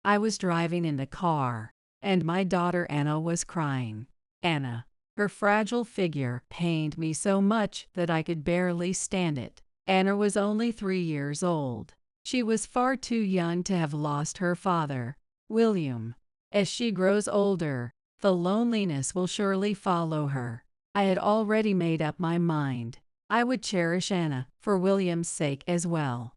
I was driving in the car, and my daughter Anna was crying. Anna. Her fragile figure pained me so much that I could barely stand it. Anna was only 3 years old. She was far too young to have lost her father, William. As she grows older, the loneliness will surely follow her. I had already made up my mind. I would cherish Anna for William's sake as well.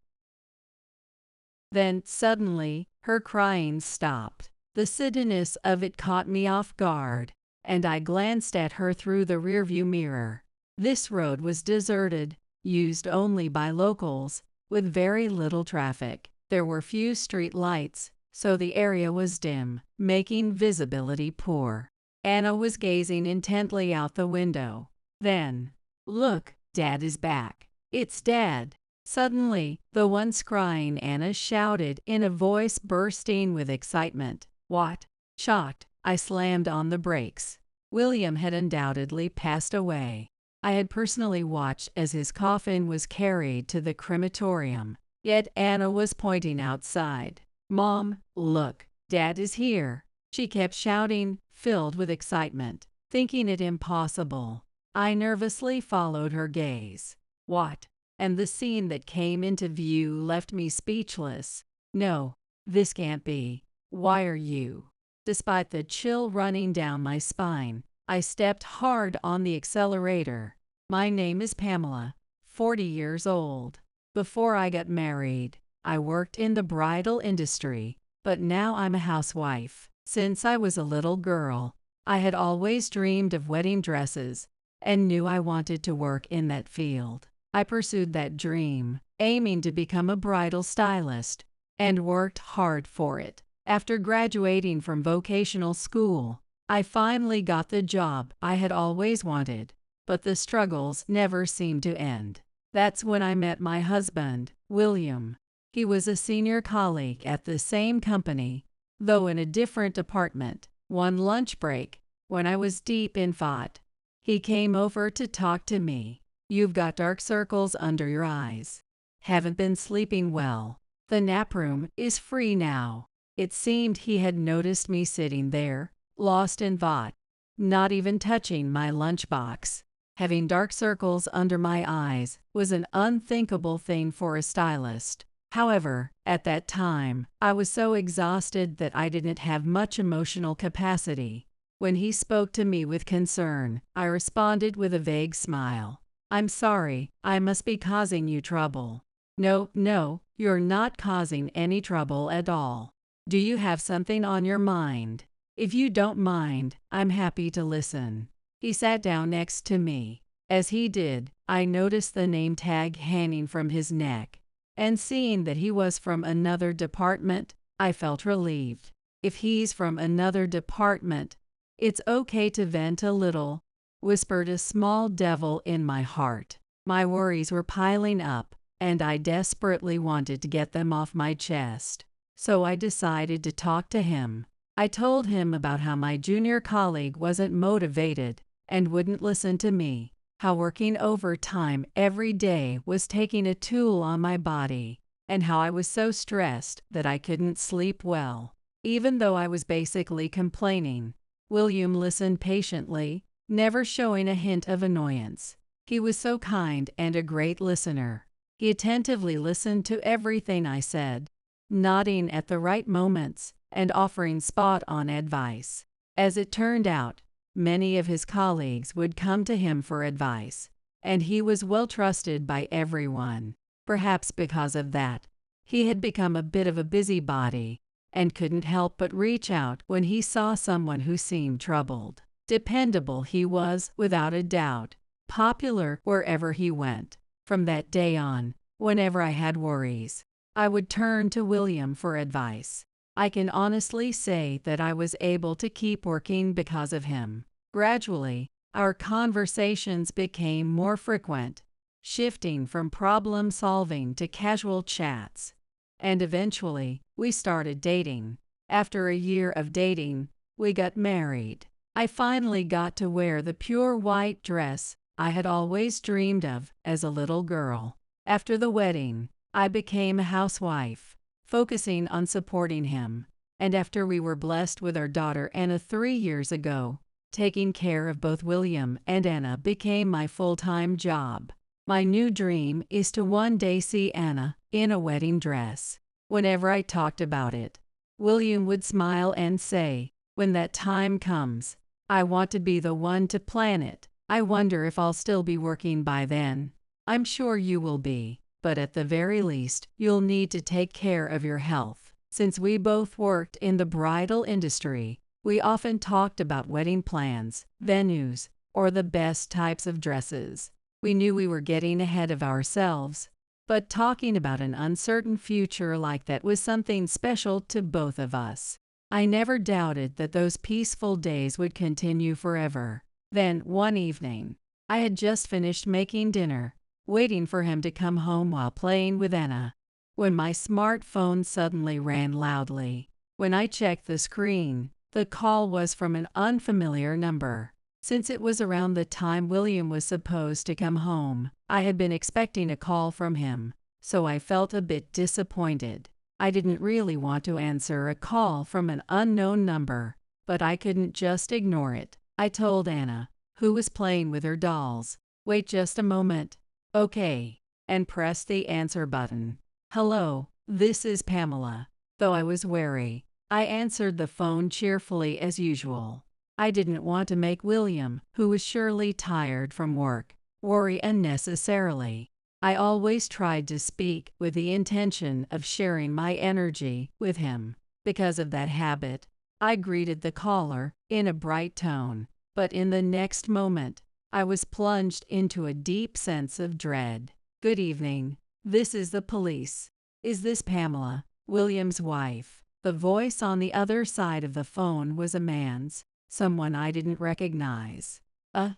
Then, suddenly, her crying stopped. The suddenness of it caught me off guard, and I glanced at her through the rearview mirror. This road was deserted, used only by locals, with very little traffic. There were few street lights, so the area was dim, making visibility poor. Anna was gazing intently out the window. Then, "Look, Dad is back. It's Dad." Suddenly, the once crying Anna shouted in a voice bursting with excitement. "What?" Shocked, I slammed on the brakes. William had undoubtedly passed away. I had personally watched as his coffin was carried to the crematorium. Yet Anna was pointing outside. "Mom, look, Dad is here." She kept shouting, filled with excitement. Thinking it impossible, I nervously followed her gaze. "What?" And the scene that came into view left me speechless. "No, this can't be. Why are you?" Despite the chill running down my spine, I stepped hard on the accelerator. "My name is Pamela, 40 years old. Before I got married, I worked in the bridal industry, but now I'm a housewife. Since I was a little girl, I had always dreamed of wedding dresses and knew I wanted to work in that field. I pursued that dream, aiming to become a bridal stylist, and worked hard for it. After graduating from vocational school, I finally got the job I had always wanted, but the struggles never seemed to end. That's when I met my husband, William. He was a senior colleague at the same company, though in a different department. One lunch break, when I was deep in thought, he came over to talk to me. "You've got dark circles under your eyes. Haven't been sleeping well. The nap room is free now." It seemed he had noticed me sitting there, lost in thought, not even touching my lunchbox. Having dark circles under my eyes was an unthinkable thing for a stylist. However, at that time, I was so exhausted that I didn't have much emotional capacity. When he spoke to me with concern, I responded with a vague smile. "I'm sorry, I must be causing you trouble." No, you're not causing any trouble at all. Do you have something on your mind? If you don't mind, I'm happy to listen." He sat down next to me. As he did, I noticed the name tag hanging from his neck, and seeing that he was from another department, I felt relieved. "If he's from another department, it's okay to vent a little," whispered a small devil in my heart. My worries were piling up, and I desperately wanted to get them off my chest. So I decided to talk to him. I told him about how my junior colleague wasn't motivated and wouldn't listen to me, how working overtime every day was taking a toll on my body, and how I was so stressed that I couldn't sleep well. Even though I was basically complaining, William listened patiently, never showing a hint of annoyance. He was so kind and a great listener. He attentively listened to everything I said, nodding at the right moments and offering spot-on advice. As it turned out, many of his colleagues would come to him for advice, and he was well trusted by everyone. Perhaps because of that, he had become a bit of a busybody and couldn't help but reach out when he saw someone who seemed troubled. Dependable he was, without a doubt, popular wherever he went. From that day on, whenever I had worries, I would turn to William for advice. I can honestly say that I was able to keep working because of him. Gradually, our conversations became more frequent, shifting from problem solving to casual chats. And eventually, we started dating. After a year of dating, we got married. I finally got to wear the pure white dress I had always dreamed of as a little girl. After the wedding, I became a housewife, focusing on supporting him, And after we were blessed with our daughter Anna 3 years ago, taking care of both William and Anna became my full-time job. My new dream is to one day see Anna in a wedding dress. Whenever I talked about it, William would smile and say, "When that time comes, I want to be the one to plan it." I wonder if I'll still be working by then. I'm sure you will be, but at the very least, you'll need to take care of your health. Since we both worked in the bridal industry, we often talked about wedding plans, venues, or the best types of dresses. We knew we were getting ahead of ourselves, but talking about an uncertain future like that was something special to both of us. I never doubted that those peaceful days would continue forever. Then, one evening, I had just finished making dinner, waiting for him to come home while playing with Anna, when my smartphone suddenly rang loudly. When I checked the screen, the call was from an unfamiliar number. Since it was around the time William was supposed to come home, I had been expecting a call from him, so I felt a bit disappointed. I didn't really want to answer a call from an unknown number, but I couldn't just ignore it. I told Anna, who was playing with her dolls, "Wait just a moment." "Okay," and pressed the answer button. "Hello, this is Pamela." Though I was wary, I answered the phone cheerfully as usual. I didn't want to make William, who was surely tired from work, worry unnecessarily. I always tried to speak with the intention of sharing my energy with him. Because of that habit, I greeted the caller in a bright tone, but in the next moment, I was plunged into a deep sense of dread. "Good evening, this is the police. Is this Pamela, William's wife?" The voice on the other side of the phone was a man's, someone I didn't recognize.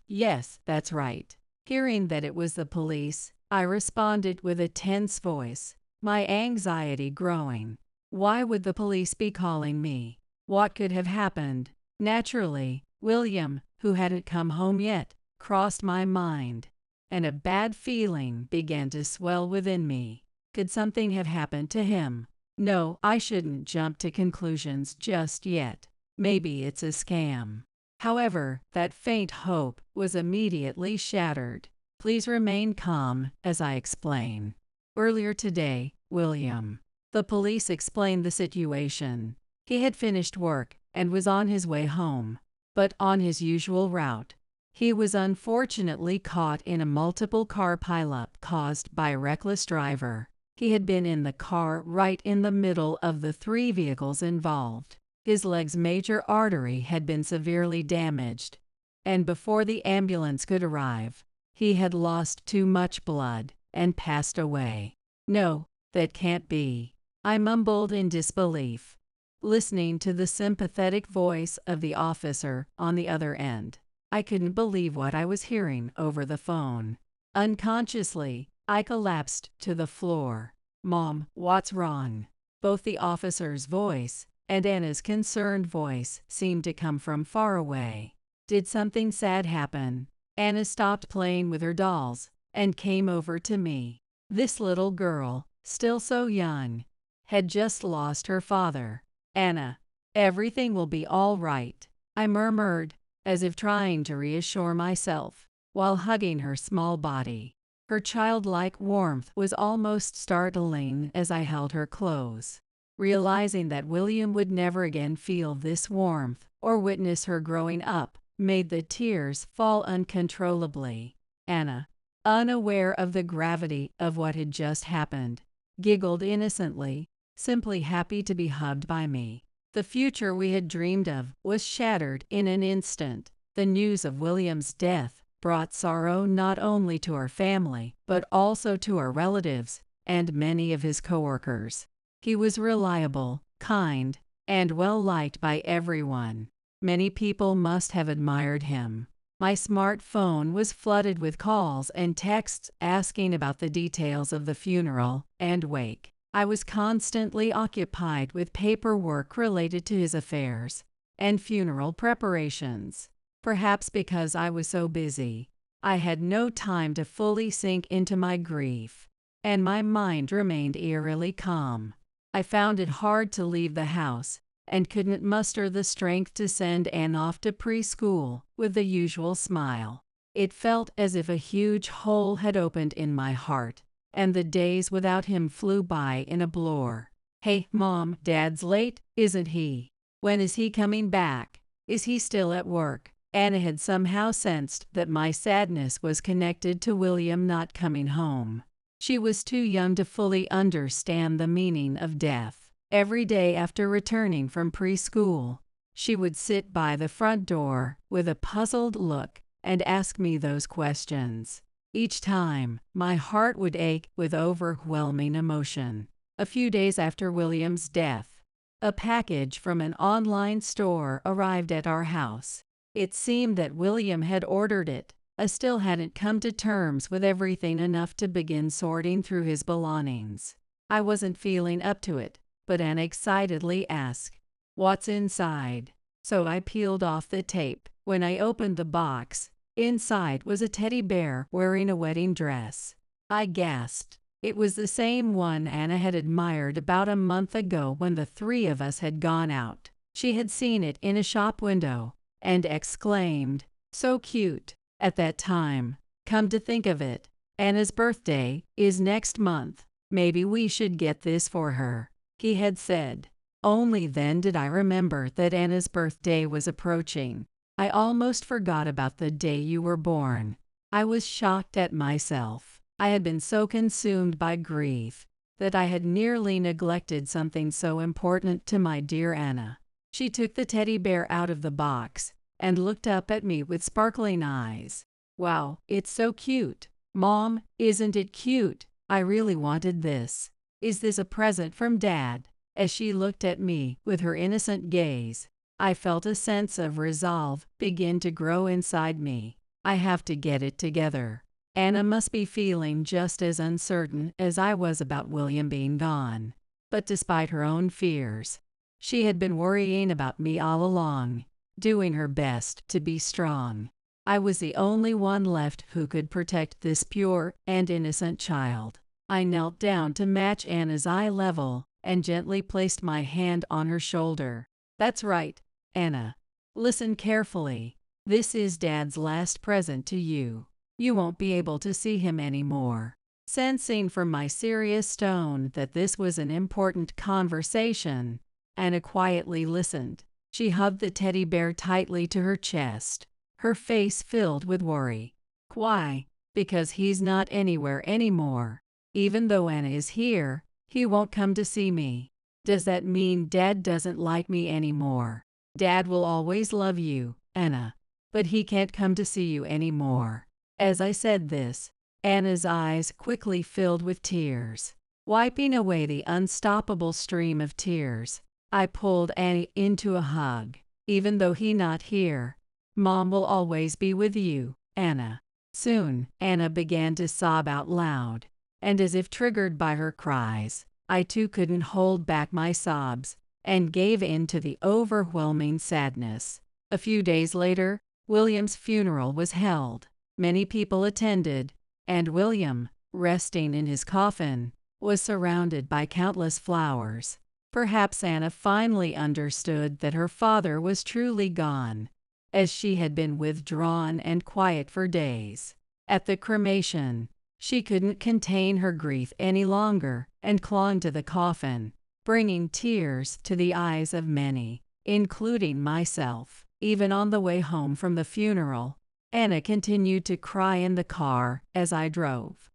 Yes, that's right." Hearing that it was the police, I responded with a tense voice, my anxiety growing. Why would the police be calling me? What could have happened? Naturally, William, who hadn't come home yet, crossed my mind, and a bad feeling began to swell within me. Could something have happened to him? No, I shouldn't jump to conclusions just yet. Maybe it's a scam. However, that faint hope was immediately shattered. "Please remain calm as I explain. Earlier today, William." The police explained the situation. He had finished work and was on his way home, but on his usual route, he was unfortunately caught in a multiple-car pileup caused by a reckless driver. He had been in the car right in the middle of the 3 vehicles involved. His leg's major artery had been severely damaged, and before the ambulance could arrive, he had lost too much blood and passed away. "No, that can't be," I mumbled in disbelief, listening to the sympathetic voice of the officer on the other end. I couldn't believe what I was hearing over the phone. Unconsciously, I collapsed to the floor. "Mom, what's wrong?" Both the officer's voice and Anna's concerned voice seemed to come from far away. Did something sad happen? Anna stopped playing with her dolls and came over to me. This little girl, still so young, had just lost her father. "Anna, everything will be all right," I murmured, as if trying to reassure myself, while hugging her small body. Her childlike warmth was almost startling as I held her close. Realizing that William would never again feel this warmth or witness her growing up made the tears fall uncontrollably. Anna, unaware of the gravity of what had just happened, giggled innocently, simply happy to be hugged by me. The future we had dreamed of was shattered in an instant. The news of William's death brought sorrow not only to our family, but also to our relatives and many of his coworkers. He was reliable, kind, and well-liked by everyone. Many people must have admired him. My smartphone was flooded with calls and texts asking about the details of the funeral and wake. I was constantly occupied with paperwork related to his affairs and funeral preparations. Perhaps because I was so busy, I had no time to fully sink into my grief, and my mind remained eerily calm. I found it hard to leave the house and couldn't muster the strength to send Anne off to preschool with the usual smile. It felt as if a huge hole had opened in my heart, and the days without him flew by in a blur. "Hey, Mom, Dad's late, isn't he? When is he coming back? Is he still at work?" Anna had somehow sensed that my sadness was connected to William not coming home. She was too young to fully understand the meaning of death. Every day after returning from preschool, she would sit by the front door with a puzzled look and ask me those questions. Each time, my heart would ache with overwhelming emotion. A few days after William's death, a package from an online store arrived at our house. It seemed that William had ordered it. I still hadn't come to terms with everything enough to begin sorting through his belongings. I wasn't feeling up to it, but Anne excitedly asked, "What's inside?" So I peeled off the tape. When I opened the box, inside was a teddy bear wearing a wedding dress. I gasped. It was the same one Anna had admired about a month ago when the three of us had gone out. She had seen it in a shop window and exclaimed, "So cute." At that time, come to think of it, Anna's birthday is next month. Maybe we should get this for her, he had said. Only then did I remember that Anna's birthday was approaching. I almost forgot about the day you were born. I was shocked at myself. I had been so consumed by grief that I had nearly neglected something so important to my dear Anna. She took the teddy bear out of the box and looked up at me with sparkling eyes. "Wow, it's so cute. Mom, isn't it cute? I really wanted this. Is this a present from Dad?" As she looked at me with her innocent gaze, I felt a sense of resolve begin to grow inside me. I have to get it together. Anna must be feeling just as uncertain as I was about William being gone. But despite her own fears, she had been worrying about me all along, doing her best to be strong. I was the only one left who could protect this pure and innocent child. I knelt down to match Anna's eye level and gently placed my hand on her shoulder. "That's right, Anna. Listen carefully. This is Dad's last present to you. You won't be able to see him anymore." Sensing from my serious tone that this was an important conversation, Anna quietly listened. She hugged the teddy bear tightly to her chest, her face filled with worry. "Why?" "Because he's not anywhere anymore. Even though Anna is here, he won't come to see me." "Does that mean Dad doesn't like me anymore?" "Dad will always love you, Anna, but he can't come to see you anymore." As I said this, Anna's eyes quickly filled with tears. Wiping away the unstoppable stream of tears, I pulled Annie into a hug. "Even though he's not here, Mom will always be with you, Anna." Soon, Anna began to sob out loud, and as if triggered by her cries, I too couldn't hold back my sobs and gave in to the overwhelming sadness. A few days later, William's funeral was held. Many people attended, and William, resting in his coffin, was surrounded by countless flowers. Perhaps Anna finally understood that her father was truly gone, as she had been withdrawn and quiet for days. At the cremation, she couldn't contain her grief any longer and clung to the coffin, bringing tears to the eyes of many, including myself. Even on the way home from the funeral, Anna continued to cry in the car as I drove.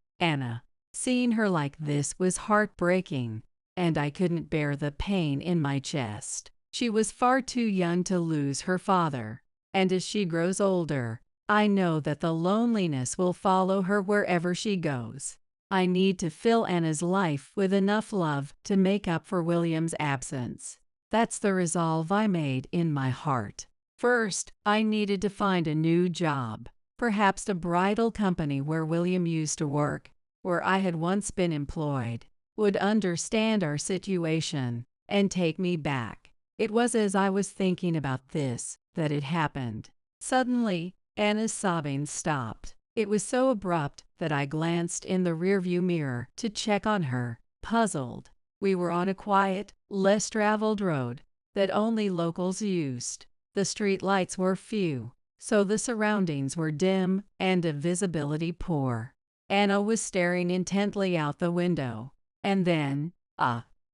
Seeing her like this was heartbreaking, and I couldn't bear the pain in my chest. She was far too young to lose her father, and as she grows older, I know that the loneliness will follow her wherever she goes. I need to fill Anna's life with enough love to make up for William's absence. That's the resolve I made in my heart. First, I needed to find a new job, perhaps the bridal company where William used to work, where I had once been employed, would understand our situation and take me back. It was as I was thinking about this that it happened. Suddenly, Anna's sobbing stopped. It was so abrupt that I glanced in the rearview mirror to check on her, puzzled. We were on a quiet, less traveled road, that only locals used. The street lights were few, so the surroundings were dim and the visibility poor. Anna was staring intently out the window. And then,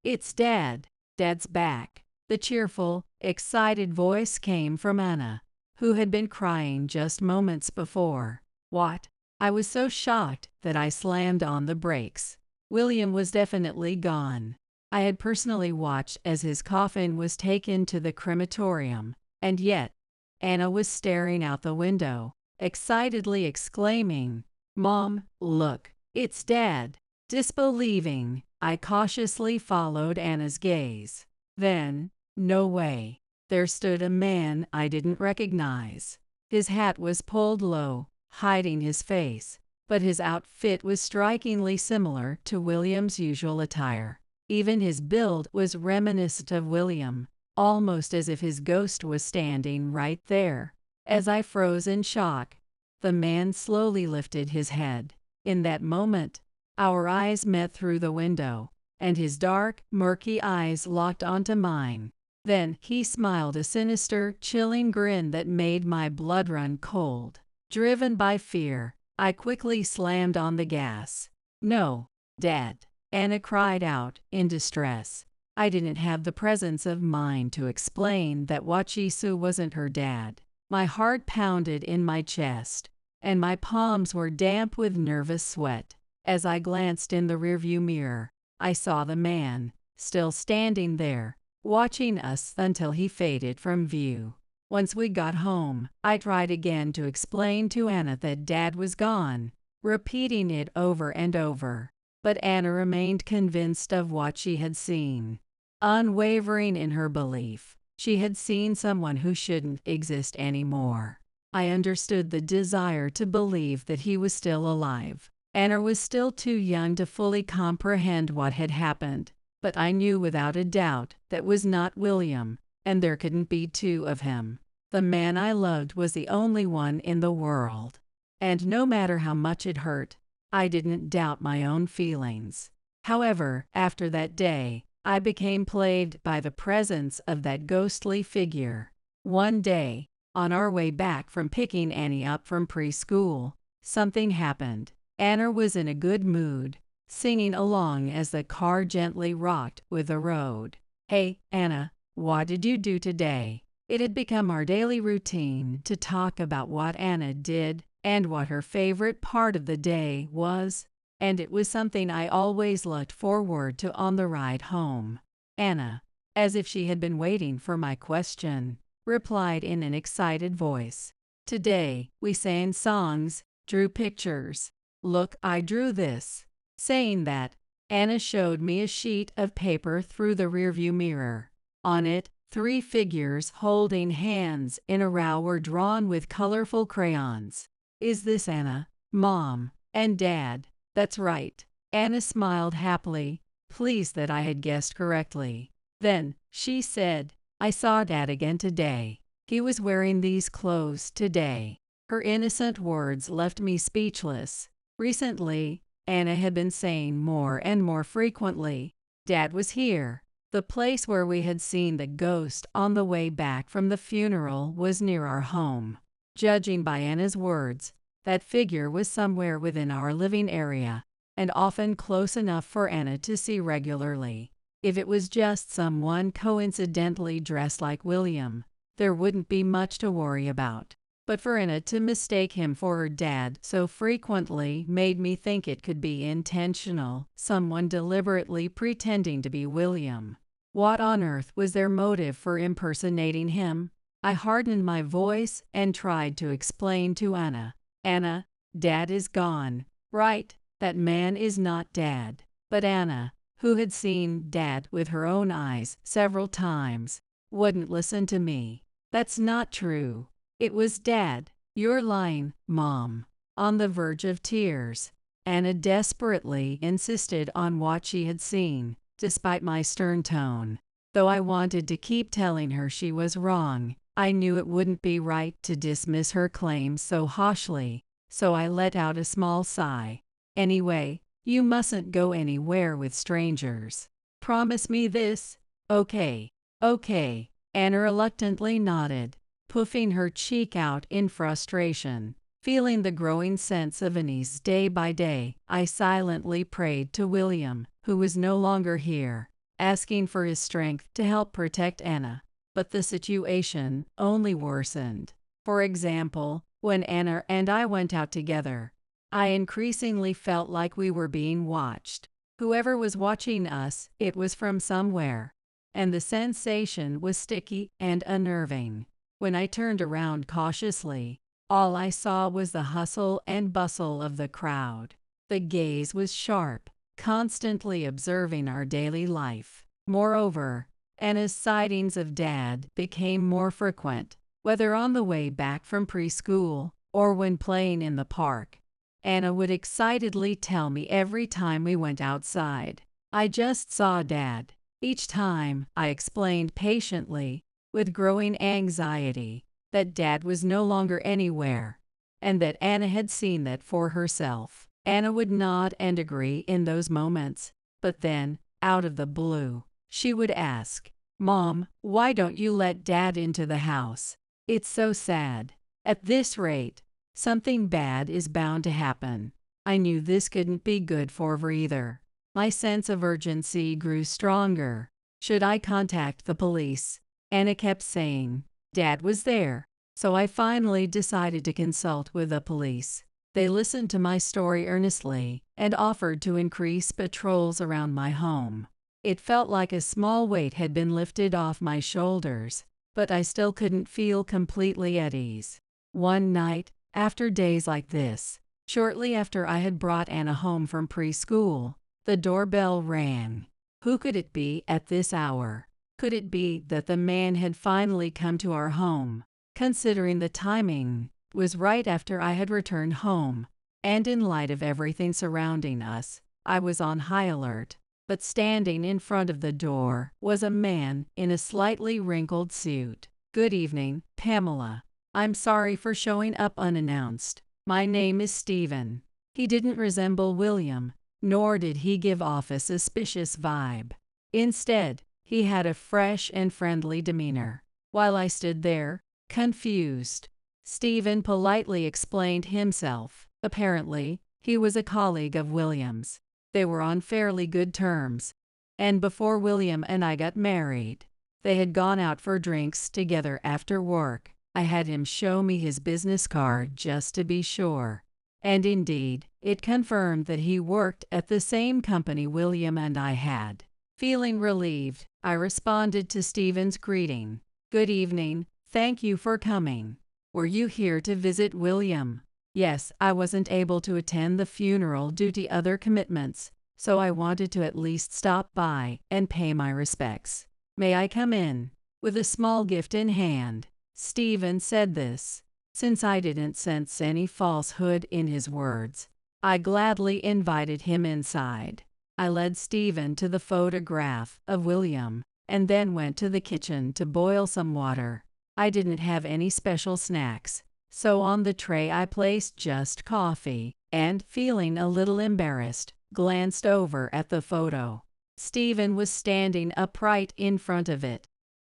it's Dad. Dad's back. The cheerful, excited voice came from Anna, who had been crying just moments before. What? I was so shocked that I slammed on the brakes. William was definitely gone. I had personally watched as his coffin was taken to the crematorium, and yet, Anna was staring out the window, excitedly exclaiming, "Mom, look, it's Dad." Disbelieving, I cautiously followed Anna's gaze. Then, no way, there stood a man I didn't recognize. His hat was pulled low, hiding his face, but his outfit was strikingly similar to William's usual attire. Even his build was reminiscent of William, almost as if his ghost was standing right there. As I froze in shock, the man slowly lifted his head. In that moment, our eyes met through the window, and his dark, murky eyes locked onto mine. Then he smiled a sinister, chilling grin that made my blood run cold. Driven by fear, I quickly slammed on the gas. "No, Dad," Anna cried out in distress. I didn't have the presence of mind to explain that what she saw wasn't her dad. My heart pounded in my chest, and my palms were damp with nervous sweat. As I glanced in the rearview mirror, I saw the man, still standing there, watching us until he faded from view. Once we got home, I tried again to explain to Anna that Dad was gone, repeating it over and over. But Anna remained convinced of what she had seen. Unwavering in her belief, she had seen someone who shouldn't exist anymore. I understood the desire to believe that he was still alive. Anna was still too young to fully comprehend what had happened, but I knew without a doubt that was not William, and there couldn't be two of him. The man I loved was the only one in the world. And no matter how much it hurt, I didn't doubt my own feelings. However, after that day, I became plagued by the presence of that ghostly figure. One day, on our way back from picking Annie up from preschool, something happened. Anna was in a good mood, singing along as the car gently rocked with the road. "Hey, Anna, what did you do today?" It had become our daily routine to talk about what Anna did and what her favorite part of the day was, and it was something I always looked forward to on the ride home. Anna, as if she had been waiting for my question, replied in an excited voice. "Today, we sang songs, drew pictures. Look, I drew this." Saying that, Anna showed me a sheet of paper through the rearview mirror. On it, 3 figures holding hands in a row were drawn with colorful crayons. "Is this Anna, Mom, and Dad?" "That's right." Anna smiled happily, pleased that I had guessed correctly. Then, she said, "I saw Dad again today. He was wearing these clothes today." Her innocent words left me speechless. Recently, Anna had been saying more and more frequently, "Dad was here." The place where we had seen the ghost on the way back from the funeral was near our home. Judging by Anna's words, that figure was somewhere within our living area, and often close enough for Anna to see regularly. If it was just someone coincidentally dressed like William, there wouldn't be much to worry about. But for Anna to mistake him for her dad so frequently made me think it could be intentional, someone deliberately pretending to be William. What on earth was their motive for impersonating him? I hardened my voice and tried to explain to Anna. "Anna, Dad is gone, right? That man is not Dad." But Anna, who had seen Dad with her own eyes several times, wouldn't listen to me. "That's not true. It was Dad." "You're lying, Mom." On the verge of tears, Anna desperately insisted on what she had seen, despite my stern tone. Though I wanted to keep telling her she was wrong, I knew it wouldn't be right to dismiss her claims so harshly, so I let out a small sigh. "Anyway, you mustn't go anywhere with strangers. Promise me this." "Okay, okay." Anna reluctantly nodded, puffing her cheek out in frustration. Feeling the growing sense of unease day by day, I silently prayed to William, who was no longer here, asking for his strength to help protect Anna. But the situation only worsened. For example, when Anna and I went out together, I increasingly felt like we were being watched. Whoever was watching us, it was from somewhere, and the sensation was sticky and unnerving. When I turned around cautiously, all I saw was the hustle and bustle of the crowd. The gaze was sharp, constantly observing our daily life. Moreover, Anna's sightings of Dad became more frequent, whether on the way back from preschool or when playing in the park. Anna would excitedly tell me every time we went outside, "I just saw Dad." Each time, I explained patiently, with growing anxiety, that Dad was no longer anywhere, and that Anna had seen that for herself. Anna would nod and agree in those moments, but then, out of the blue, she would ask, "Mom, why don't you let Dad into the house? It's so sad. At this rate, something bad is bound to happen." I knew this couldn't be good for her either. My sense of urgency grew stronger. Should I contact the police? Anna kept saying Dad was there, so I finally decided to consult with the police. They listened to my story earnestly and offered to increase patrols around my home. It felt like a small weight had been lifted off my shoulders, but I still couldn't feel completely at ease. One night, after days like this, shortly after I had brought Anna home from preschool, the doorbell rang. Who could it be at this hour? Could it be that the man had finally come to our home? Considering the timing, it was right after I had returned home, and in light of everything surrounding us, I was on high alert. But standing in front of the door was a man in a slightly wrinkled suit. "Good evening, Pamela. I'm sorry for showing up unannounced. My name is Stephen." He didn't resemble William, nor did he give off a suspicious vibe. Instead, he had a fresh and friendly demeanor. While I stood there, confused, Stephen politely explained himself. Apparently, he was a colleague of William's. They were on fairly good terms, and before William and I got married, they had gone out for drinks together after work. I had him show me his business card just to be sure, and indeed, it confirmed that he worked at the same company William and I had. Feeling relieved, I responded to Stephen's greeting. "Good evening, thank you for coming. Were you here to visit William?" "Yes, I wasn't able to attend the funeral due to other commitments, so I wanted to at least stop by and pay my respects. May I come in?" With a small gift in hand, Stephen said this. Since I didn't sense any falsehood in his words, I gladly invited him inside. I led Stephen to the photograph of William, and then went to the kitchen to boil some water. I didn't have any special snacks, so on the tray I placed just coffee, and, feeling a little embarrassed, glanced over at the photo. Stephen was standing upright in front of it,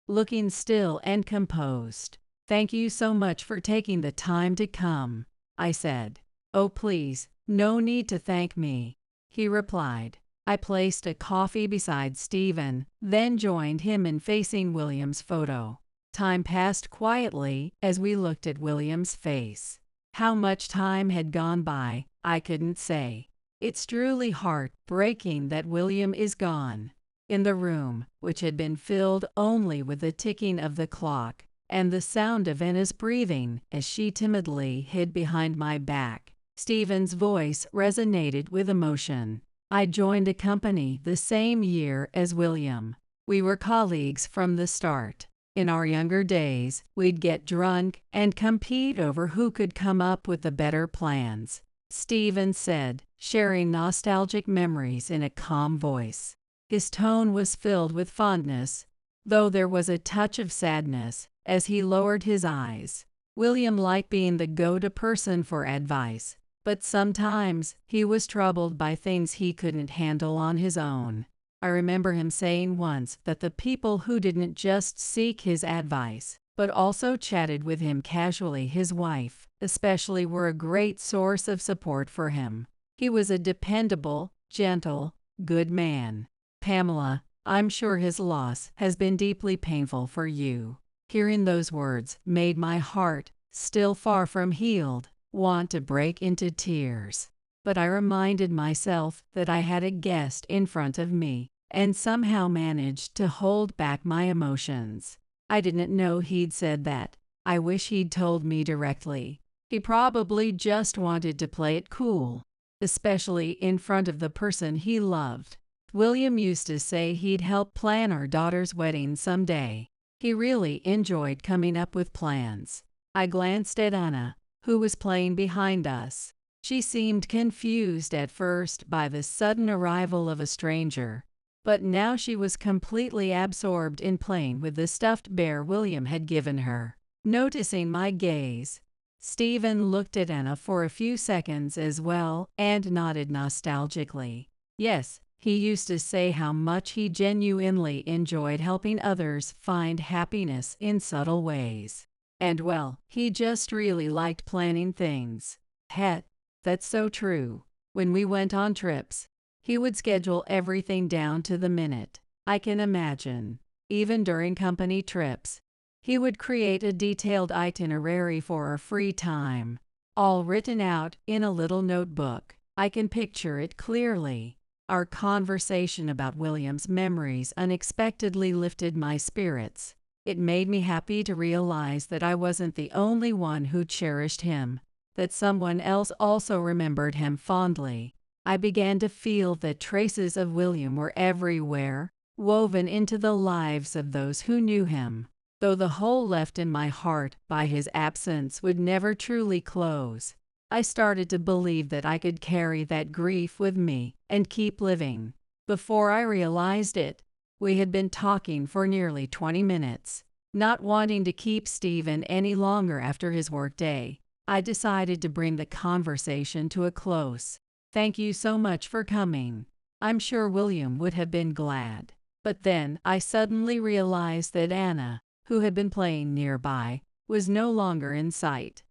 looking still and composed. "Thank you so much for taking the time to come," I said. "Oh please, no need to thank me," he replied. I placed a coffee beside Stephen, then joined him in facing William's photo. Time passed quietly as we looked at William's face. How much time had gone by, I couldn't say. It's truly heartbreaking that William is gone. In the room, which had been filled only with the ticking of the clock and the sound of Anna's breathing as she timidly hid behind my back, Stephen's voice resonated with emotion. I joined a company the same year as William. We were colleagues from the start. In our younger days, we'd get drunk and compete over who could come up with the better plans, Stephen said, sharing nostalgic memories in a calm voice. His tone was filled with fondness, though there was a touch of sadness as he lowered his eyes. William liked being the go-to person for advice, but sometimes he was troubled by things he couldn't handle on his own. I remember him saying once that the people who didn't just seek his advice, but also chatted with him casually, his wife, especially, were a great source of support for him. He was a dependable, gentle, good man. Pamela, I'm sure his loss has been deeply painful for you. Hearing those words made my heart, still far from healed, want to break into tears. But I reminded myself that I had a guest in front of me, and somehow managed to hold back my emotions. I didn't know he'd said that. I wish he'd told me directly. He probably just wanted to play it cool, especially in front of the person he loved. William used to say he'd help plan our daughter's wedding someday. He really enjoyed coming up with plans. I glanced at Anna, who was playing behind us. She seemed confused at first by the sudden arrival of a stranger, but now she was completely absorbed in playing with the stuffed bear William had given her. Noticing my gaze, Stephen looked at Anna for a few seconds as well and nodded nostalgically. Yes, he used to say how much he genuinely enjoyed helping others find happiness in subtle ways. And well, he just really liked planning things. That's so true. When we went on trips, he would schedule everything down to the minute. I can imagine. Even during company trips, he would create a detailed itinerary for our free time, all written out in a little notebook. I can picture it clearly. Our conversation about William's memories unexpectedly lifted my spirits. It made me happy to realize that I wasn't the only one who cherished him, that someone else also remembered him fondly. I began to feel that traces of William were everywhere, woven into the lives of those who knew him, though the hole left in my heart by his absence would never truly close. I started to believe that I could carry that grief with me and keep living. Before I realized it, we had been talking for nearly 20 minutes. Not wanting to keep Stephen any longer after his workday, I decided to bring the conversation to a close. Thank you so much for coming. I'm sure William would have been glad. But then I suddenly realized that Anna, who had been playing nearby, was no longer in sight.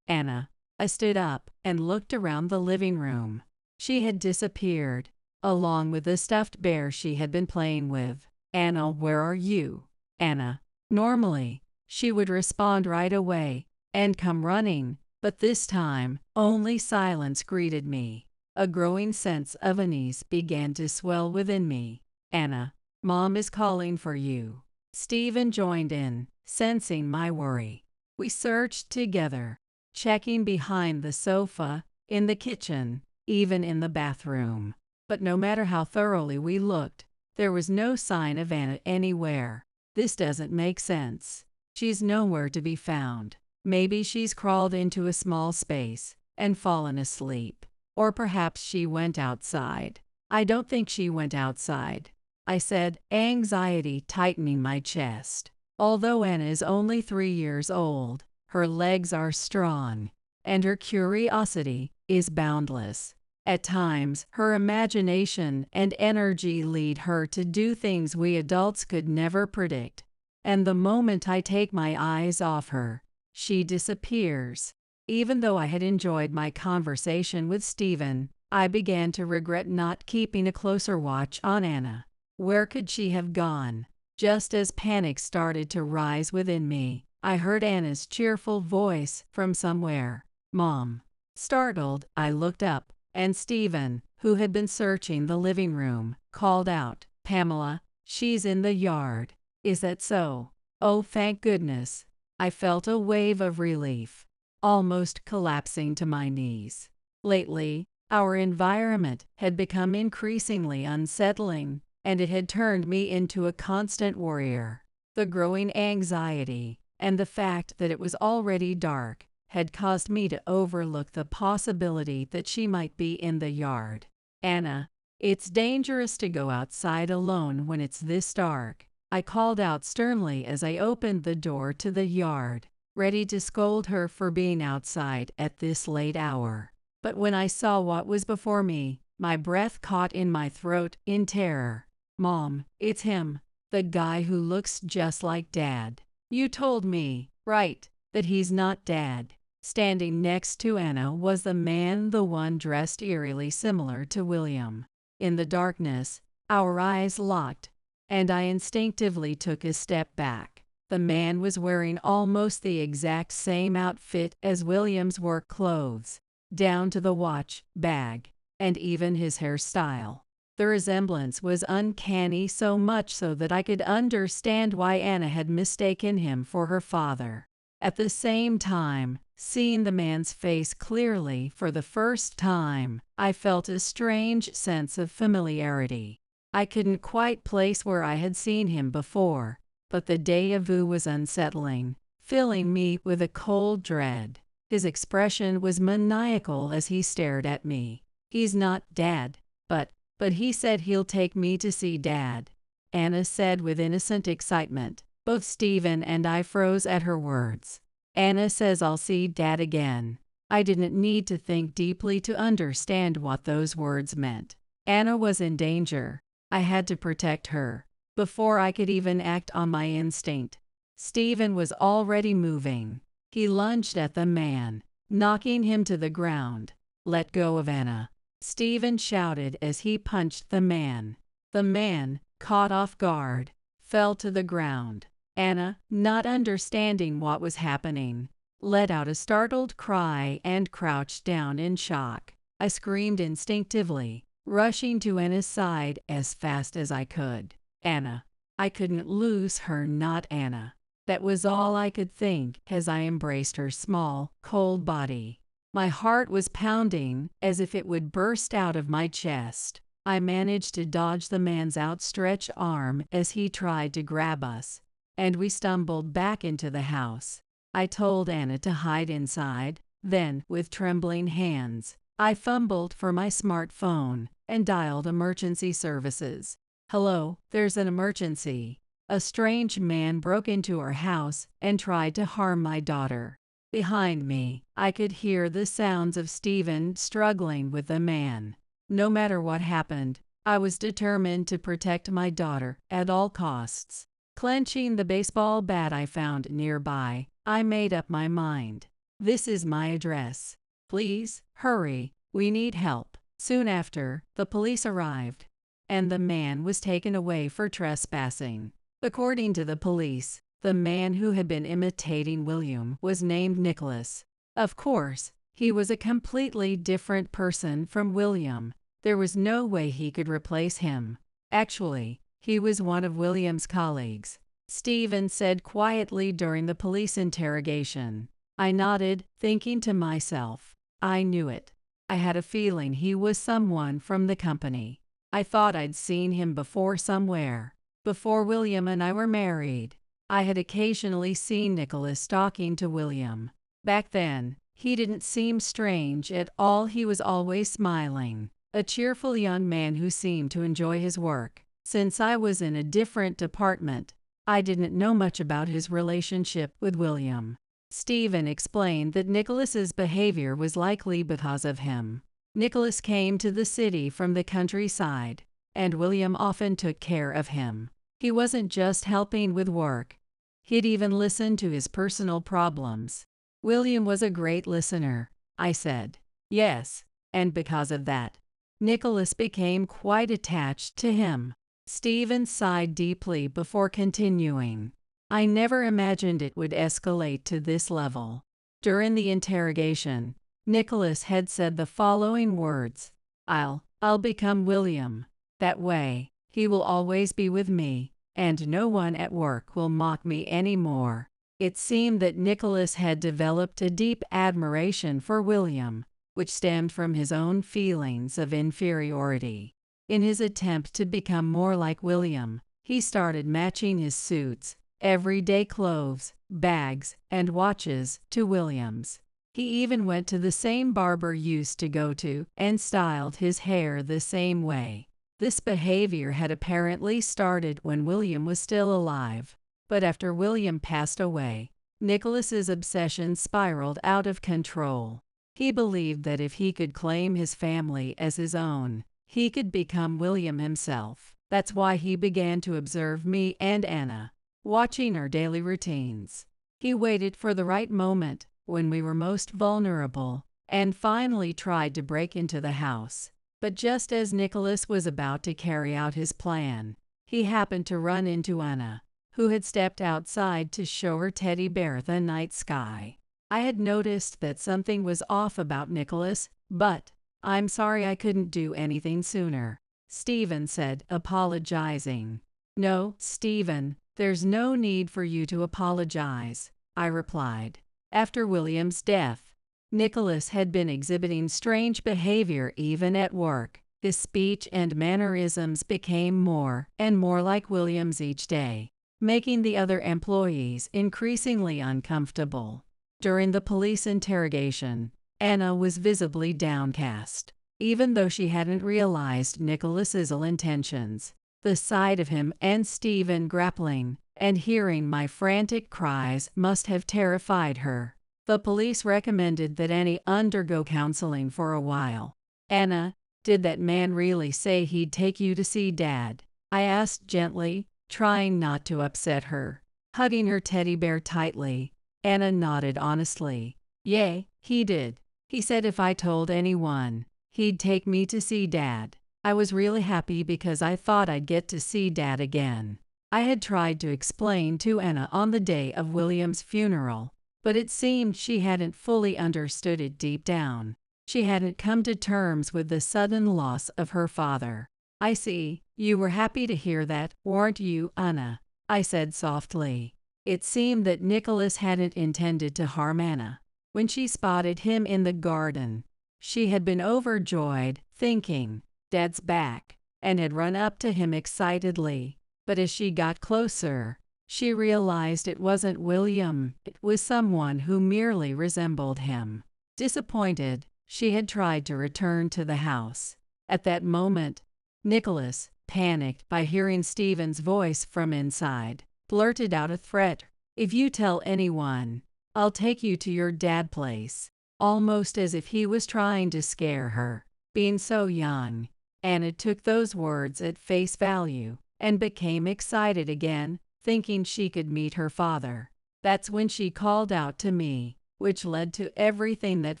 Anna. I stood up and looked around the living room. She had disappeared, along with the stuffed bear she had been playing with. Anna, where are you? Anna. Normally, she would respond right away and come running, but this time, only silence greeted me. A growing sense of unease began to swell within me. Anna, Mom is calling for you. Stephen joined in, sensing my worry. We searched together, checking behind the sofa, in the kitchen, even in the bathroom. But no matter how thoroughly we looked, there was no sign of Anna anywhere. This doesn't make sense. She's nowhere to be found. Maybe she's crawled into a small space and fallen asleep. Or perhaps she went outside. I don't think she went outside, I said, anxiety tightening my chest. Although Anna is only 3 years old, her legs are strong, and her curiosity is boundless. At times, her imagination and energy lead her to do things we adults could never predict. And the moment I take my eyes off her, she disappears. Even though I had enjoyed my conversation with Stephen, I began to regret not keeping a closer watch on Anna. Where could she have gone? Just as panic started to rise within me, I heard Anna's cheerful voice from somewhere. Mom. Startled, I looked up, and Stephen, who had been searching the living room, called out, Pamela, she's in the yard. Is that so? Oh, thank goodness. I felt a wave of relief, almost collapsing to my knees. Lately, our environment had become increasingly unsettling, and it had turned me into a constant worrier. The growing anxiety, and the fact that it was already dark, had caused me to overlook the possibility that she might be in the yard. Anna, it's dangerous to go outside alone when it's this dark, I called out sternly as I opened the door to the yard, ready to scold her for being outside at this late hour. But when I saw what was before me, my breath caught in my throat in terror. Mom, it's him, the guy who looks just like Dad. You told me, right, that he's not Dad. Standing next to Anna was the man, the one dressed eerily similar to William. In the darkness, our eyes locked, and I instinctively took a step back. The man was wearing almost the exact same outfit as William's work clothes, down to the watch, bag, and even his hairstyle. The resemblance was uncanny, so much so that I could understand why Anna had mistaken him for her father. At the same time, seeing the man's face clearly for the first time, I felt a strange sense of familiarity. I couldn't quite place where I had seen him before, but the déjà vu was unsettling, filling me with a cold dread. His expression was maniacal as he stared at me. He's not Dad, but he said he'll take me to see Dad, Anna said with innocent excitement. Both Stephen and I froze at her words. Anna says I'll see Dad again. I didn't need to think deeply to understand what those words meant. Anna was in danger. I had to protect her. Before I could even act on my instinct, Stephen was already moving. He lunged at the man, knocking him to the ground. Let go of Anna, Stephen shouted as he punched the man. The man, caught off guard, fell to the ground. Anna, not understanding what was happening, let out a startled cry and crouched down in shock. I screamed instinctively, rushing to Anna's side as fast as I could. Anna. I couldn't lose her, not Anna. That was all I could think as I embraced her small, cold body. My heart was pounding as if it would burst out of my chest. I managed to dodge the man's outstretched arm as he tried to grab us, and we stumbled back into the house. I told Anna to hide inside. Then, with trembling hands, I fumbled for my smartphone and dialed emergency services. Hello, there's an emergency. A strange man broke into our house and tried to harm my daughter. Behind me, I could hear the sounds of Stephen struggling with the man. No matter what happened, I was determined to protect my daughter at all costs. Clenching the baseball bat I found nearby, I made up my mind. This is my address. Please, hurry, we need help. Soon after, the police arrived, and the man was taken away for trespassing. According to the police, the man who had been imitating William was named Nicholas. Of course, he was a completely different person from William. There was no way he could replace him. Actually, he was one of William's colleagues, Stephen said quietly during the police interrogation. I nodded, thinking to myself, I knew it. I had a feeling he was someone from the company. I thought I'd seen him before somewhere. Before William and I were married, I had occasionally seen Nicholas talking to William. Back then, he didn't seem strange at all. He was always smiling, a cheerful young man who seemed to enjoy his work. Since I was in a different department, I didn't know much about his relationship with William. Stephen explained that Nicholas's behavior was likely because of him. Nicholas came to the city from the countryside, and William often took care of him. He wasn't just helping with work. He'd even listen to his personal problems. William was a great listener, I said. Yes, and because of that, Nicholas became quite attached to him. Stephen sighed deeply before continuing. I never imagined it would escalate to this level. During the interrogation, Nicholas had said the following words: I'll become William. That way, he will always be with me, and no one at work will mock me anymore. It seemed that Nicholas had developed a deep admiration for William, which stemmed from his own feelings of inferiority. In his attempt to become more like William, he started matching his suits, everyday clothes, bags, and watches to William's. He even went to the same barber used to go to and styled his hair the same way. This behavior had apparently started when William was still alive, but after William passed away, Nicholas's obsession spiraled out of control. He believed that if he could claim his family as his own, he could become William himself. That's why he began to observe me and Anna, watching our daily routines. He waited for the right moment, when we were most vulnerable, and finally tried to break into the house. But just as Nicholas was about to carry out his plan, he happened to run into Anna, who had stepped outside to show her teddy bear the night sky. I had noticed that something was off about Nicholas, but "I'm sorry I couldn't do anything sooner," Stephen said, apologizing. "No, Stephen, there's no need for you to apologize," I replied. After William's death, Nicholas had been exhibiting strange behavior even at work. His speech and mannerisms became more and more like William's each day, making the other employees increasingly uncomfortable. During the police interrogation, Anna was visibly downcast, even though she hadn't realized Nicholas's ill intentions. The sight of him and Stephen grappling and hearing my frantic cries must have terrified her. The police recommended that Annie undergo counseling for a while. "Anna, did that man really say he'd take you to see Dad?" I asked gently, trying not to upset her. Hugging her teddy bear tightly, Anna nodded honestly. "Yeah, he did. He said if I told anyone, he'd take me to see Dad." I was really happy because I thought I'd get to see Dad again. I had tried to explain to Anna on the day of William's funeral, but it seemed she hadn't fully understood it deep down. She hadn't come to terms with the sudden loss of her father. "I see, you were happy to hear that, weren't you, Anna?" I said softly. It seemed that Nicholas hadn't intended to harm Anna. When she spotted him in the garden, she had been overjoyed, thinking, "Dad's back," and had run up to him excitedly. But as she got closer, she realized it wasn't William, it was someone who merely resembled him. Disappointed, she had tried to return to the house. At that moment, Nicholas, panicked by hearing Stephen's voice from inside, blurted out a threat. "If you tell anyone, I'll take you to your dad's place," almost as if he was trying to scare her. Being so young, Anna took those words at face value and became excited again, thinking she could meet her father. That's when she called out to me, which led to everything that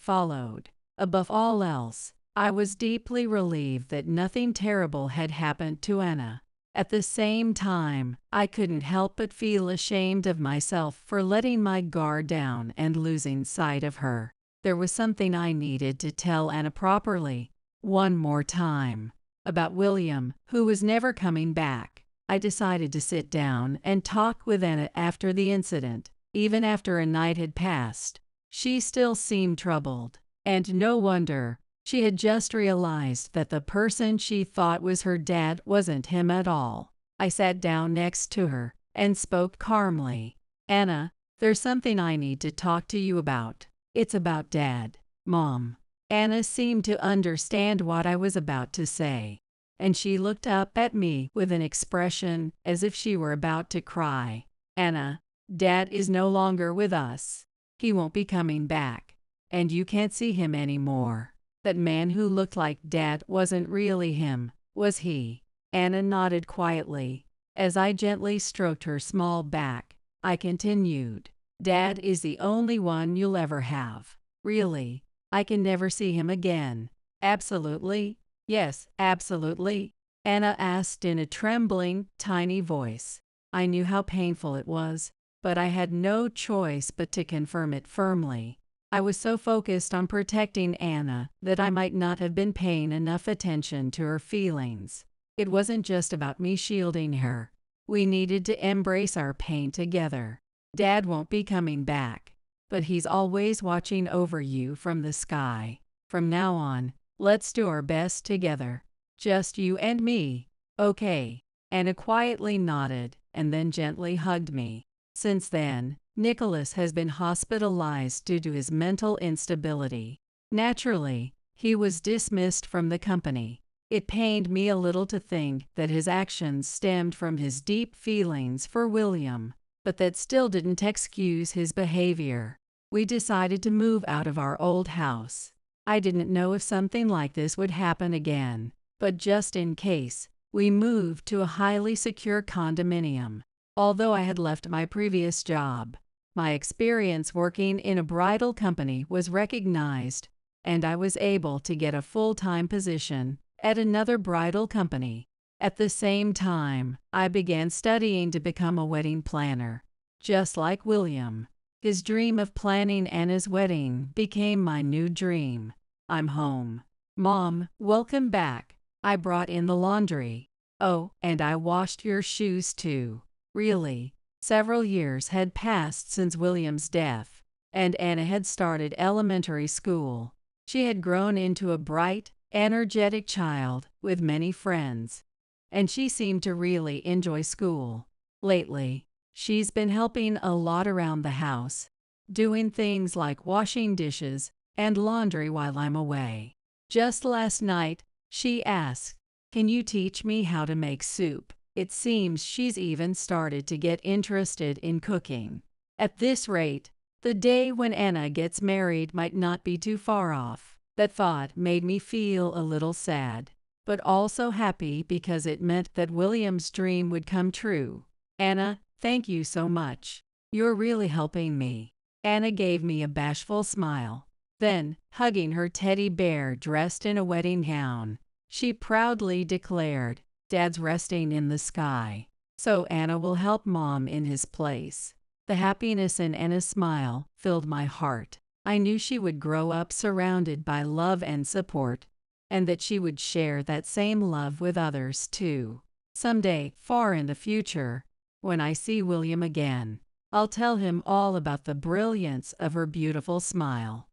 followed. Above all else, I was deeply relieved that nothing terrible had happened to Anna. At the same time, I couldn't help but feel ashamed of myself for letting my guard down and losing sight of her. There was something I needed to tell Anna properly, one more time, about William, who was never coming back. I decided to sit down and talk with Anna after the incident. Even after a night had passed, she still seemed troubled. And no wonder. She had just realized that the person she thought was her dad wasn't him at all. I sat down next to her and spoke calmly. "Anna, there's something I need to talk to you about. It's about Dad, Mom." Anna seemed to understand what I was about to say, and she looked up at me with an expression as if she were about to cry. "Anna, Dad is no longer with us. He won't be coming back, and you can't see him anymore. That man who looked like Dad wasn't really him, was he?" Anna nodded quietly. As I gently stroked her small back, I continued, "Dad is the only one you'll ever have. Really, I can never see him again." "Absolutely?" "Yes, absolutely," Anna asked in a trembling, tiny voice. I knew how painful it was, but I had no choice but to confirm it firmly. I was so focused on protecting Anna that I might not have been paying enough attention to her feelings. It wasn't just about me shielding her. We needed to embrace our pain together. "Dad won't be coming back, but he's always watching over you from the sky. From now on, let's do our best together. Just you and me, okay?" Anna quietly nodded and then gently hugged me. Since then, Nicholas has been hospitalized due to his mental instability. Naturally, he was dismissed from the company. It pained me a little to think that his actions stemmed from his deep feelings for William, but that still didn't excuse his behavior. We decided to move out of our old house. I didn't know if something like this would happen again, but just in case, We moved to a highly secure condominium. Although I had left my previous job, my experience working in a bridal company was recognized, and I was able to get a full-time position at another bridal company. At the same time, I began studying to become a wedding planner. Just like William, his dream of planning Anna's wedding became my new dream. I'm home. Mom, welcome back. I brought in the laundry. Oh, and I washed your shoes too. Really? Several years had passed since William's death, and Anna had started elementary school. She had grown into a bright, energetic child with many friends, and she seemed to really enjoy school. Lately, she's been helping a lot around the house, doing things like washing dishes and laundry while I'm away. Just last night, she asked, "Can you teach me how to make soup?" It seems she's even started to get interested in cooking. At this rate, the day when Anna gets married might not be too far off. That thought made me feel a little sad, but also happy because it meant that William's dream would come true. Anna, thank you so much. You're really helping me. Anna gave me a bashful smile. Then, hugging her teddy bear dressed in a wedding gown, she proudly declared, "Dad's resting in the sky, so Anna will help Mom in his place." The happiness in Anna's smile filled my heart. I knew she would grow up surrounded by love and support, and that she would share that same love with others too. Someday, far in the future, when I see William again, I'll tell him all about the brilliance of her beautiful smile.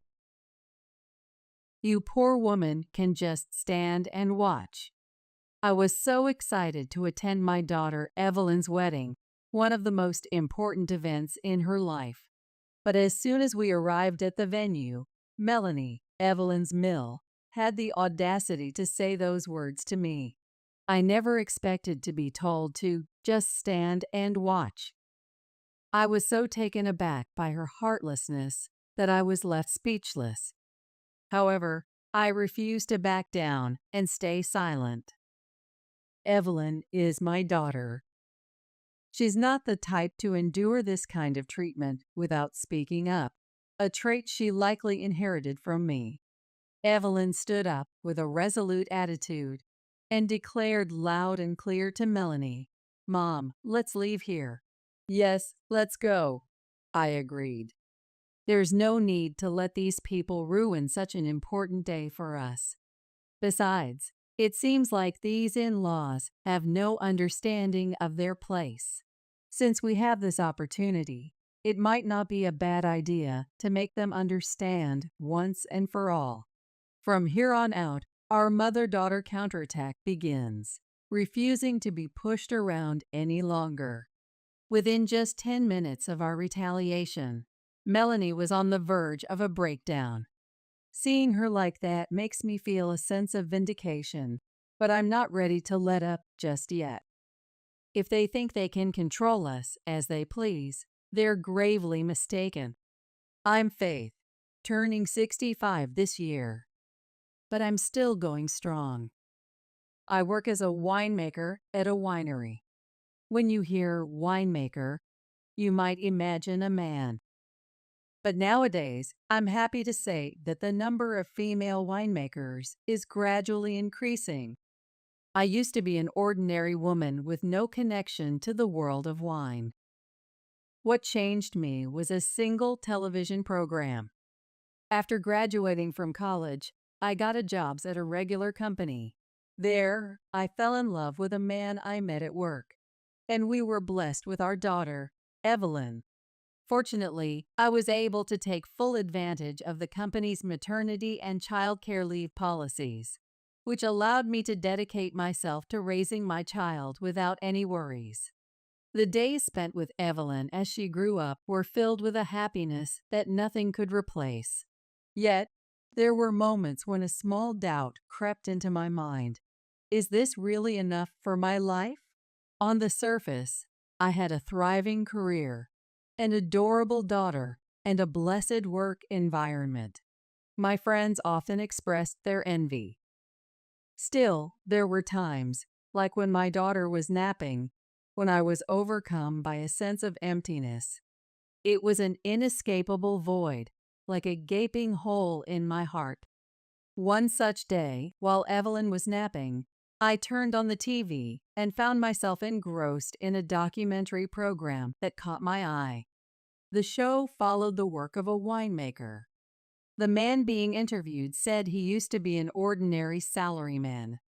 You poor woman can just stand and watch. I was so excited to attend my daughter Evelyn's wedding, one of the most important events in her life. But as soon as we arrived at the venue, Melanie, Evelyn's mill, had the audacity to say those words to me. I never expected to be told to just stand and watch. I was so taken aback by her heartlessness that I was left speechless. However, I refused to back down and stay silent. Evelyn is my daughter. She's not the type to endure this kind of treatment without speaking up, a trait she likely inherited from me. Evelyn stood up with a resolute attitude and declared loud and clear to Melanie, "Mom, let's leave here." "Yes, let's go," I agreed. There's no need to let these people ruin such an important day for us. Besides, it seems like these in-laws have no understanding of their place. Since we have this opportunity, it might not be a bad idea to make them understand once and for all. From here on out, our mother-daughter counterattack begins, refusing to be pushed around any longer. Within just 10 minutes of our retaliation, Melanie was on the verge of a breakdown. Seeing her like that makes me feel a sense of vindication, but I'm not ready to let up just yet. If they think they can control us as they please, they're gravely mistaken. I'm Faith, turning 65 this year, but I'm still going strong. I work as a winemaker at a winery. When you hear winemaker, you might imagine a man. But nowadays, I'm happy to say that the number of female winemakers is gradually increasing. I used to be an ordinary woman with no connection to the world of wine. What changed me was a single television program. After graduating from college, I got a job at a regular company. There, I fell in love with a man I met at work, and we were blessed with our daughter, Evelyn. Fortunately, I was able to take full advantage of the company's maternity and child care leave policies, which allowed me to dedicate myself to raising my child without any worries. The days spent with Evelyn as she grew up were filled with a happiness that nothing could replace. Yet, there were moments when a small doubt crept into my mind. Is this really enough for my life? On the surface, I had a thriving career, an adorable daughter, and a blessed work environment. My friends often expressed their envy. Still, there were times like when my daughter was napping, when I was overcome by a sense of emptiness. It was an inescapable void, like a gaping hole in my heart. One such day, while Evelyn was napping, I turned on the TV and found myself engrossed in a documentary program that caught my eye. The show followed the work of a winemaker. The man being interviewed said he used to be an ordinary salaryman.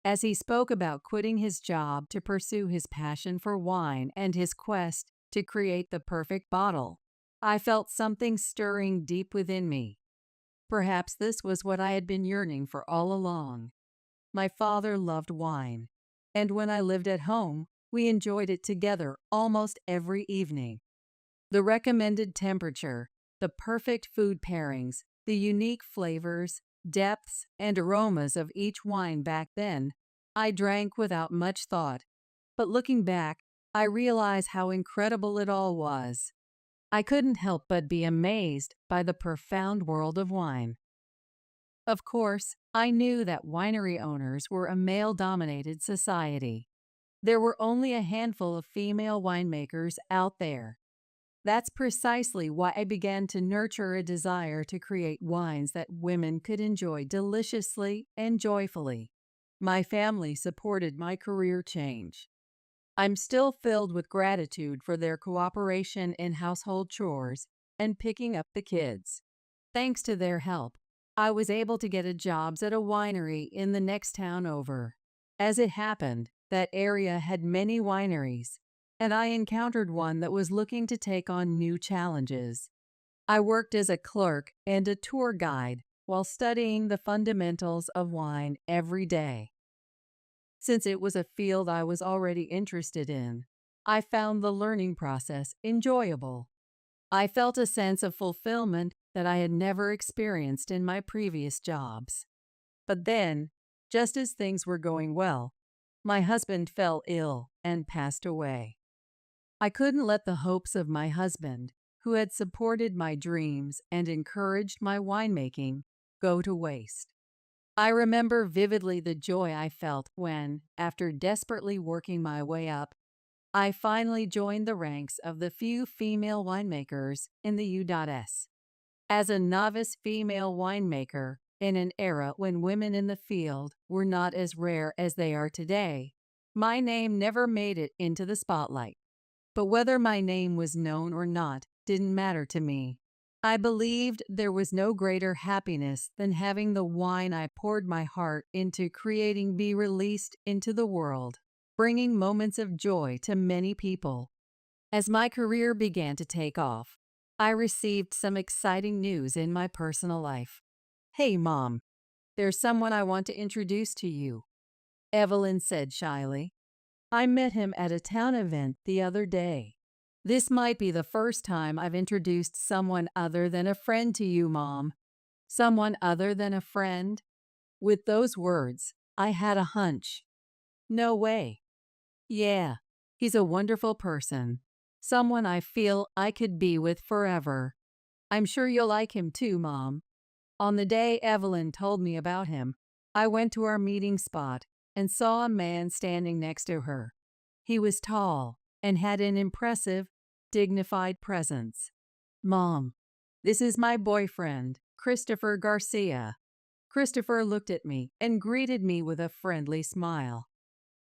As he spoke about quitting his job to pursue his passion for wine and his quest to create the perfect bottle, I felt something stirring deep within me. Perhaps this was what I had been yearning for all along. My father loved wine, and when I lived at home, we enjoyed it together almost every evening. The recommended temperature, the perfect food pairings, the unique flavors, depths, and aromas of each wine back then, I drank without much thought. But looking back, I realize how incredible it all was. I couldn't help but be amazed by the profound world of wine. Of course, I knew that winery owners were a male-dominated society. There were only a handful of female winemakers out there. That's precisely why I began to nurture a desire to create wines that women could enjoy deliciously and joyfully. My family supported my career change. I'm still filled with gratitude for their cooperation in household chores and picking up the kids. Thanks to their help, I was able to get jobs at a winery in the next town over. As it happened, that area had many wineries, and I encountered one that was looking to take on new challenges. I worked as a clerk and a tour guide while studying the fundamentals of wine every day. Since it was a field I was already interested in, I found the learning process enjoyable. I felt a sense of fulfillment that I had never experienced in my previous jobs. But then, just as things were going well, my husband fell ill and passed away. I couldn't let the hopes of my husband, who had supported my dreams and encouraged my winemaking, go to waste. I remember vividly the joy I felt when, after desperately working my way up, I finally joined the ranks of the few female winemakers in the U.S. As a novice female winemaker, in an era when women in the field were not as rare as they are today, my name never made it into the spotlight. But whether my name was known or not didn't matter to me. I believed there was no greater happiness than having the wine I poured my heart into creating be released into the world, bringing moments of joy to many people. As my career began to take off, I received some exciting news in my personal life. "Hey, Mom, there's someone I want to introduce to you," Evelyn said shyly. "I met him at a town event the other day." "This might be the first time I've introduced someone other than a friend to you, Mom." "Someone other than a friend?" With those words, I had a hunch. "No way." "Yeah, he's a wonderful person. Someone I feel I could be with forever. I'm sure you'll like him too, Mom." On the day Evelyn told me about him, I went to our meeting spot and saw a man standing next to her. He was tall and had an impressive, dignified presence. "Mom, this is my boyfriend, Christopher Garcia." Christopher looked at me and greeted me with a friendly smile.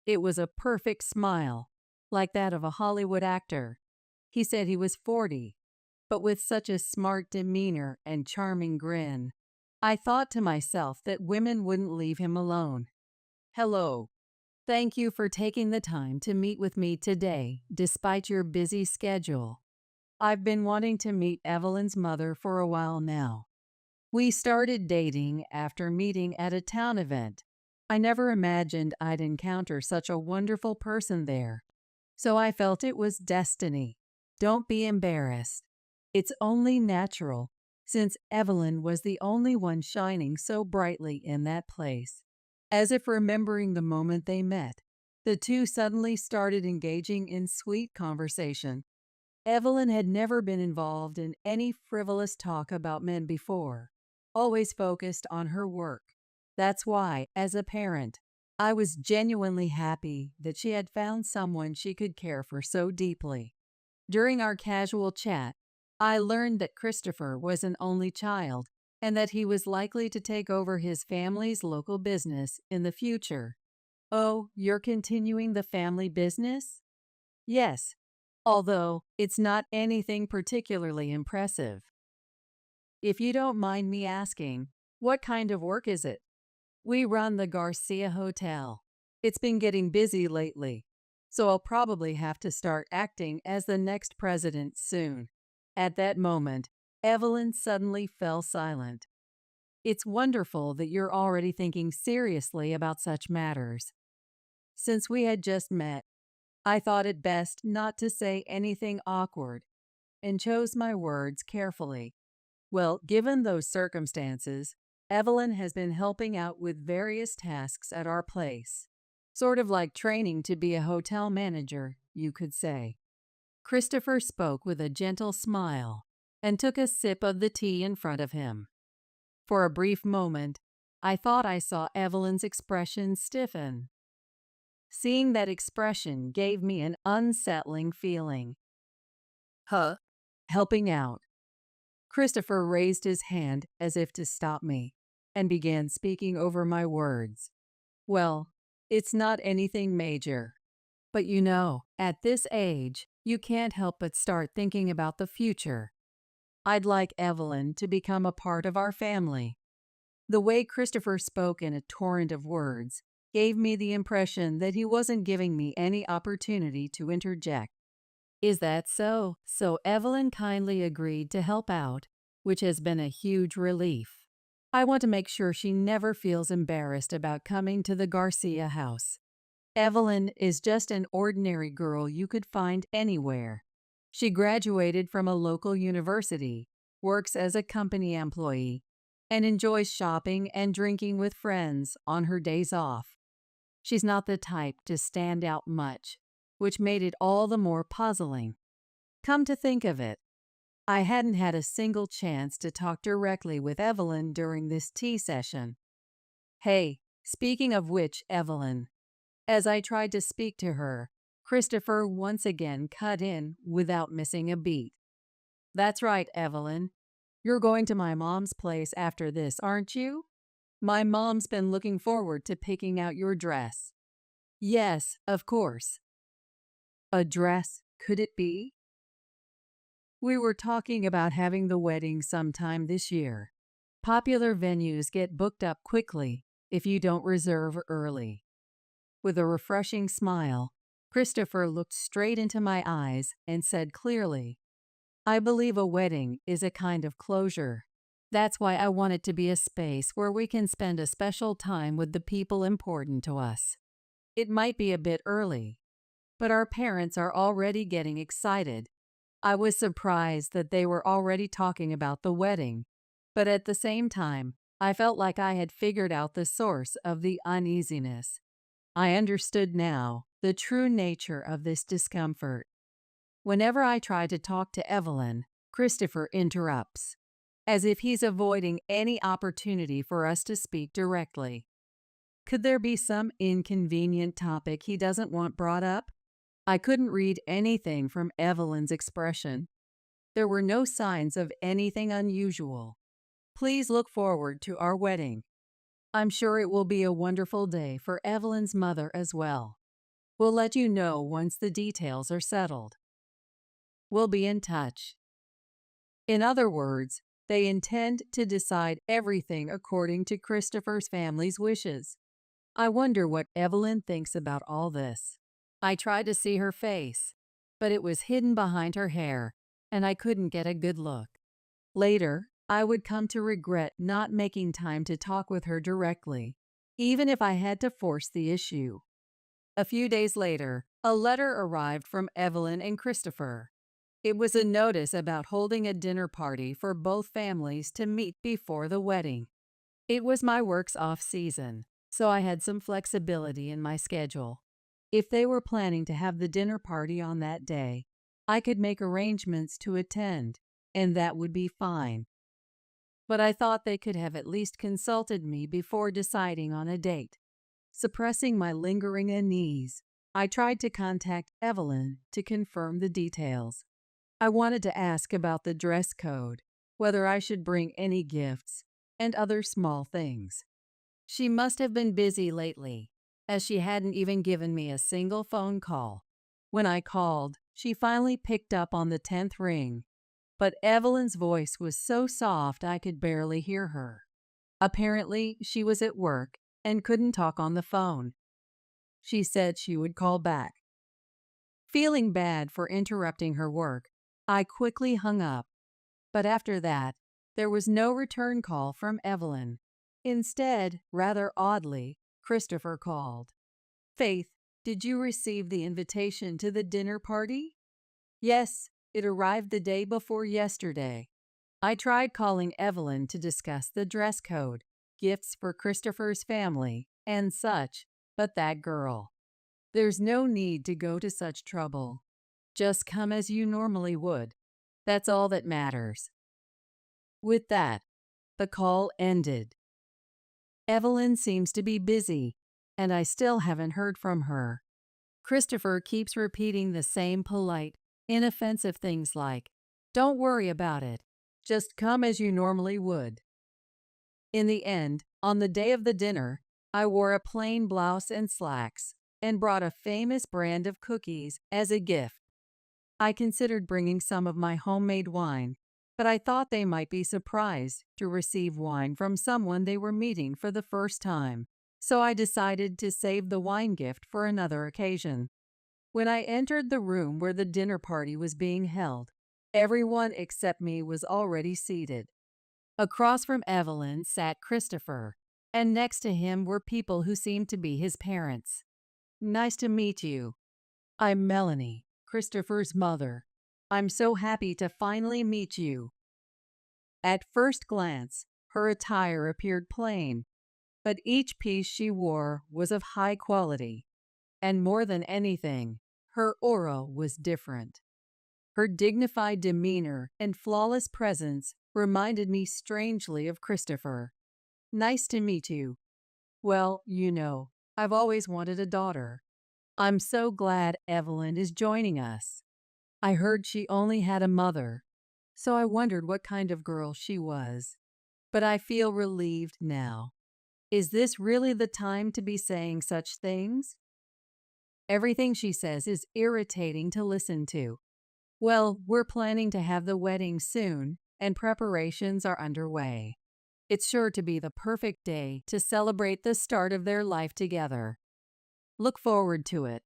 It was a perfect smile, like that of a Hollywood actor. He said he was 40, but with such a smart demeanor and charming grin. I thought to myself that women wouldn't leave him alone. "Hello. Thank you for taking the time to meet with me today, despite your busy schedule. I've been wanting to meet Evelyn's mother for a while now. We started dating after meeting at a town event. I never imagined I'd encounter such a wonderful person there, so I felt it was destiny. Don't be embarrassed. It's only natural, since Evelyn was the only one shining so brightly in that place." As if remembering the moment they met, the two suddenly started engaging in sweet conversation. Evelyn had never been involved in any frivolous talk about men before, always focused on her work. That's why, as a parent, I was genuinely happy that she had found someone she could care for so deeply. During our casual chat, I learned that Christopher was an only child and that he was likely to take over his family's local business in the future. Oh, you're continuing the family business? Yes, although it's not anything particularly impressive. If you don't mind me asking, what kind of work is it? We run the Garcia Hotel. It's been getting busy lately, so I'll probably have to start acting as the next president soon. At that moment, Evelyn suddenly fell silent. It's wonderful that you're already thinking seriously about such matters. Since we had just met, I thought it best not to say anything awkward and chose my words carefully. Well, given those circumstances, Evelyn has been helping out with various tasks at our place. Sort of like training to be a hotel manager, you could say. Christopher spoke with a gentle smile and took a sip of the tea in front of him. For a brief moment, I thought I saw Evelyn's expression stiffen. Seeing that expression gave me an unsettling feeling. Huh? Helping out. Christopher raised his hand as if to stop me and began speaking over my words. Well, it's not anything major. But you know, at this age, you can't help but start thinking about the future. I'd like Evelyn to become a part of our family. The way Christopher spoke in a torrent of words gave me the impression that he wasn't giving me any opportunity to interject. Is that so? So Evelyn kindly agreed to help out, which has been a huge relief. I want to make sure she never feels embarrassed about coming to the Garcia house. Evelyn is just an ordinary girl you could find anywhere. She graduated from a local university, works as a company employee, and enjoys shopping and drinking with friends on her days off. She's not the type to stand out much, which made it all the more puzzling. Come to think of it, I hadn't had a single chance to talk directly with Evelyn during this tea session. Hey, speaking of which, Evelyn, as I tried to speak to her, Christopher once again cut in without missing a beat. That's right, Evelyn. You're going to my mom's place after this, aren't you? My mom's been looking forward to picking out your dress. Yes, of course. A dress, could it be? We were talking about having the wedding sometime this year. Popular venues get booked up quickly if you don't reserve early. With a refreshing smile, Christopher looked straight into my eyes and said clearly, I believe a wedding is a kind of closure. That's why I want it to be a space where we can spend a special time with the people important to us. It might be a bit early, but our parents are already getting excited. I was surprised that they were already talking about the wedding, but at the same time, I felt like I had figured out the source of the uneasiness. I understood now the true nature of this discomfort. Whenever I try to talk to Evelyn, Christopher interrupts, as if he's avoiding any opportunity for us to speak directly. Could there be some inconvenient topic he doesn't want brought up? I couldn't read anything from Evelyn's expression. There were no signs of anything unusual. Please look forward to our wedding. I'm sure it will be a wonderful day for Evelyn's mother as well. We'll let you know once the details are settled. We'll be in touch. In other words, they intend to decide everything according to Christopher's family's wishes. I wonder what Evelyn thinks about all this. I tried to see her face, but it was hidden behind her hair, and I couldn't get a good look. Later, I would come to regret not making time to talk with her directly, even if I had to force the issue. A few days later, a letter arrived from Evelyn and Christopher. It was a notice about holding a dinner party for both families to meet before the wedding. It was my work's off-season, so I had some flexibility in my schedule. If they were planning to have the dinner party on that day, I could make arrangements to attend, and that would be fine. But I thought they could have at least consulted me before deciding on a date. Suppressing my lingering unease, I tried to contact Evelyn to confirm the details. I wanted to ask about the dress code, whether I should bring any gifts, and other small things. She must have been busy lately, as she hadn't even given me a single phone call. When I called, she finally picked up on the 10th ring, but Evelyn's voice was so soft I could barely hear her. Apparently, she was at work and couldn't talk on the phone. She said she would call back. Feeling bad for interrupting her work, I quickly hung up. But after that, there was no return call from Evelyn. Instead, rather oddly, Christopher called. "Faith, did you receive the invitation to the dinner party?" "Yes, it arrived the day before yesterday." I tried calling Evelyn to discuss the dress code, gifts for Christopher's family, and such, but that girl. "There's no need to go to such trouble. Just come as you normally would. That's all that matters." With that, the call ended. Evelyn seems to be busy, and I still haven't heard from her. Christopher keeps repeating the same polite, inoffensive things like, "Don't worry about it. Just come as you normally would." In the end, on the day of the dinner, I wore a plain blouse and slacks and brought a famous brand of cookies as a gift. I considered bringing some of my homemade wine, but I thought they might be surprised to receive wine from someone they were meeting for the first time, so I decided to save the wine gift for another occasion. When I entered the room where the dinner party was being held, everyone except me was already seated. Across from Evelyn sat Christopher, and next to him were people who seemed to be his parents. "Nice to meet you. I'm Melanie, Christopher's mother. I'm so happy to finally meet you." At first glance, her attire appeared plain, but each piece she wore was of high quality, and more than anything, her aura was different. Her dignified demeanor and flawless presence reminded me strangely of Christopher. "Nice to meet you. Well, I've always wanted a daughter. I'm so glad Evelyn is joining us. I heard she only had a mother, so I wondered what kind of girl she was. But I feel relieved now. Is this really the time to be saying such things?" Everything she says is irritating to listen to. Well, we're planning to have the wedding soon, and preparations are underway. It's sure to be the perfect day to celebrate the start of their life together. Look forward to it.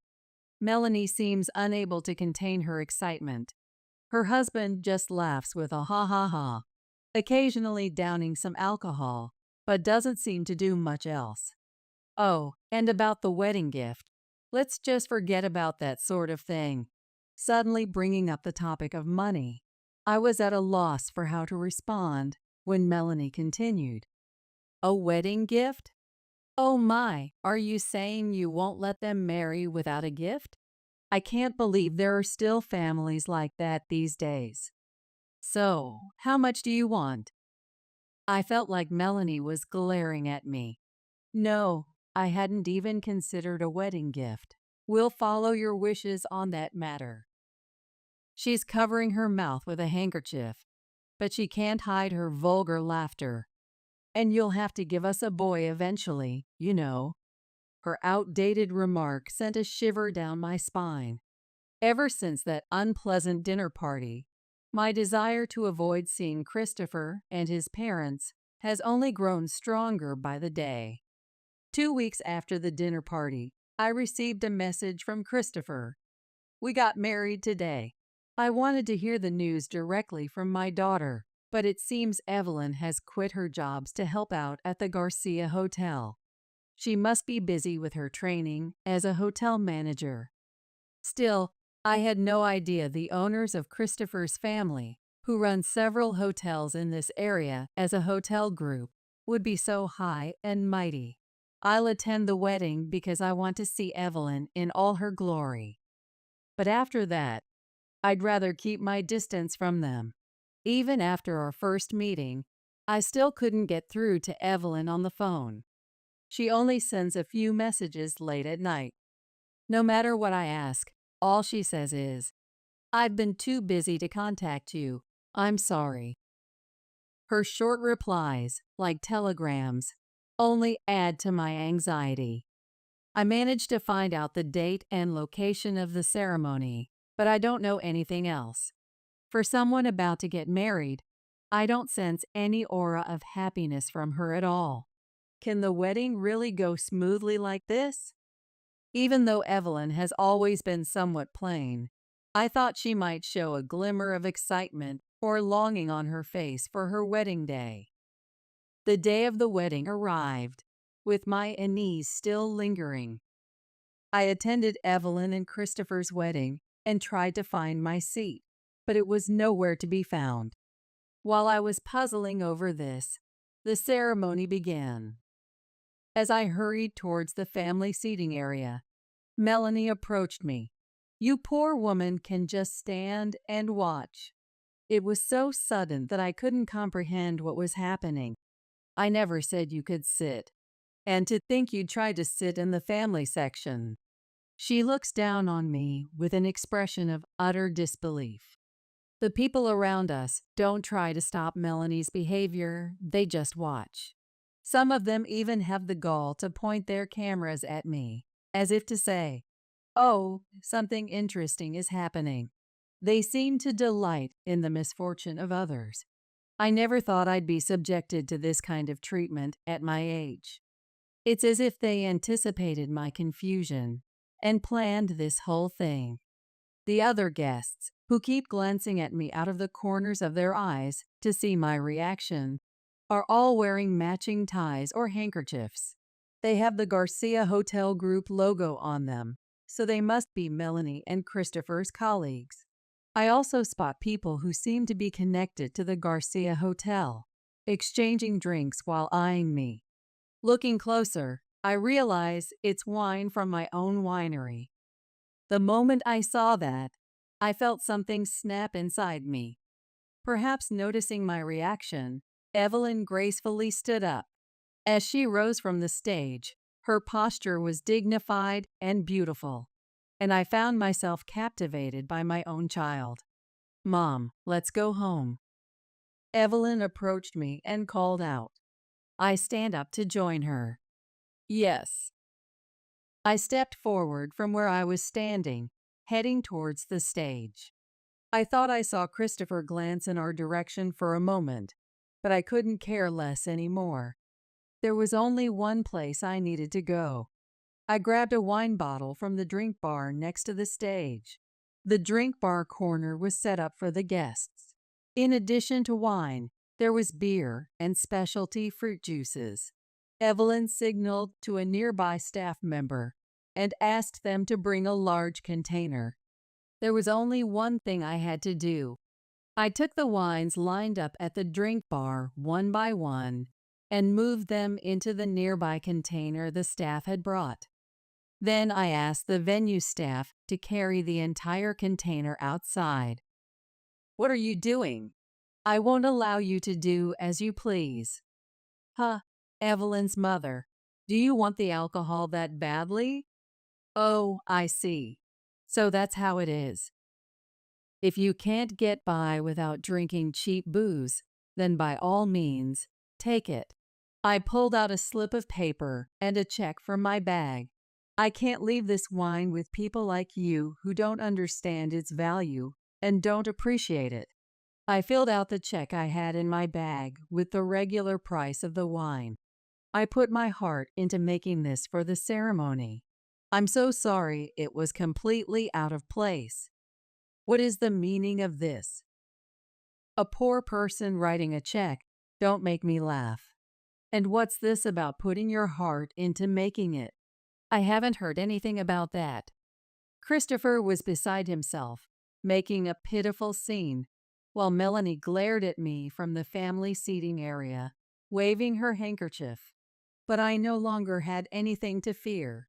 Melanie seems unable to contain her excitement. Her husband just laughs with a ha ha ha, occasionally downing some alcohol, but doesn't seem to do much else. Oh, and about the wedding gift. Let's just forget about that sort of thing. Suddenly bringing up the topic of money, I was at a loss for how to respond when Melanie continued. "A wedding gift? Oh my, are you saying you won't let them marry without a gift? I can't believe there are still families like that these days. So, how much do you want?" I felt like Melanie was glaring at me. "No, I hadn't even considered a wedding gift. We'll follow your wishes on that matter." She's covering her mouth with a handkerchief, but she can't hide her vulgar laughter. "And you'll have to give us a boy eventually, you know." Her outdated remark sent a shiver down my spine. Ever since that unpleasant dinner party, my desire to avoid seeing Christopher and his parents has only grown stronger by the day. 2 weeks after the dinner party, I received a message from Christopher. "We got married today." I wanted to hear the news directly from my daughter, but it seems Evelyn has quit her jobs to help out at the Garcia Hotel. She must be busy with her training as a hotel manager. Still, I had no idea the owners of Christopher's family, who run several hotels in this area as a hotel group, would be so high and mighty. I'll attend the wedding because I want to see Evelyn in all her glory. But after that, I'd rather keep my distance from them. Even after our first meeting, I still couldn't get through to Evelyn on the phone. She only sends a few messages late at night. No matter what I ask, all she says is, "I've been too busy to contact you. I'm sorry." Her short replies, like telegrams, only add to my anxiety. I managed to find out the date and location of the ceremony, but I don't know anything else. For someone about to get married, I don't sense any aura of happiness from her at all. Can the wedding really go smoothly like this? Even though Evelyn has always been somewhat plain, I thought she might show a glimmer of excitement or longing on her face for her wedding day. The day of the wedding arrived, with my unease still lingering. I attended Evelyn and Christopher's wedding and tried to find my seat, but it was nowhere to be found. While I was puzzling over this, the ceremony began. As I hurried towards the family seating area, Melanie approached me. "You poor woman can just stand and watch." It was so sudden that I couldn't comprehend what was happening. "I never said you could sit. And to think you tried to sit in the family section." She looks down on me with an expression of utter disbelief. The people around us don't try to stop Melanie's behavior, they just watch. Some of them even have the gall to point their cameras at me, as if to say, "Oh, something interesting is happening." They seem to delight in the misfortune of others. I never thought I'd be subjected to this kind of treatment at my age. It's as if they anticipated my confusion and planned this whole thing. The other guests, who keep glancing at me out of the corners of their eyes to see my reaction, are all wearing matching ties or handkerchiefs. They have the Garcia Hotel Group logo on them, so they must be Melanie and Christopher's colleagues. I also spot people who seem to be connected to the Garcia Hotel, exchanging drinks while eyeing me. Looking closer, I realize it's wine from my own winery. The moment I saw that, I felt something snap inside me. Perhaps noticing my reaction, Evelyn gracefully stood up. As she rose from the stage, her posture was dignified and beautiful, and I found myself captivated by my own child. "Mom, let's go home." Evelyn approached me and called out. I stand up to join her. "Yes." I stepped forward from where I was standing, heading towards the stage. I thought I saw Christopher glance in our direction for a moment, but I couldn't care less anymore. There was only one place I needed to go. I grabbed a wine bottle from the drink bar next to the stage. The drink bar corner was set up for the guests. In addition to wine, there was beer and specialty fruit juices. Evelyn signaled to a nearby staff member and asked them to bring a large container. There was only one thing I had to do. I took the wines lined up at the drink bar one by one and moved them into the nearby container the staff had brought. Then I asked the venue staff to carry the entire container outside. "What are you doing?" "I won't allow you to do as you please." "Huh, Evelyn's mother. Do you want the alcohol that badly?" "Oh, I see. So that's how it is. If you can't get by without drinking cheap booze, then by all means, take it." I pulled out a slip of paper and a check from my bag. "I can't leave this wine with people like you who don't understand its value and don't appreciate it." I filled out the check I had in my bag with the regular price of the wine. I put my heart into making this for the ceremony. I'm so sorry it was completely out of place. What is the meaning of this? A poor person writing a check, don't make me laugh. And what's this about putting your heart into making it? I haven't heard anything about that. Christopher was beside himself, making a pitiful scene, while Melanie glared at me from the family seating area, waving her handkerchief. But I no longer had anything to fear.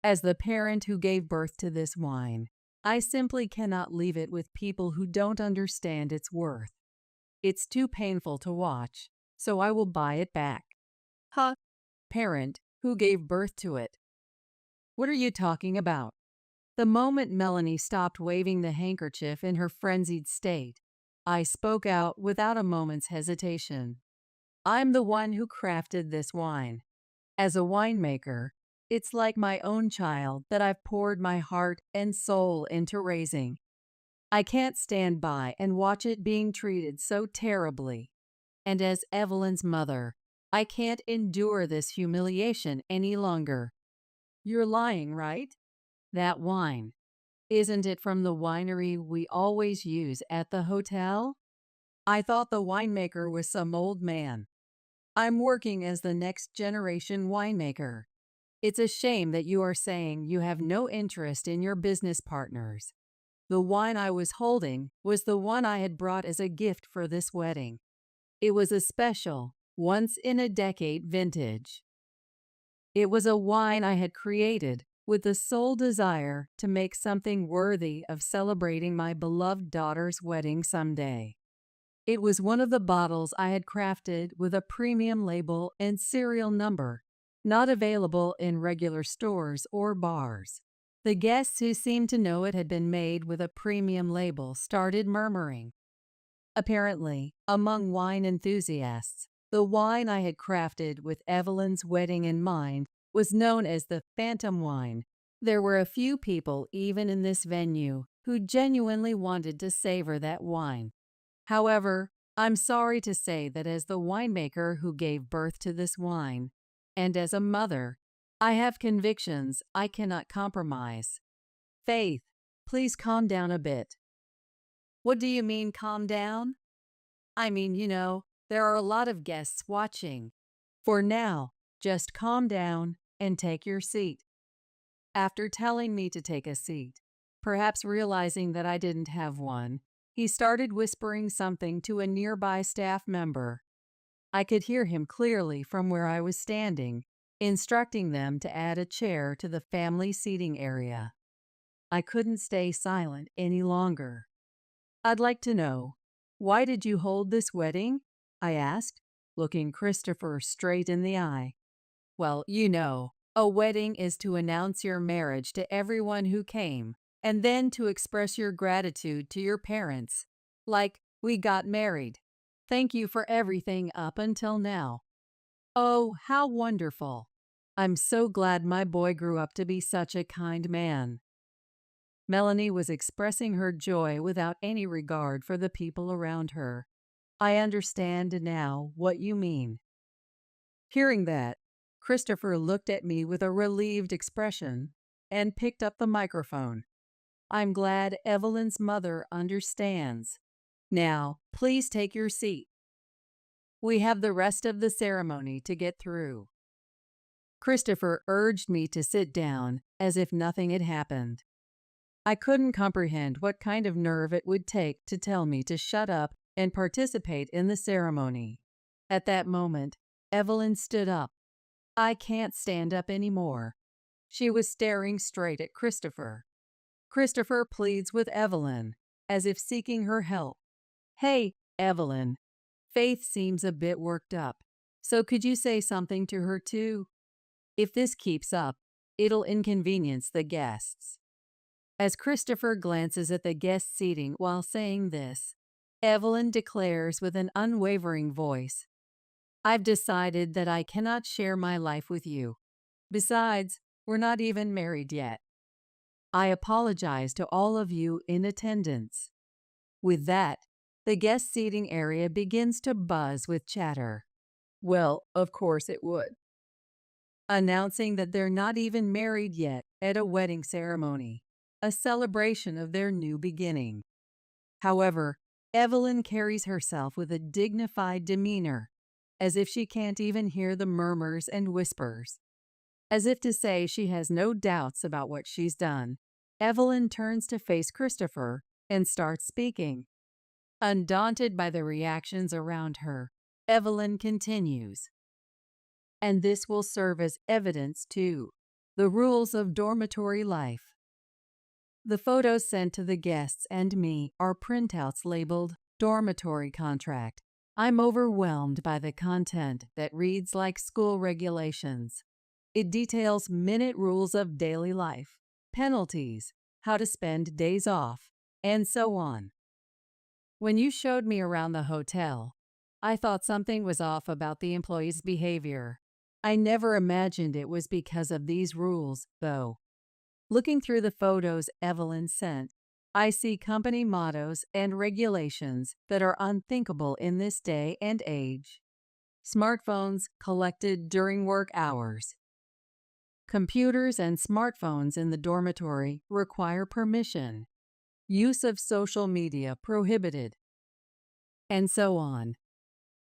As the parent who gave birth to this wine, I simply cannot leave it with people who don't understand its worth. It's too painful to watch, so I will buy it back. Huh, parent, Who gave birth to it? What are you talking about? The moment Melanie stopped waving the handkerchief in her frenzied state, I spoke out without a moment's hesitation. I'm the one who crafted this wine. As a winemaker, it's like my own child that I've poured my heart and soul into raising. I can't stand by and watch it being treated so terribly. And as Evelyn's mother, I can't endure this humiliation any longer. You're lying, right? That wine. Isn't it from the winery we always use at the hotel? I thought the winemaker was some old man. I'm working as the next generation winemaker. It's a shame that you are saying you have no interest in your business partners. The wine I was holding was the one I had brought as a gift for this wedding. It was a special, once-in-a-decade vintage. It was a wine I had created with the sole desire to make something worthy of celebrating my beloved daughter's wedding someday. It was one of the bottles I had crafted with a premium label and serial number, not available in regular stores or bars. The guests who seemed to know it had been made with a premium label started murmuring. Apparently, among wine enthusiasts, the wine I had crafted with Evelyn's wedding in mind was known as the Phantom Wine. There were a few people, even in this venue, who genuinely wanted to savor that wine. However, I'm sorry to say that as the winemaker who gave birth to this wine, and as a mother, I have convictions I cannot compromise. Faith, please calm down a bit. What do you mean, calm down? I mean, there are a lot of guests watching. For now, just calm down and take your seat. After telling me to take a seat, perhaps realizing that I didn't have one, he started whispering something to a nearby staff member. I could hear him clearly from where I was standing, instructing them to add a chair to the family seating area. I couldn't stay silent any longer. I'd like to know, why did you hold this wedding? I asked, looking Christopher straight in the eye. Well, a wedding is to announce your marriage to everyone who came, and then to express your gratitude to your parents. Like, we got married. Thank you for everything up until now. Oh, how wonderful. I'm so glad my boy grew up to be such a kind man. Melanie was expressing her joy without any regard for the people around her. I understand now what you mean. Hearing that, Christopher looked at me with a relieved expression and picked up the microphone. I'm glad Evelyn's mother understands. Now, please take your seat. We have the rest of the ceremony to get through. Christopher urged me to sit down as if nothing had happened. I couldn't comprehend what kind of nerve it would take to tell me to shut up and participate in the ceremony. At that moment, Evelyn stood up. I can't stand up anymore. She was staring straight at Christopher. Christopher pleads with Evelyn, as if seeking her help. Hey, Evelyn. Faith seems a bit worked up, so could you say something to her too? If this keeps up, it'll inconvenience the guests. As Christopher glances at the guest seating while saying this, Evelyn declares with an unwavering voice, I've decided that I cannot share my life with you. Besides, we're not even married yet. I apologize to all of you in attendance. With that, the guest seating area begins to buzz with chatter. Well, of course it would. Announcing that they're not even married yet at a wedding ceremony, a celebration of their new beginning. However, Evelyn carries herself with a dignified demeanor, as if she can't even hear the murmurs and whispers. As if to say she has no doubts about what she's done, Evelyn turns to face Christopher and starts speaking. Undaunted by the reactions around her, Evelyn continues. And this will serve as evidence, too. The rules of dormitory life. The photos sent to the guests and me are printouts labeled Dormitory Contract. I'm overwhelmed by the content that reads like school regulations. It details minute rules of daily life, penalties, how to spend days off, and so on. When you showed me around the hotel, I thought something was off about the employees' behavior. I never imagined it was because of these rules, though. Looking through the photos Evelyn sent, I see company mottos and regulations that are unthinkable in this day and age. Smartphones collected during work hours. Computers and smartphones in the dormitory require permission. Use of social media prohibited. And so on.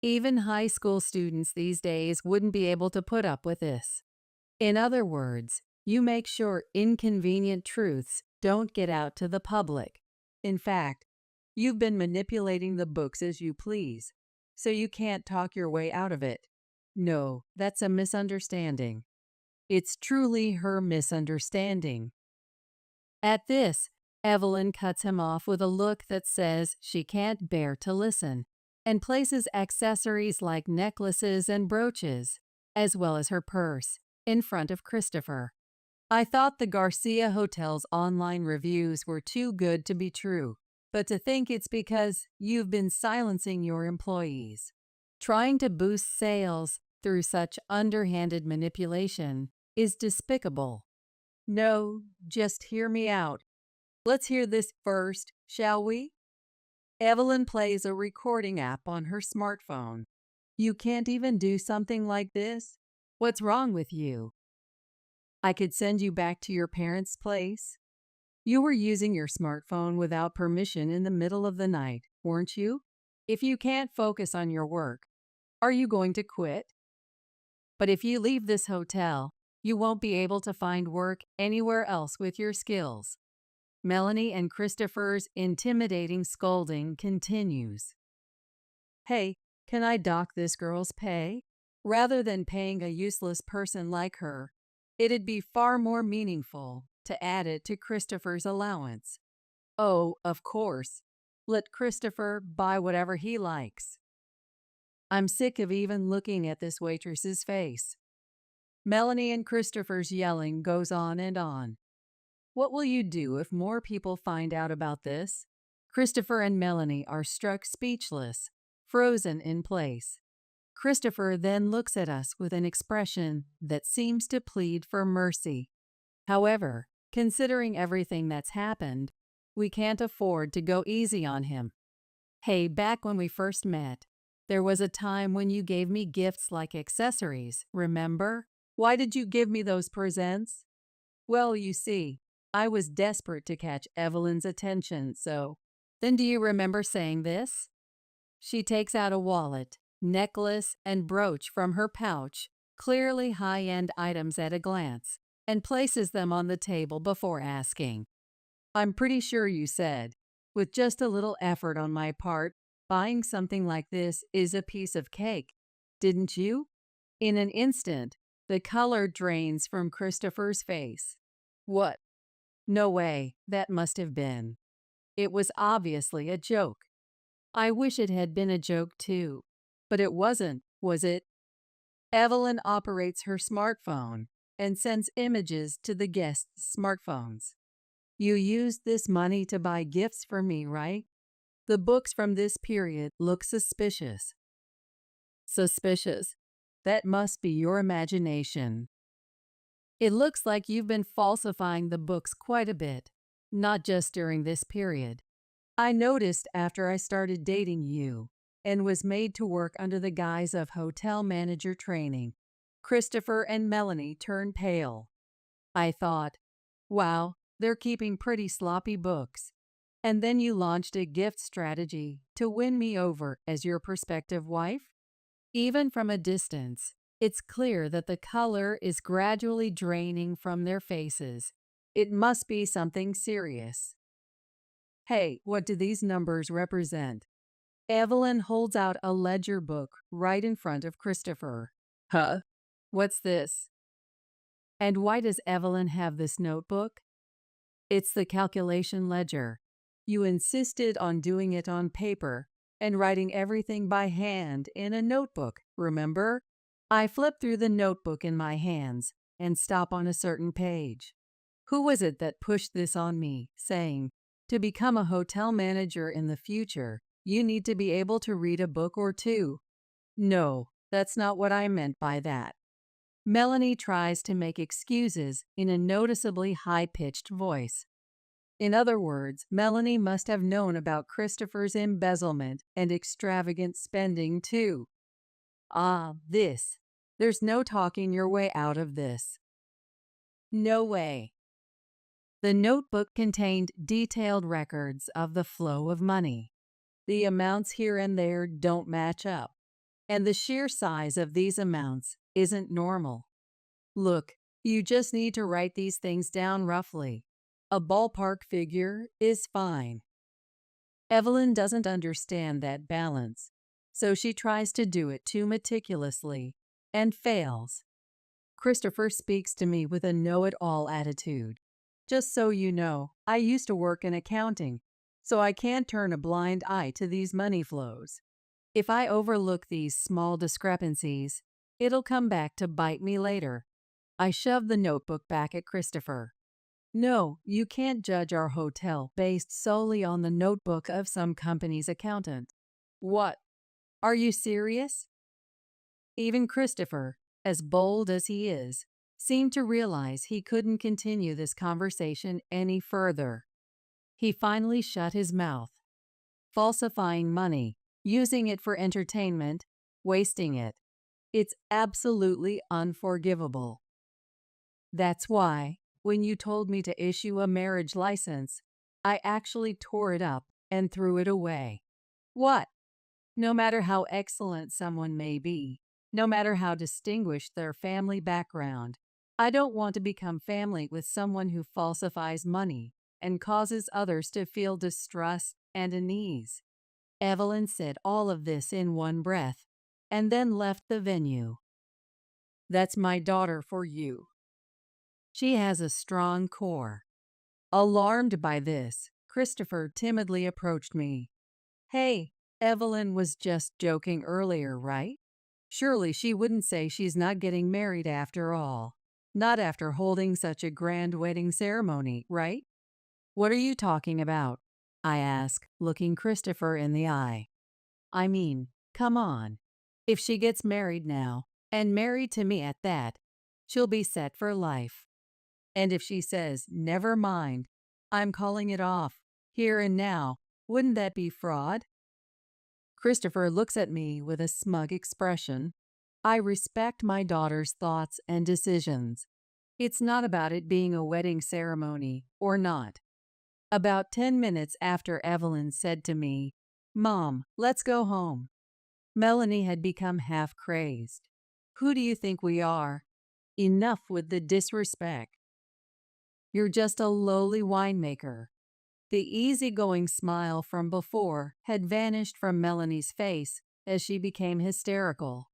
Even high school students these days wouldn't be able to put up with this. In other words, you make sure inconvenient truths don't get out to the public. In fact, you've been manipulating the books as you please, so you can't talk your way out of it. No, that's a misunderstanding. It's truly her misunderstanding. At this, Evelyn cuts him off with a look that says she can't bear to listen, and places accessories like necklaces and brooches, as well as her purse, in front of Christopher. I thought the Garcia Hotel's online reviews were too good to be true, but to think it's because you've been silencing your employees. Trying to boost sales through such underhanded manipulation is despicable. No, just hear me out. Let's hear this first, shall we? Evelyn plays a recording app on her smartphone. You can't even do something like this? What's wrong with you? I could send you back to your parents' place. You were using your smartphone without permission in the middle of the night, weren't you? If you can't focus on your work, are you going to quit? But if you leave this hotel, you won't be able to find work anywhere else with your skills. Melanie and Christopher's intimidating scolding continues. Hey, can I dock this girl's pay? Rather than paying a useless person like her, it'd be far more meaningful to add it to Christopher's allowance. Oh, of course. Let Christopher buy whatever he likes. I'm sick of even looking at this waitress's face. Melanie and Christopher's yelling goes on and on. What will you do if more people find out about this? Christopher and Melanie are struck speechless, frozen in place. Christopher then looks at us with an expression that seems to plead for mercy. However, considering everything that's happened, we can't afford to go easy on him. Hey, back when we first met, there was a time when you gave me gifts like accessories, remember? Why did you give me those presents? Well, you see, I was desperate to catch Evelyn's attention, so. Then do you remember saying this? She takes out a wallet, necklace, and brooch from her pouch, clearly high-end items at a glance, and places them on the table before asking. I'm pretty sure you said, with just a little effort on my part, buying something like this is a piece of cake, didn't you? In an instant, the color drains from Christopher's face. What? No way, that must have been. It was obviously a joke. I wish it had been a joke too, but it wasn't, was it? Evelyn operates her smartphone and sends images to the guests' smartphones. You used this money to buy gifts for me, right? The books from this period look suspicious. Suspicious? That must be your imagination. It looks like you've been falsifying the books quite a bit, not just during this period. I noticed after I started dating you and was made to work under the guise of hotel manager training. Christopher and Melanie turned pale. I thought, wow, they're keeping pretty sloppy books. And then you launched a gift strategy to win me over as your prospective wife? Even from a distance, it's clear that the color is gradually draining from their faces. It must be something serious. Hey, what do these numbers represent? Evelyn holds out a ledger book right in front of Christopher. Huh? What's this? And why does Evelyn have this notebook? It's the calculation ledger. You insisted on doing it on paper and writing everything by hand in a notebook, remember? I flipped through the notebook in my hands, and stop on a certain page. Who was it that pushed this on me, saying, to become a hotel manager in the future, you need to be able to read a book or two? No, that's not what I meant by that. Melanie tries to make excuses in a noticeably high-pitched voice. In other words, Melanie must have known about Christopher's embezzlement and extravagant spending too. Ah, this. There's no talking your way out of this. No way. The notebook contained detailed records of the flow of money. The amounts here and there don't match up, and the sheer size of these amounts isn't normal. Look, you just need to write these things down roughly. A ballpark figure is fine. Evelyn doesn't understand that balance, so she tries to do it too meticulously and fails. Christopher speaks to me with a know-it-all attitude. Just so you know, I used to work in accounting, so I can't turn a blind eye to these money flows. If I overlook these small discrepancies, it'll come back to bite me later. I shove the notebook back at Christopher. No, you can't judge our hotel based solely on the notebook of some company's accountant. What? Are you serious? Even Christopher, as bold as he is, seemed to realize he couldn't continue this conversation any further. He finally shut his mouth. Falsifying money, using it for entertainment, wasting it. It's absolutely unforgivable. That's why, when you told me to issue a marriage license, I actually tore it up and threw it away. What? No matter how excellent someone may be, no matter how distinguished their family background, I don't want to become family with someone who falsifies money and causes others to feel distrust and unease. Evelyn said all of this in one breath and then left the venue. That's my daughter for you. She has a strong core. Alarmed by this, Christopher timidly approached me. Hey, Evelyn was just joking earlier, right? Surely she wouldn't say she's not getting married after all. Not after holding such a grand wedding ceremony, right? What are you talking about? I asked, looking Christopher in the eye. I mean, come on. If she gets married now, and married to me at that, she'll be set for life. And if she says, never mind, I'm calling it off, here and now, wouldn't that be fraud? Christopher looks at me with a smug expression. I respect my daughter's thoughts and decisions. It's not about it being a wedding ceremony or not. About 10 minutes after Evelyn said to me, Mom, let's go home, Melanie had become half crazed. Who do you think we are? Enough with the disrespect. You're just a lowly winemaker. The easygoing smile from before had vanished from Melanie's face as she became hysterical.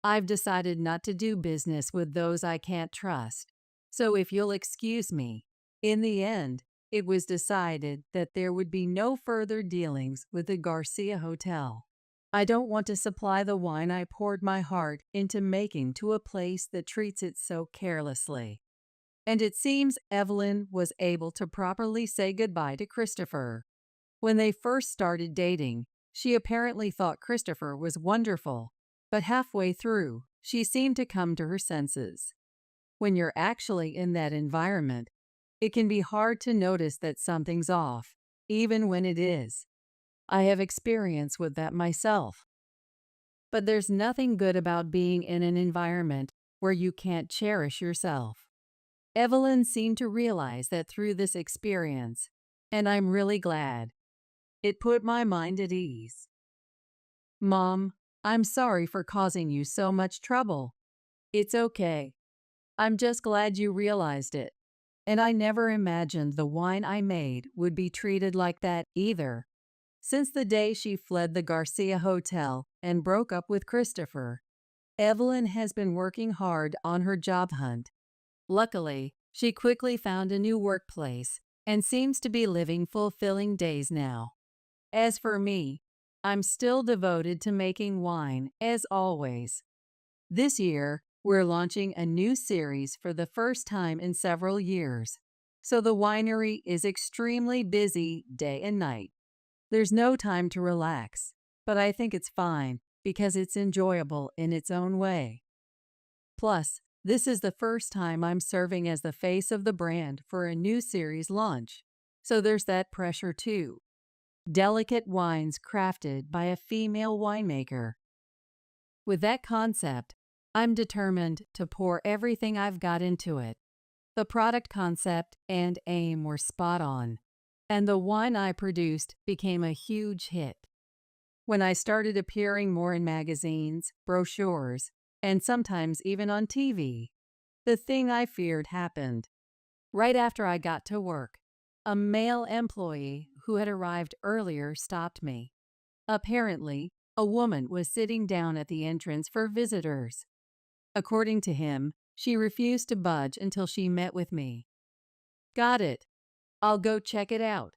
I've decided not to do business with those I can't trust, so if you'll excuse me. In the end, it was decided that there would be no further dealings with the Garcia Hotel. I don't want to supply the wine I poured my heart into making to a place that treats it so carelessly. And it seems Evelyn was able to properly say goodbye to Christopher. When they first started dating, she apparently thought Christopher was wonderful, but halfway through, she seemed to come to her senses. When you're actually in that environment, it can be hard to notice that something's off, even when it is. I have experience with that myself. But there's nothing good about being in an environment where you can't cherish yourself. Evelyn seemed to realize that through this experience, and I'm really glad. It put my mind at ease. Mom, I'm sorry for causing you so much trouble. It's okay. I'm just glad you realized it. And I never imagined the wine I made would be treated like that either. Since the day she fled the Garcia Hotel and broke up with Christopher, Evelyn has been working hard on her job hunt. Luckily, she quickly found a new workplace and seems to be living fulfilling days now. As for me, I'm still devoted to making wine, as always. This year, We're launching a new series for the first time in several years, so the winery is extremely busy day and night. There's no time to relax, but I think it's fine because it's enjoyable in its own way. Plus, this is the first time I'm serving as the face of the brand for a new series launch, so there's that pressure too. Delicate wines crafted by a female winemaker. With that concept, I'm determined to pour everything I've got into it. The product concept and aim were spot on, and the wine I produced became a huge hit. When I started appearing more in magazines, brochures, and sometimes even on TV, the thing I feared happened. Right after I got to work, a male employee who had arrived earlier stopped me. Apparently, a woman was sitting down at the entrance for visitors. According to him, she refused to budge until she met with me. Got it. I'll go check it out.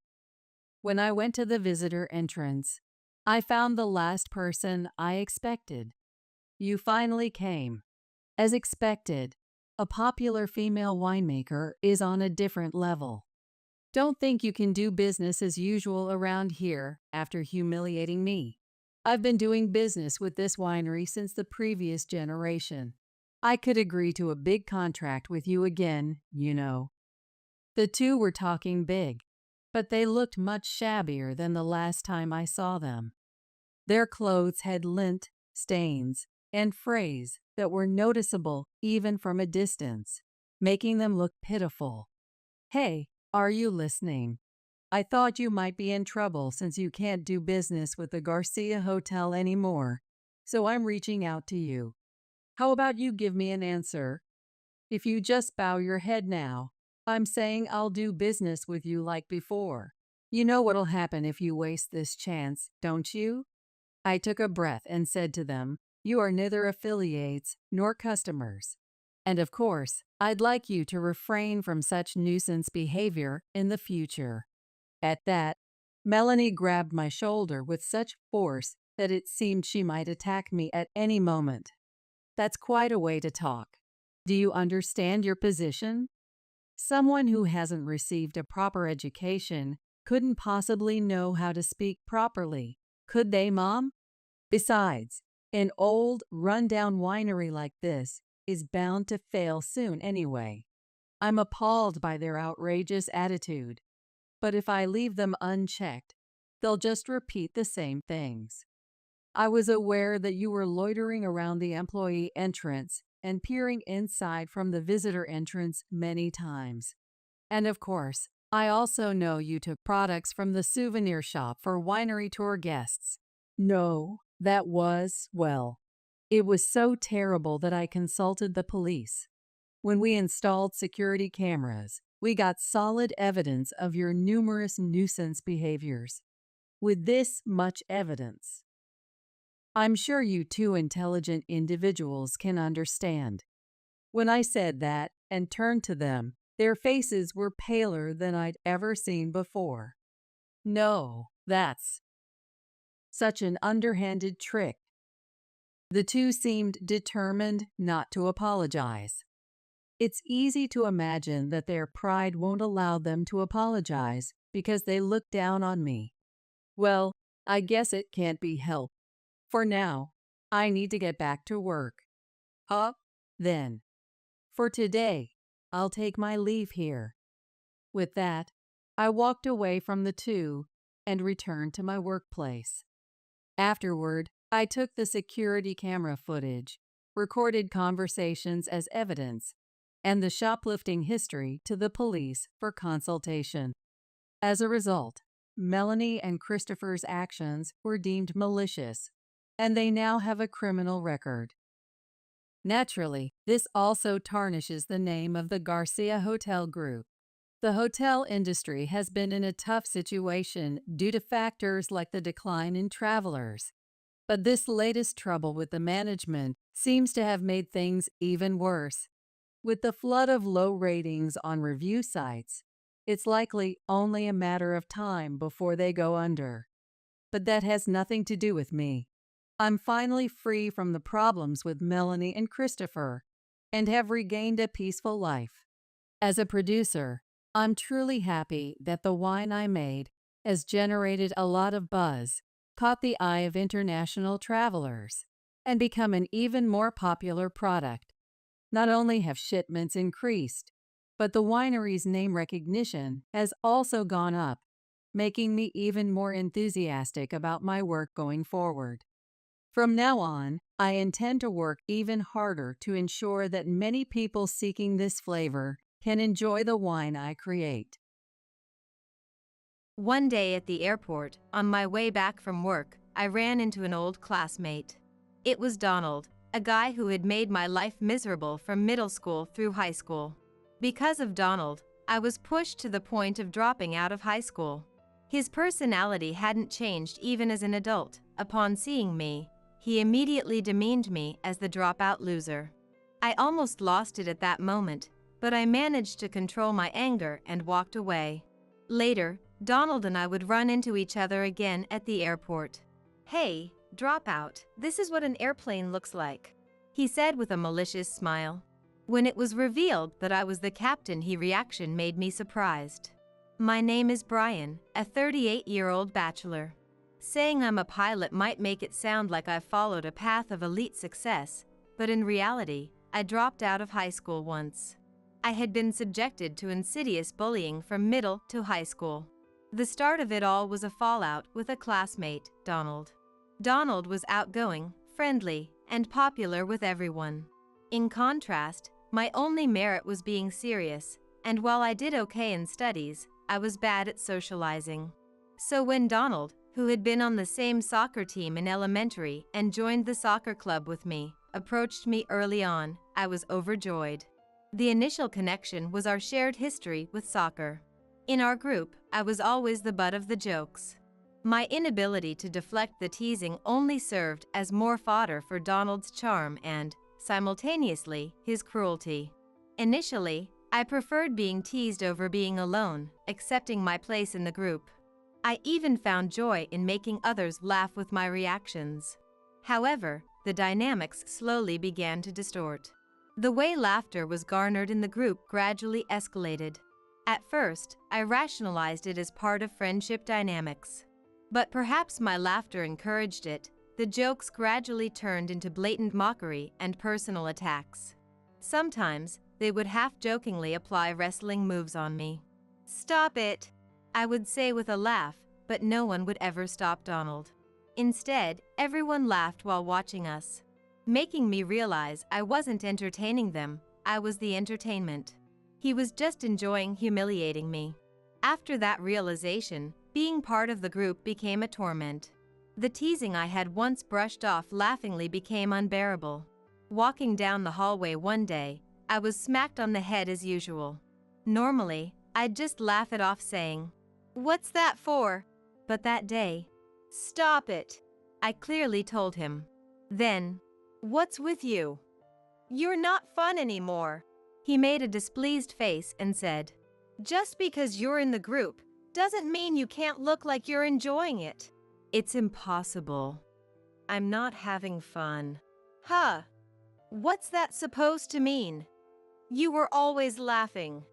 When I went to the visitor entrance, I found the last person I expected. You finally came. As expected, a popular female winemaker is on a different level. Don't think you can do business as usual around here after humiliating me. I've been doing business with this winery since the previous generation. I could agree to a big contract with you again, you know. The two were talking big, but they looked much shabbier than the last time I saw them. Their clothes had lint, stains, and frays that were noticeable even from a distance, making them look pitiful. Hey, are you listening? I thought you might be in trouble since you can't do business with the Garcia Hotel anymore, so I'm reaching out to you. How about you give me an answer? If you just bow your head now, I'm saying I'll do business with you like before. You know what'll happen if you waste this chance, don't you? I took a breath and said to them, you are neither affiliates nor customers. And of course, I'd like you to refrain from such nuisance behavior in the future. At that, Melanie grabbed my shoulder with such force that it seemed she might attack me at any moment. That's quite a way to talk. Do you understand your position? Someone who hasn't received a proper education couldn't possibly know how to speak properly, could they, Mom? Besides, an old, run-down winery like this is bound to fail soon anyway. I'm appalled by their outrageous attitude. But if I leave them unchecked, they'll just repeat the same things. I was aware that you were loitering around the employee entrance and peering inside from the visitor entrance many times. And of course, I also know you took products from the souvenir shop for winery tour guests. No, that was, well, it was so terrible that I consulted the police. When we installed security cameras, we got solid evidence of your numerous nuisance behaviors. With this much evidence, I'm sure you two intelligent individuals can understand. When I said that and turned to them, their faces were paler than I'd ever seen before. No, that's such an underhanded trick. The two seemed determined not to apologize. It's easy to imagine that their pride won't allow them to apologize because they look down on me. Well, I guess it can't be helped. For now, I need to get back to work. Then. For today, I'll take my leave here. With that, I walked away from the two and returned to my workplace. Afterward, I took the security camera footage, recorded conversations as evidence, and the shoplifting history to the police for consultation. As a result, Melanie and Christopher's actions were deemed malicious, and they now have a criminal record. Naturally, this also tarnishes the name of the Garcia Hotel Group. The hotel industry has been in a tough situation due to factors like the decline in travelers. But this latest trouble with the management seems to have made things even worse. With the flood of low ratings on review sites, it's likely only a matter of time before they go under. But that has nothing to do with me. I'm finally free from the problems with Melanie and Christopher, and have regained a peaceful life. As a producer, I'm truly happy that the wine I made has generated a lot of buzz, caught the eye of international travelers, and become an even more popular product. Not only have shipments increased, but the winery's name recognition has also gone up, making me even more enthusiastic about my work going forward. From now on, I intend to work even harder to ensure that many people seeking this flavor can enjoy the wine I create. One day at the airport, on my way back from work, I ran into an old classmate. It was Donald, a guy who had made my life miserable from middle school through high school. Because of Donald, I was pushed to the point of dropping out of high school. His personality hadn't changed even as an adult. Upon seeing me, he immediately demeaned me as the dropout loser. I almost lost it at that moment, but I managed to control my anger and walked away. Later, Donald and I would run into each other again at the airport. "Hey, dropout, this is what an airplane looks like," he said with a malicious smile. When it was revealed that I was the captain, his reaction made me surprised. "My name is Brian, a 38-year-old bachelor." Saying I'm a pilot might make it sound like I've followed a path of elite success, but in reality, I dropped out of high school once. I had been subjected to insidious bullying from middle to high school. The start of it all was a fallout with a classmate, Donald. Donald was outgoing, friendly, and popular with everyone. In contrast, my only merit was being serious, and while I did okay in studies, I was bad at socializing. So when Donald, who had been on the same soccer team in elementary and joined the soccer club with me, approached me early on, I was overjoyed. The initial connection was our shared history with soccer. In our group, I was always the butt of the jokes. My inability to deflect the teasing only served as more fodder for Donald's charm and, simultaneously, his cruelty. Initially, I preferred being teased over being alone, accepting my place in the group. I even found joy in making others laugh with my reactions. However, the dynamics slowly began to distort. The way laughter was garnered in the group gradually escalated. At first, I rationalized it as part of friendship dynamics. But perhaps my laughter encouraged it. The jokes gradually turned into blatant mockery and personal attacks. Sometimes, they would half-jokingly apply wrestling moves on me. "Stop it," I would say with a laugh, but no one would ever stop Donald. Instead, everyone laughed while watching us, making me realize I wasn't entertaining them, I was the entertainment. He was just enjoying humiliating me. After that realization, being part of the group became a torment. The teasing I had once brushed off laughingly became unbearable. Walking down the hallway one day, I was smacked on the head as usual. Normally, I'd just laugh it off saying, "What's that for?" But that day, "Stop it," I clearly told him. Then, "What's with you? You're not fun anymore." He made a displeased face and said, "Just because you're in the group doesn't mean you can't look like you're enjoying it." "It's impossible. I'm not having fun." "Huh. What's that supposed to mean? You were always laughing.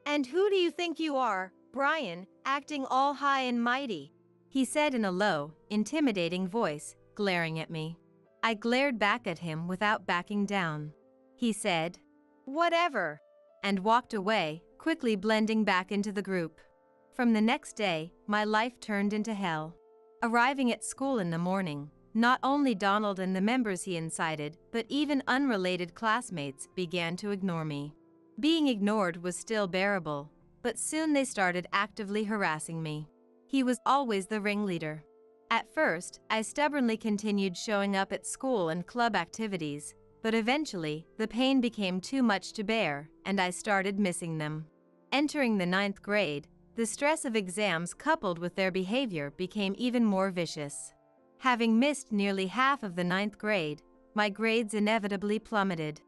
And who do you think you are, Brian, acting all high and mighty?" he said in a low, intimidating voice, glaring at me. I glared back at him without backing down. He said, "Whatever," and walked away, quickly blending back into the group. From the next day, my life turned into hell. Arriving at school in the morning, not only Donald and the members he incited, but even unrelated classmates began to ignore me. Being ignored was still bearable, but soon they started actively harassing me. He was always the ringleader. At first, I stubbornly continued showing up at school and club activities, but eventually, the pain became too much to bear, and I started missing them. Entering the 9th grade, the stress of exams coupled with their behavior became even more vicious. Having missed nearly half of the 9th grade, my grades inevitably plummeted.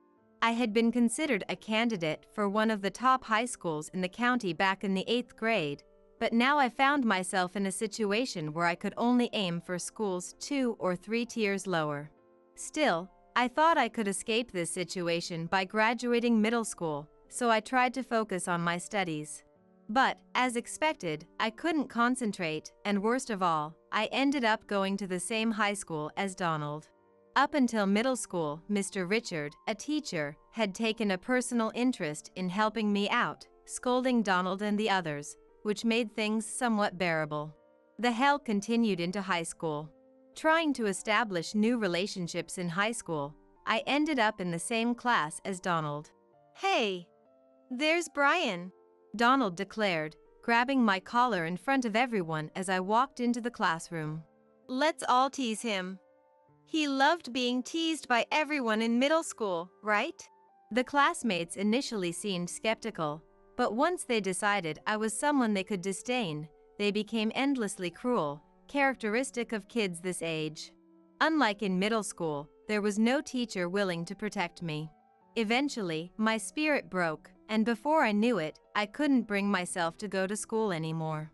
I had been considered a candidate for one of the top high schools in the county back in the 8th grade, but now I found myself in a situation where I could only aim for schools 2 or 3 tiers lower. Still, I thought I could escape this situation by graduating middle school, so I tried to focus on my studies. But, as expected, I couldn't concentrate, and worst of all, I ended up going to the same high school as Donald. Up until middle school, Mr. Richard, a teacher, had taken a personal interest in helping me out, scolding Donald and the others, which made things somewhat bearable. The hell continued into high school. Trying to establish new relationships in high school, I ended up in the same class as Donald. "Hey, there's Brian," Donald declared, grabbing my collar in front of everyone as I walked into the classroom. "Let's all tease him. He loved being teased by everyone in middle school, right?" The classmates initially seemed skeptical, but once they decided I was someone they could disdain, they became endlessly cruel, characteristic of kids this age. Unlike in middle school, there was no teacher willing to protect me. Eventually, my spirit broke, and before I knew it, I couldn't bring myself to go to school anymore.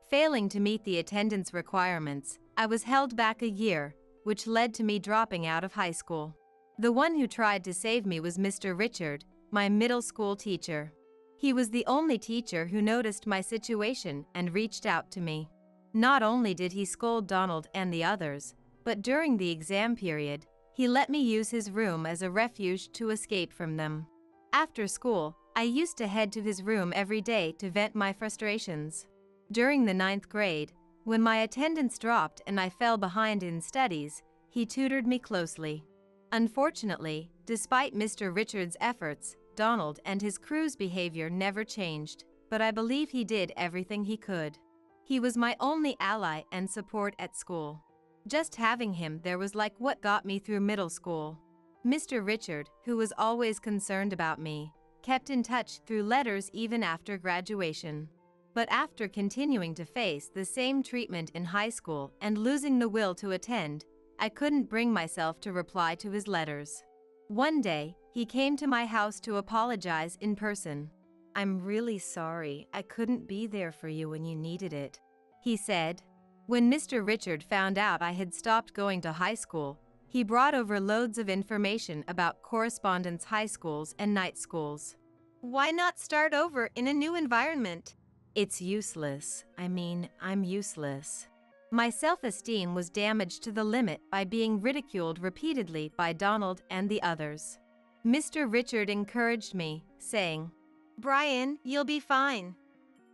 Failing to meet the attendance requirements, I was held back a year, which led to me dropping out of high school. The one who tried to save me was Mr. Richard, my middle school teacher. He was the only teacher who noticed my situation and reached out to me. Not only did he scold Donald and the others, but during the exam period, he let me use his room as a refuge to escape from them. After school, I used to head to his room every day to vent my frustrations. During the 9th grade, when my attendance dropped and I fell behind in studies, he tutored me closely. Unfortunately, despite Mr. Richard's efforts, Donald and his crew's behavior never changed, but I believe he did everything he could. He was my only ally and support at school. Just having him there was like what got me through middle school. Mr. Richard, who was always concerned about me, kept in touch through letters even after graduation. But after continuing to face the same treatment in high school and losing the will to attend, I couldn't bring myself to reply to his letters. One day, he came to my house to apologize in person. "I'm really sorry, I couldn't be there for you when you needed it," he said. When Mr. Richard found out I had stopped going to high school, he brought over loads of information about correspondence high schools and night schools. "Why not start over in a new environment?" "It's useless. I'm useless." My self-esteem was damaged to the limit by being ridiculed repeatedly by Donald and the others. Mr. Richard encouraged me, saying, "Brian, you'll be fine.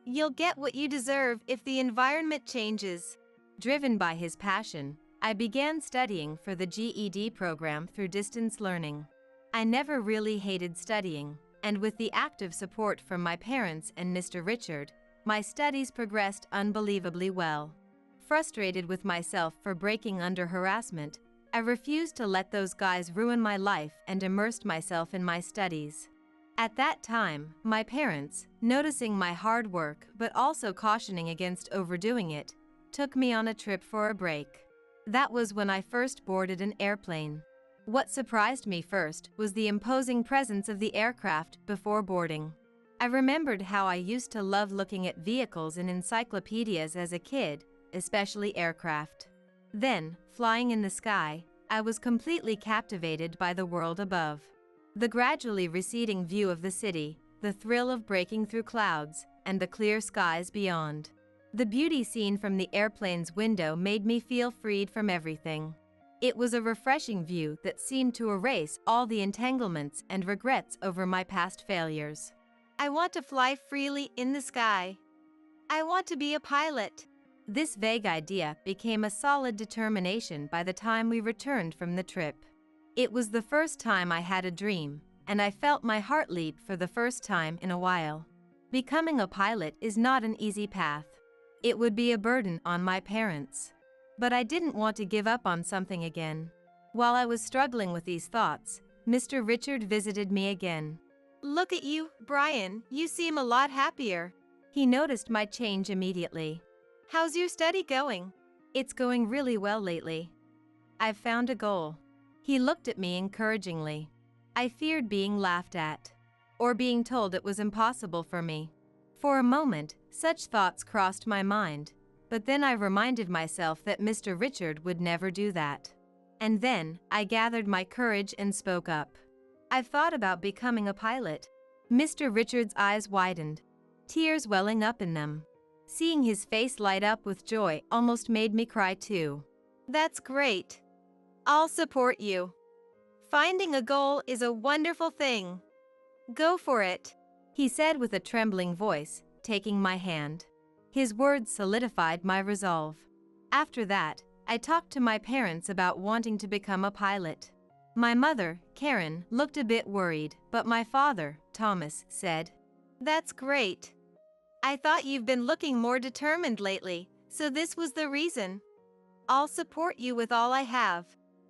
You'll get what you deserve if the environment changes." Driven by his passion, I began studying for the GED program through distance learning. I never really hated studying, and with the active support from my parents and Mr. Richard, my studies progressed unbelievably well. Frustrated with myself for breaking under harassment, I refused to let those guys ruin my life and immersed myself in my studies. At that time, my parents, noticing my hard work but also cautioning against overdoing it, took me on a trip for a break. That was when I first boarded an airplane. What surprised me first was the imposing presence of the aircraft before boarding. I remembered how I used to love looking at vehicles in encyclopedias as a kid, especially aircraft. Then, flying in the sky, I was completely captivated by the world above. The gradually receding view of the city, the thrill of breaking through clouds, and the clear skies beyond. The beauty seen from the airplane's window made me feel freed from everything. It was a refreshing view that seemed to erase all the entanglements and regrets over my past failures. "I want to fly freely in the sky. I want to be a pilot." This vague idea became a solid determination by the time we returned from the trip. It was the first time I had a dream, and I felt my heart leap for the first time in a while. Becoming a pilot is not an easy path. It would be a burden on my parents. But I didn't want to give up on something again. While I was struggling with these thoughts, Mr. Richard visited me again. "Look at you, Brian, you seem a lot happier." He noticed my change immediately. "How's your study going?" "It's going really well lately. I've found a goal." He looked at me encouragingly. I feared being laughed at, or being told it was impossible for me. For a moment, such thoughts crossed my mind, but then I reminded myself that Mr. Richard would never do that. And then, I gathered my courage and spoke up. "I've thought about becoming a pilot." Mr. Richard's eyes widened, tears welling up in them. Seeing his face light up with joy almost made me cry too. "That's great. I'll support you. Finding a goal is a wonderful thing. Go for it," he said with a trembling voice, taking my hand. His words solidified my resolve. After that, I talked to my parents about wanting to become a pilot. My mother, Karen, looked a bit worried, but my father, Thomas, said, "That's great. I thought you've been looking more determined lately, so this was the reason. I'll support you with all I have."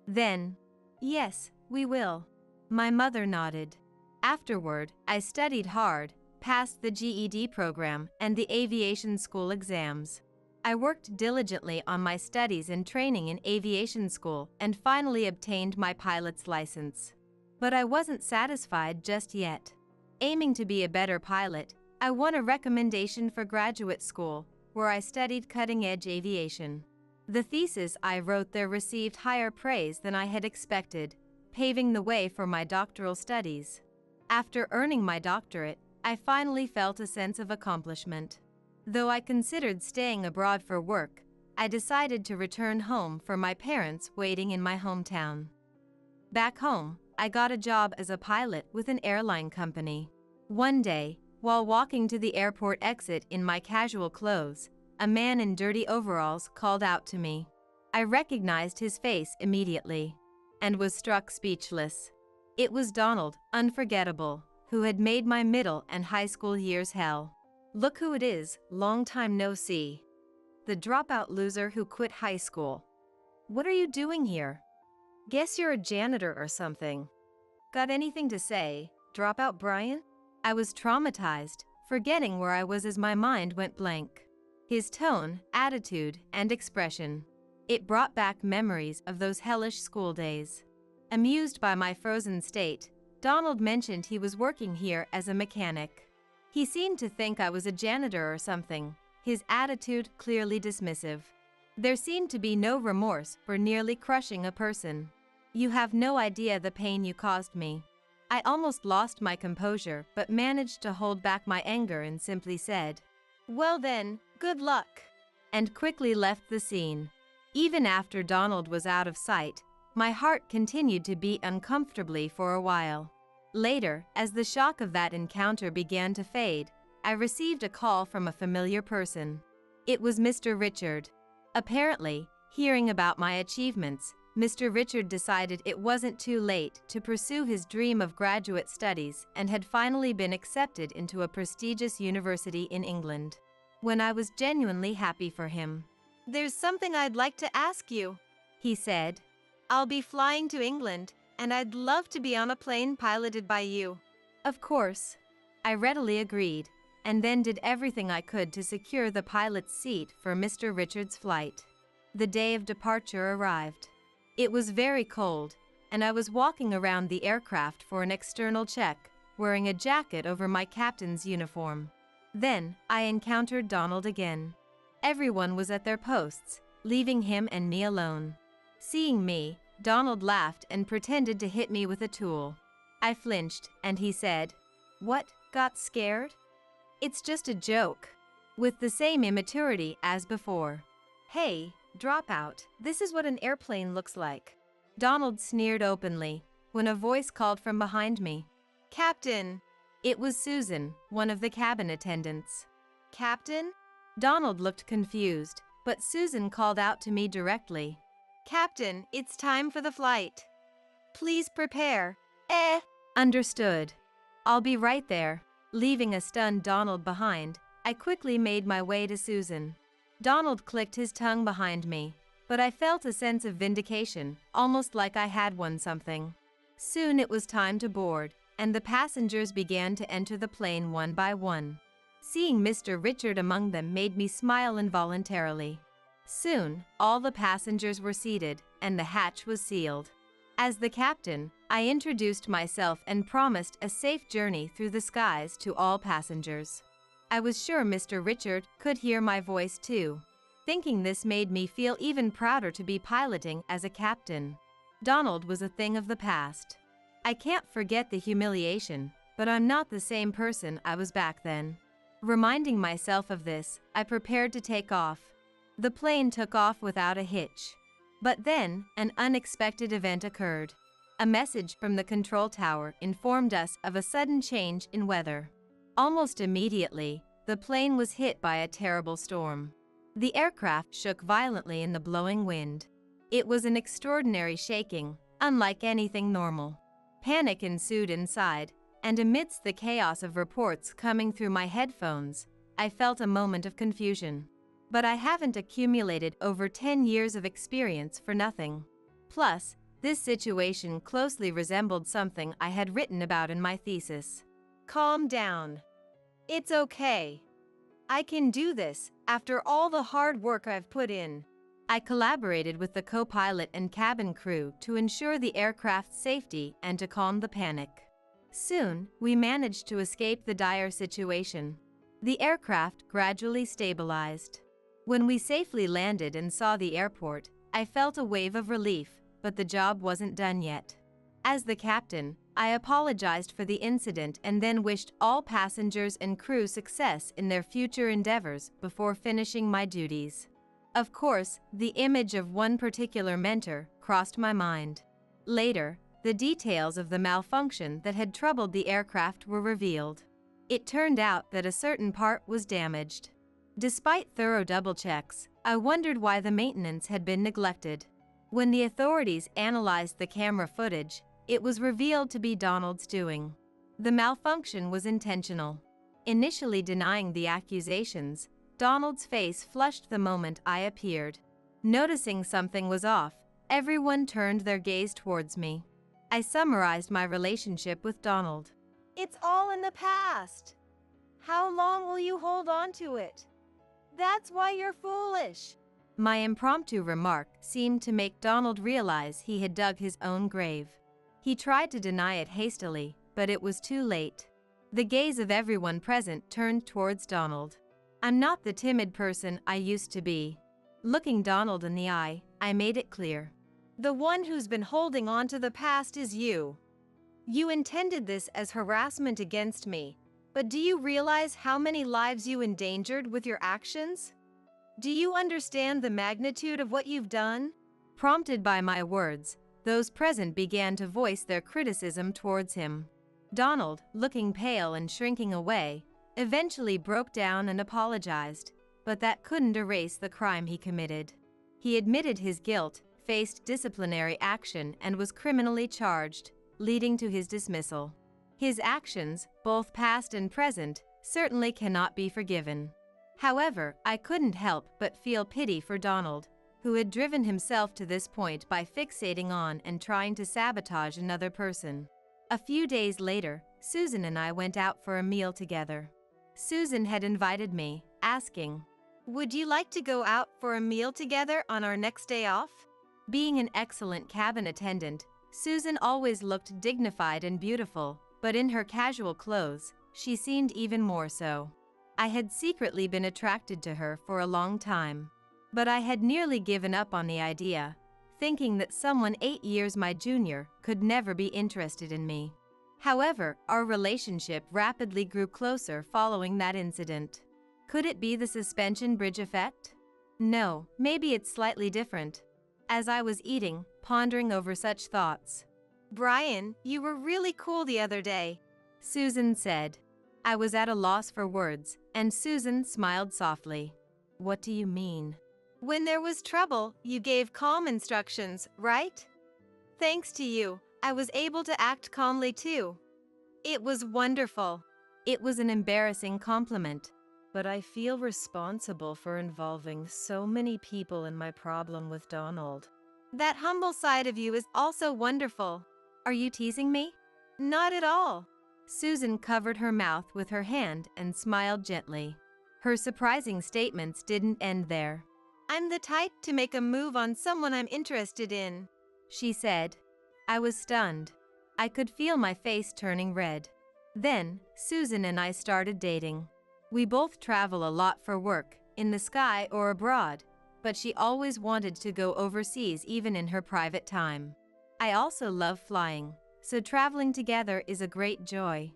Then, "Yes, we will." My mother nodded. Afterward, I studied hard, passed the GED program and the aviation school exams. I worked diligently on my studies and training in aviation school and finally obtained my pilot's license. But I wasn't satisfied just yet. Aiming to be a better pilot, I won a recommendation for graduate school, where I studied cutting-edge aviation. The thesis I wrote there received higher praise than I had expected, paving the way for my doctoral studies. After earning my doctorate, I finally felt a sense of accomplishment. Though I considered staying abroad for work, I decided to return home for my parents waiting in my hometown. Back home, I got a job as a pilot with an airline company. One day, while walking to the airport exit in my casual clothes, a man in dirty overalls called out to me. I recognized his face immediately and was struck speechless. It was Donald, unforgettable, who had made my middle and high school years hell. "Look who it is, long time no see. The dropout loser who quit high school. What are you doing here? Guess you're a janitor or something. Got anything to say, dropout Brian?" I was traumatized, forgetting where I was as my mind went blank. His tone, attitude, and expression. It brought back memories of those hellish school days. Amused by my frozen state, Donald mentioned he was working here as a mechanic. He seemed to think I was a janitor or something, his attitude clearly dismissive. There seemed to be no remorse for nearly crushing a person. "You have no idea the pain you caused me." I almost lost my composure but managed to hold back my anger and simply said, "Well then, good luck," and quickly left the scene. Even after Donald was out of sight, my heart continued to beat uncomfortably for a while. Later, as the shock of that encounter began to fade, I received a call from a familiar person. It was Mr. Richard. Apparently, hearing about my achievements, Mr. Richard decided it wasn't too late to pursue his dream of graduate studies and had finally been accepted into a prestigious university in England. When I was genuinely happy for him. "There's something I'd like to ask you," he said. "I'll be flying to England, and I'd love to be on a plane piloted by you." Of course, I readily agreed, and then did everything I could to secure the pilot's seat for Mr. Richard's flight. The day of departure arrived. It was very cold, and I was walking around the aircraft for an external check, wearing a jacket over my captain's uniform. Then, I encountered Donald again. Everyone was at their posts, leaving him and me alone. Seeing me, Donald laughed and pretended to hit me with a tool. I flinched, and he said, "What, got scared? It's just a joke," with the same immaturity as before. "Hey, dropout, this is what an airplane looks like." Donald sneered openly, when a voice called from behind me. "Captain!" It was Susan, one of the cabin attendants. "Captain?" Donald looked confused, but Susan called out to me directly. "Captain, it's time for the flight. Please prepare." Understood. I'll be right there." Leaving a stunned Donald behind, I quickly made my way to Susan. Donald clicked his tongue behind me, but I felt a sense of vindication, almost like I had won something. Soon it was time to board, and the passengers began to enter the plane one by one. Seeing Mr. Richard among them made me smile involuntarily. Soon, all the passengers were seated, and the hatch was sealed. As the captain, I introduced myself and promised a safe journey through the skies to all passengers. I was sure Mr. Richard could hear my voice too. Thinking this made me feel even prouder to be piloting as a captain. Donald was a thing of the past. I can't forget the humiliation, but I'm not the same person I was back then. Reminding myself of this, I prepared to take off. The plane took off without a hitch. But then, an unexpected event occurred. A message from the control tower informed us of a sudden change in weather. Almost immediately, the plane was hit by a terrible storm. The aircraft shook violently in the blowing wind. It was an extraordinary shaking, unlike anything normal. Panic ensued inside, and amidst the chaos of reports coming through my headphones, I felt a moment of confusion. But I haven't accumulated over 10 years of experience for nothing. Plus, this situation closely resembled something I had written about in my thesis. Calm down. It's okay. I can do this after all the hard work I've put in. I collaborated with the co-pilot and cabin crew to ensure the aircraft's safety and to calm the panic. Soon, we managed to escape the dire situation. The aircraft gradually stabilized. When we safely landed and saw the airport, I felt a wave of relief, but the job wasn't done yet. As the captain, I apologized for the incident and then wished all passengers and crew success in their future endeavors before finishing my duties. Of course, the image of one particular mentor crossed my mind. Later, the details of the malfunction that had troubled the aircraft were revealed. It turned out that a certain part was damaged. Despite thorough double checks, I wondered why the maintenance had been neglected. When the authorities analyzed the camera footage, it was revealed to be Donald's doing. The malfunction was intentional. Initially denying the accusations, Donald's face flushed the moment I appeared. Noticing something was off, everyone turned their gaze towards me. I summarized my relationship with Donald. It's all in the past. How long will you hold on to it? That's why you're foolish. My impromptu remark seemed to make Donald realize he had dug his own grave. He tried to deny it hastily, but it was too late. The gaze of everyone present turned towards Donald. I'm not the timid person I used to be. Looking Donald in the eye, I made it clear. The one who's been holding on to the past is you. You intended this as harassment against me, but do you realize how many lives you endangered with your actions? Do you understand the magnitude of what you've done? Prompted by my words, those present began to voice their criticism towards him. Donald, looking pale and shrinking away, eventually broke down and apologized, but that couldn't erase the crime he committed. He admitted his guilt, faced disciplinary action, and was criminally charged, leading to his dismissal. His actions, both past and present, certainly cannot be forgiven. However, I couldn't help but feel pity for Donald, who had driven himself to this point by fixating on and trying to sabotage another person. A few days later, Susan and I went out for a meal together. Susan had invited me, asking, "Would you like to go out for a meal together on our next day off?" Being an excellent cabin attendant, Susan always looked dignified and beautiful, but in her casual clothes, she seemed even more so. I had secretly been attracted to her for a long time, but I had nearly given up on the idea, thinking that someone 8 years my junior could never be interested in me. However, our relationship rapidly grew closer following that incident. Could it be the suspension bridge effect? No, maybe it's slightly different. As I was eating, pondering over such thoughts. "Brian, you were really cool the other day," Susan said. I was at a loss for words, and Susan smiled softly. "What do you mean?" "When there was trouble, you gave calm instructions, right? Thanks to you, I was able to act calmly too. It was wonderful." It was an embarrassing compliment, but I feel responsible for involving so many people in my problem with Donald. That humble side of you is also wonderful. Are you teasing me? Not at all. Susan covered her mouth with her hand and smiled gently. Her surprising statements didn't end there. I'm the type to make a move on someone I'm interested in, she said. I was stunned. I could feel my face turning red. Then, Susan and I started dating. We both travel a lot for work, in the sky or abroad, but she always wanted to go overseas even in her private time. I also love flying, so traveling together is a great joy.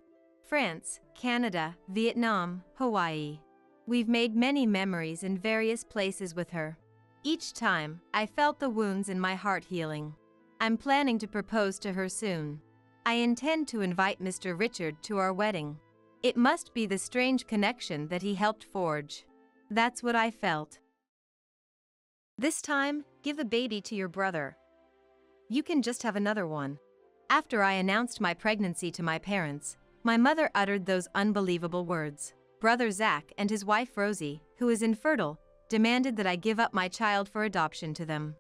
France, Canada, Vietnam, Hawaii. We've made many memories in various places with her. Each time, I felt the wounds in my heart healing. I'm planning to propose to her soon. I intend to invite Mr. Richard to our wedding. It must be the strange connection that he helped forge. That's what I felt. This time, give the baby to your brother. You can just have another one. After I announced my pregnancy to my parents, my mother uttered those unbelievable words. Brother Zach and his wife Rosie, who is infertile, demanded that I give up my child for adoption to them.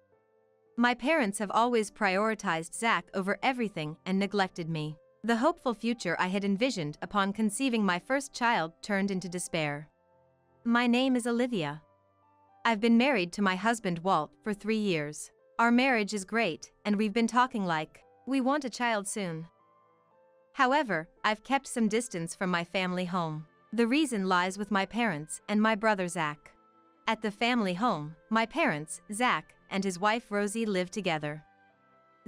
My parents have always prioritized Zach over everything and neglected me. The hopeful future I had envisioned upon conceiving my first child turned into despair. My name is Olivia. I've been married to my husband Walt for 3 years. Our marriage is great, and we've been talking like we want a child soon. However, I've kept some distance from my family home. The reason lies with my parents and my brother Zach. At the family home, my parents, Zach, and his wife Rosie live together.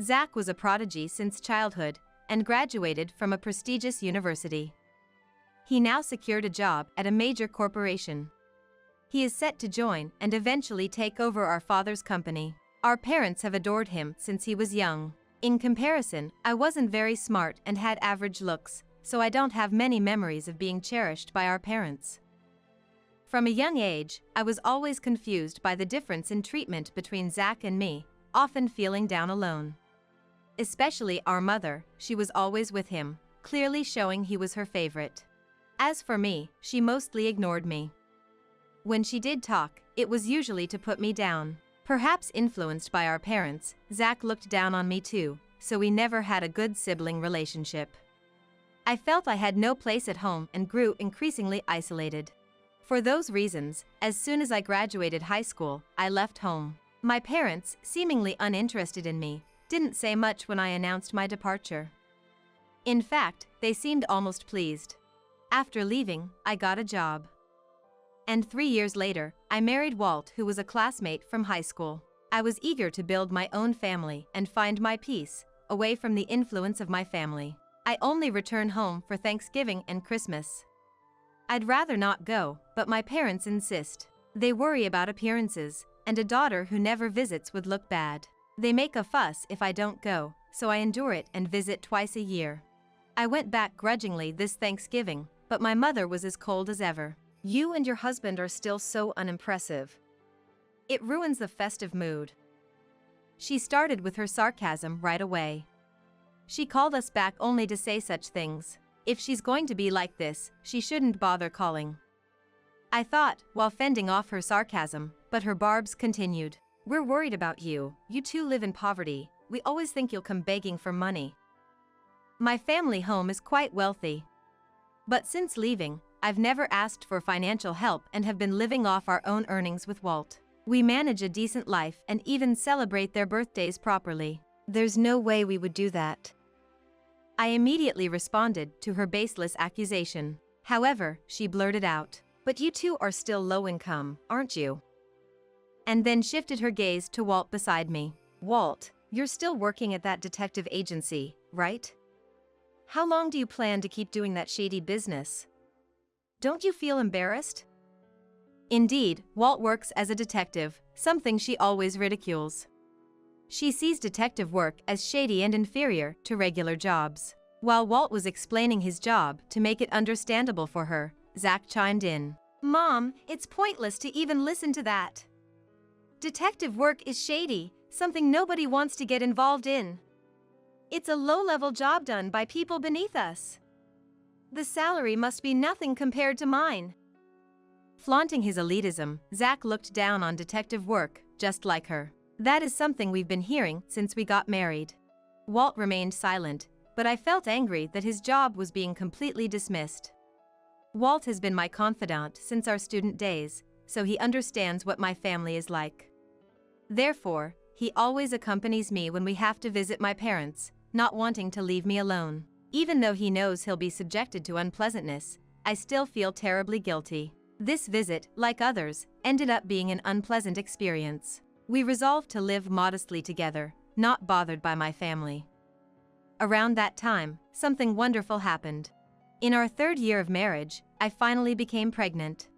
Zach was a prodigy since childhood and graduated from a prestigious university. He now secured a job at a major corporation. He is set to join and eventually take over our father's company. Our parents have adored him since he was young. In comparison, I wasn't very smart and had average looks, so I don't have many memories of being cherished by our parents. From a young age, I was always confused by the difference in treatment between Zach and me, often feeling down alone. Especially our mother, she was always with him, clearly showing he was her favorite. As for me, she mostly ignored me. When she did talk, it was usually to put me down. Perhaps influenced by our parents, Zach looked down on me too, so we never had a good sibling relationship. I felt I had no place at home and grew increasingly isolated. For those reasons, as soon as I graduated high school, I left home. My parents, seemingly uninterested in me, didn't say much when I announced my departure. In fact, they seemed almost pleased. After leaving, I got a job. And 3 years later, I married Walt, who was a classmate from high school. I was eager to build my own family and find my peace, away from the influence of my family. I only return home for Thanksgiving and Christmas. I'd rather not go, but my parents insist. They worry about appearances, and a daughter who never visits would look bad. They make a fuss if I don't go, so I endure it and visit twice a year. I went back grudgingly this Thanksgiving, but my mother was as cold as ever. You and your husband are still so unimpressive. It ruins the festive mood. She started with her sarcasm right away. She called us back only to say such things. If she's going to be like this, she shouldn't bother calling. I thought, while fending off her sarcasm, but her barbs continued. We're worried about you. You two live in poverty. We always think you'll come begging for money. My family home is quite wealthy. But since leaving, I've never asked for financial help and have been living off our own earnings with Walt. We manage a decent life and even celebrate their birthdays properly. There's no way we would do that. I immediately responded to her baseless accusation. However, she blurted out, "But you two are still low income, aren't you?" And then shifted her gaze to Walt beside me. Walt, you're still working at that detective agency, right? How long do you plan to keep doing that shady business? Don't you feel embarrassed? Indeed, Walt works as a detective, something she always ridicules. She sees detective work as shady and inferior to regular jobs. While Walt was explaining his job to make it understandable for her, Zach chimed in. Mom, it's pointless to even listen to that. Detective work is shady, something nobody wants to get involved in. It's a low-level job done by people beneath us. The salary must be nothing compared to mine. Flaunting his elitism, Zach looked down on detective work, just like her. That is something we've been hearing since we got married. Walt remained silent, but I felt angry that his job was being completely dismissed. Walt has been my confidant since our student days, so he understands what my family is like. Therefore, he always accompanies me when we have to visit my parents, not wanting to leave me alone. Even though he knows he'll be subjected to unpleasantness, I still feel terribly guilty. This visit, like others, ended up being an unpleasant experience. We resolved to live modestly together, not bothered by my family. Around that time, something wonderful happened. In our 3rd year of marriage, I finally became pregnant.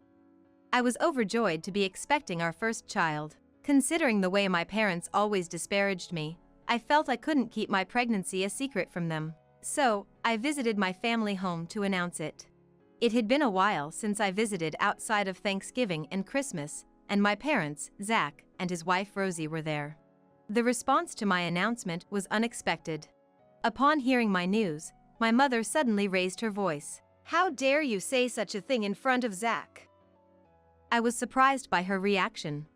I was overjoyed to be expecting our first child. Considering the way my parents always disparaged me, I felt I couldn't keep my pregnancy a secret from them. So, I visited my family home to announce it. It had been a while since I visited outside of Thanksgiving and Christmas, and my parents, Zach, and his wife Rosie were there. The response to my announcement was unexpected. Upon hearing my news, my mother suddenly raised her voice. "How dare you say such a thing in front of Zach?" I was surprised by her reaction.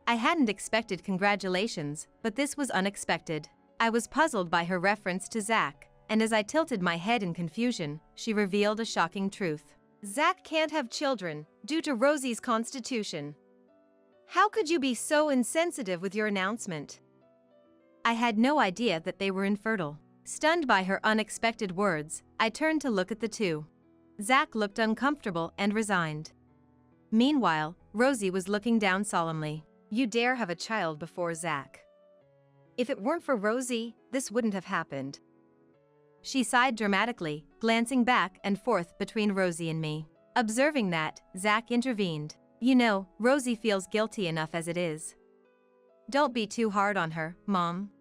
I hadn't expected congratulations, but this was unexpected. I was puzzled by her reference to Zach, and as I tilted my head in confusion, she revealed a shocking truth. "Zach can't have children, due to Rosie's constitution. How could you be so insensitive with your announcement?" I had no idea that they were infertile. Stunned by her unexpected words, I turned to look at the two. Zach looked uncomfortable and resigned. Meanwhile, Rosie was looking down solemnly. "You dare have a child before Zach. If it weren't for Rosie, this wouldn't have happened." She sighed dramatically, glancing back and forth between Rosie and me. Observing that, Zach intervened. "You know, Rosie feels guilty enough as it is. Don't be too hard on her, Mom."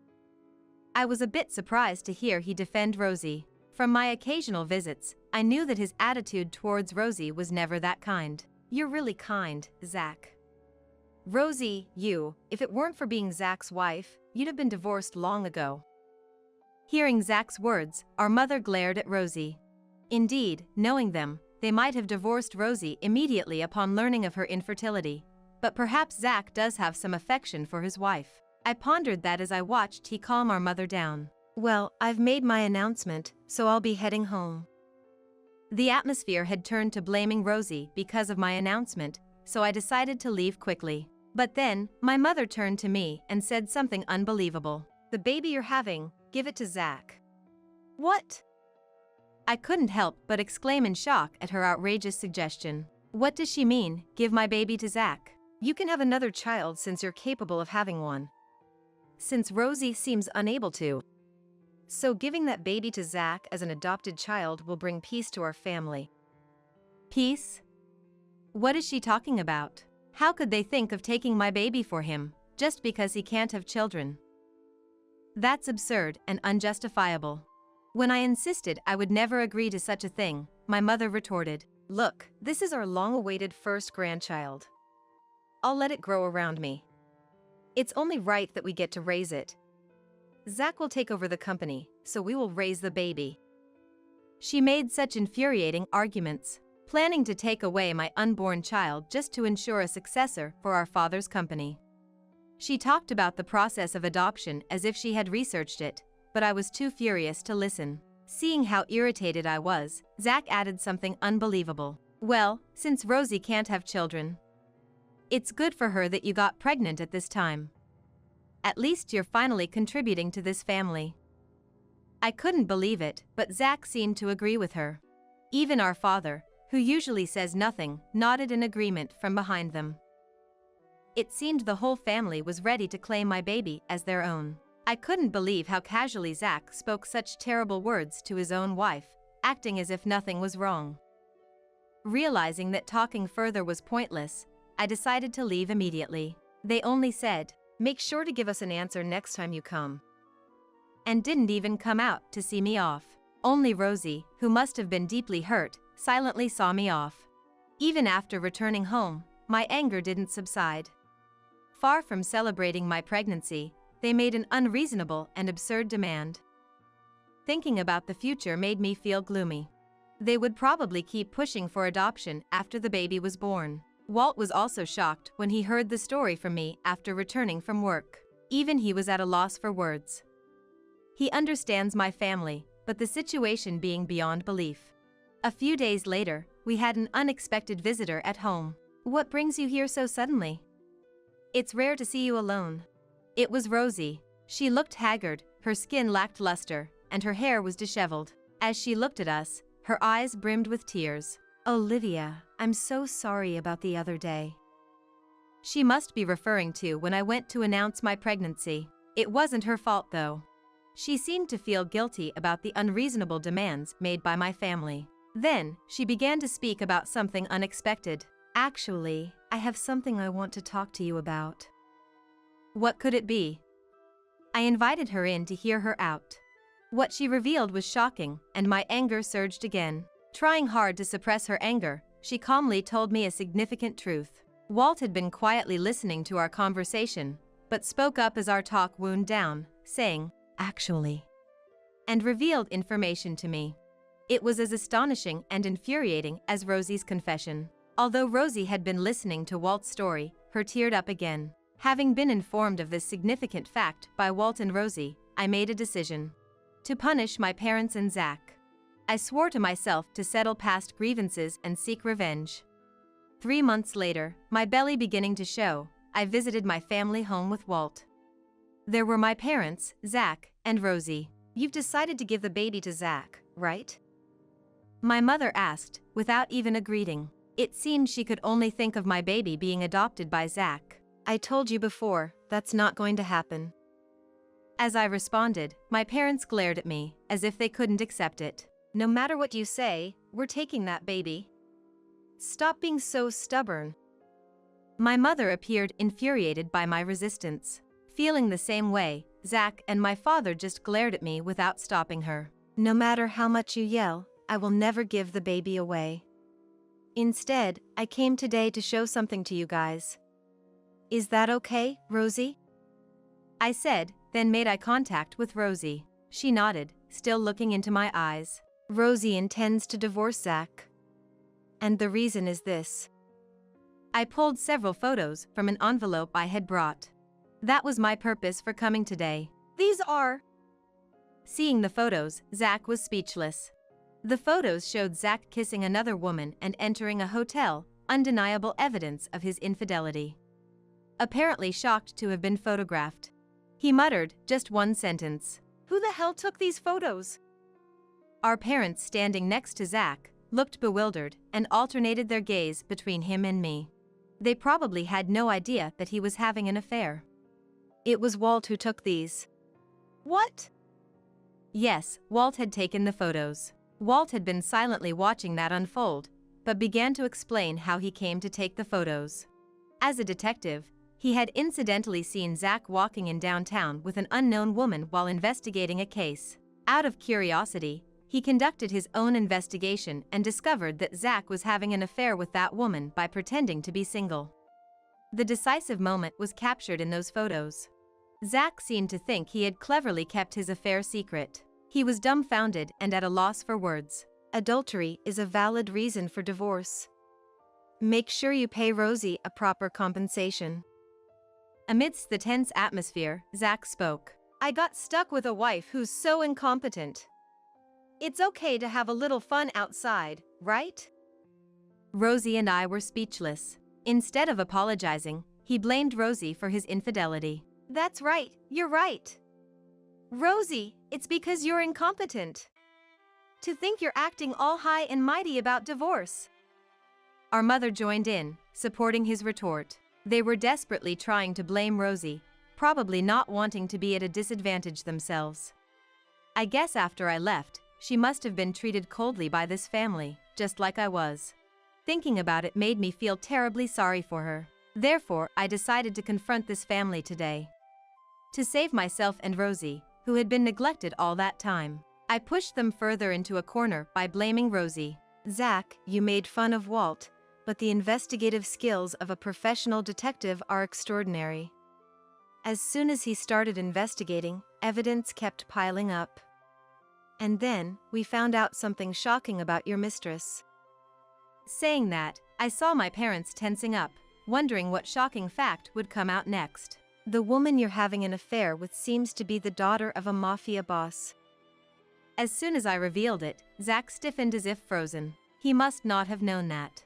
I was a bit surprised to hear he defend Rosie. From my occasional visits, I knew that his attitude towards Rosie was never that kind. "You're really kind, Zach. Rosie, if it weren't for being Zach's wife, you'd have been divorced long ago." Hearing Zach's words, our mother glared at Rosie. Indeed, knowing them, they might have divorced Rosie immediately upon learning of her infertility. But perhaps Zach does have some affection for his wife. I pondered that as I watched he calm our mother down. "Well, I've made my announcement, so I'll be heading home." The atmosphere had turned to blaming Rosie because of my announcement, so I decided to leave quickly. But then, my mother turned to me and said something unbelievable. "The baby you're having, give it to Zach." "What?" I couldn't help but exclaim in shock at her outrageous suggestion. "What does she mean, give my baby to Zach? You can have another child since you're capable of having one. Since Rosie seems unable to. So giving that baby to Zach as an adopted child will bring peace to our family." Peace? What is she talking about? How could they think of taking my baby for him, just because he can't have children? That's absurd and unjustifiable. When I insisted I would never agree to such a thing, my mother retorted, "Look, this is our long-awaited first grandchild. I'll let it grow around me. It's only right that we get to raise it. Zach will take over the company, so we will raise the baby." She made such infuriating arguments, planning to take away my unborn child just to ensure a successor for our father's company. She talked about the process of adoption as if she had researched it, but I was too furious to listen. Seeing how irritated I was, Zach added something unbelievable. "Well, since Rosie can't have children, it's good for her that you got pregnant at this time. At least you're finally contributing to this family." I couldn't believe it, but Zach seemed to agree with her. Even our father, who usually says nothing, nodded in agreement from behind them. It seemed the whole family was ready to claim my baby as their own. I couldn't believe how casually Zach spoke such terrible words to his own wife, acting as if nothing was wrong. Realizing that talking further was pointless, I decided to leave immediately. They only said, "Make sure to give us an answer next time you come," and didn't even come out to see me off. Only Rosie, who must have been deeply hurt, silently saw me off. Even after returning home, my anger didn't subside. Far from celebrating my pregnancy, they made an unreasonable and absurd demand. Thinking about the future made me feel gloomy. They would probably keep pushing for adoption after the baby was born. Walt was also shocked when he heard the story from me after returning from work. Even he was at a loss for words. He understands my family, but the situation being beyond belief. A few days later, we had an unexpected visitor at home. "What brings you here so suddenly? It's rare to see you alone." It was Rosie. She looked haggard, her skin lacked luster, and her hair was disheveled. As she looked at us, her eyes brimmed with tears. "Olivia, I'm so sorry about the other day." She must be referring to when I went to announce my pregnancy. It wasn't her fault though. She seemed to feel guilty about the unreasonable demands made by my family. Then, she began to speak about something unexpected. Actually, I have something I want to talk to you about. What could it be? I invited her in to hear her out. What she revealed was shocking, and my anger surged again. Trying hard to suppress her anger, she calmly told me a significant truth. Walt had been quietly listening to our conversation, but spoke up as our talk wound down, saying, "Actually," and revealed information to me. It was as astonishing and infuriating as Rosie's confession. Although Rosie had been listening to Walt's story, her teared up again. Having been informed of this significant fact by Walt and Rosie, I made a decision. To punish my parents and Zach. I swore to myself to settle past grievances and seek revenge. 3 months later, my belly beginning to show, I visited my family home with Walt. There were my parents, Zach, and Rosie. "You've decided to give the baby to Zach, right?" My mother asked, without even a greeting. It seemed she could only think of my baby being adopted by Zach. "I told you before, that's not going to happen." As I responded, my parents glared at me, as if they couldn't accept it. "No matter what you say, we're taking that baby. Stop being so stubborn." My mother appeared infuriated by my resistance. Feeling the same way, Zach and my father just glared at me without stopping her. "No matter how much you yell, I will never give the baby away. Instead, I came today to show something to you guys. Is that okay, Rosie?" I said, then made eye contact with Rosie. She nodded, still looking into my eyes. "Rosie intends to divorce Zach. And the reason is this." I pulled several photos from an envelope I had brought. That was my purpose for coming today. "These are..." Seeing the photos, Zach was speechless. The photos showed Zach kissing another woman and entering a hotel, undeniable evidence of his infidelity. Apparently shocked to have been photographed. He muttered just one sentence. "Who the hell took these photos?" Our parents, standing next to Zach, looked bewildered and alternated their gaze between him and me. They probably had no idea that he was having an affair. "It was Walt who took these." "What?" Yes, Walt had taken the photos. Walt had been silently watching that unfold, but began to explain how he came to take the photos. As a detective, he had incidentally seen Zach walking in downtown with an unknown woman while investigating a case. Out of curiosity, he conducted his own investigation and discovered that Zach was having an affair with that woman by pretending to be single. The decisive moment was captured in those photos. Zach seemed to think he had cleverly kept his affair secret. He was dumbfounded and at a loss for words. "Adultery is a valid reason for divorce. Make sure you pay Rosie a proper compensation." Amidst the tense atmosphere, Zach spoke. "I got stuck with a wife who's so incompetent. It's okay to have a little fun outside, right?" Rosie and I were speechless. Instead of apologizing, he blamed Rosie for his infidelity. "That's right, you're right. Rosie, it's because you're incompetent. To think you're acting all high and mighty about divorce." Our mother joined in, supporting his retort. They were desperately trying to blame Rosie, probably not wanting to be at a disadvantage themselves. I guess after I left, she must have been treated coldly by this family, just like I was. Thinking about it made me feel terribly sorry for her. Therefore, I decided to confront this family today. To save myself and Rosie, who had been neglected all that time, I pushed them further into a corner by blaming Rosie. "Zach, you made fun of Walt, but the investigative skills of a professional detective are extraordinary. As soon as he started investigating, evidence kept piling up. And then, we found out something shocking about your mistress." Saying that, I saw my parents tensing up, wondering what shocking fact would come out next. "The woman you're having an affair with seems to be the daughter of a mafia boss." As soon as I revealed it, Zach stiffened as if frozen. He must not have known that.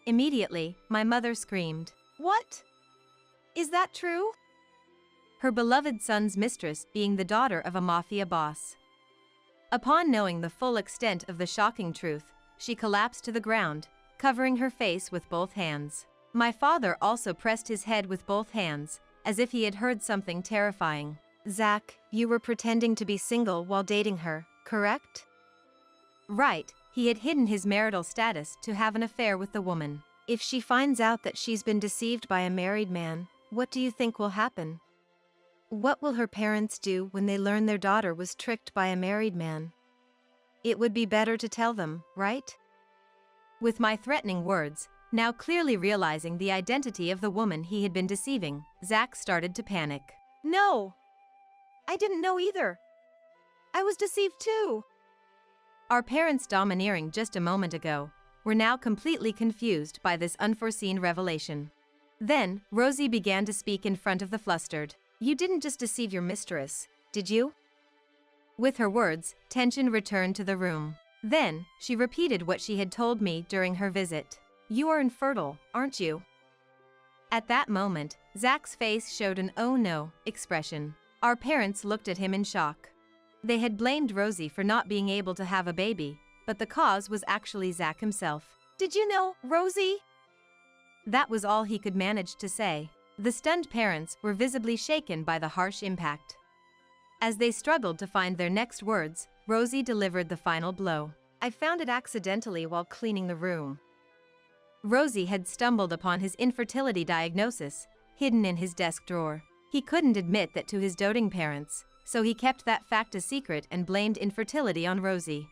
Immediately, my mother screamed. "What? Is that true?" Her beloved son's mistress being the daughter of a mafia boss. Upon knowing the full extent of the shocking truth, she collapsed to the ground, covering her face with both hands. My father also pressed his head with both hands, as if he had heard something terrifying. Zach, you were pretending to be single while dating her, correct? Right, he had hidden his marital status to have an affair with the woman. If she finds out that she's been deceived by a married man, what do you think will happen? What will her parents do when they learn their daughter was tricked by a married man? It would be better to tell them, right? With my threatening words, now clearly realizing the identity of the woman he had been deceiving, Zach started to panic. No! I didn't know either. I was deceived too. Our parents, domineering just a moment ago, were now completely confused by this unforeseen revelation. Then, Rosie began to speak in front of the flustered. You didn't just deceive your mistress, did you? With her words, tension returned to the room. Then, she repeated what she had told me during her visit. You are infertile, aren't you? At that moment, Zach's face showed an "oh no" expression. Our parents looked at him in shock. They had blamed Rosie for not being able to have a baby, but the cause was actually Zach himself. Did you know, Rosie? That was all he could manage to say. The stunned parents were visibly shaken by the harsh impact. As they struggled to find their next words, Rosie delivered the final blow. I found it accidentally while cleaning the room. Rosie had stumbled upon his infertility diagnosis, hidden in his desk drawer. He couldn't admit that to his doting parents, so he kept that fact a secret and blamed infertility on Rosie.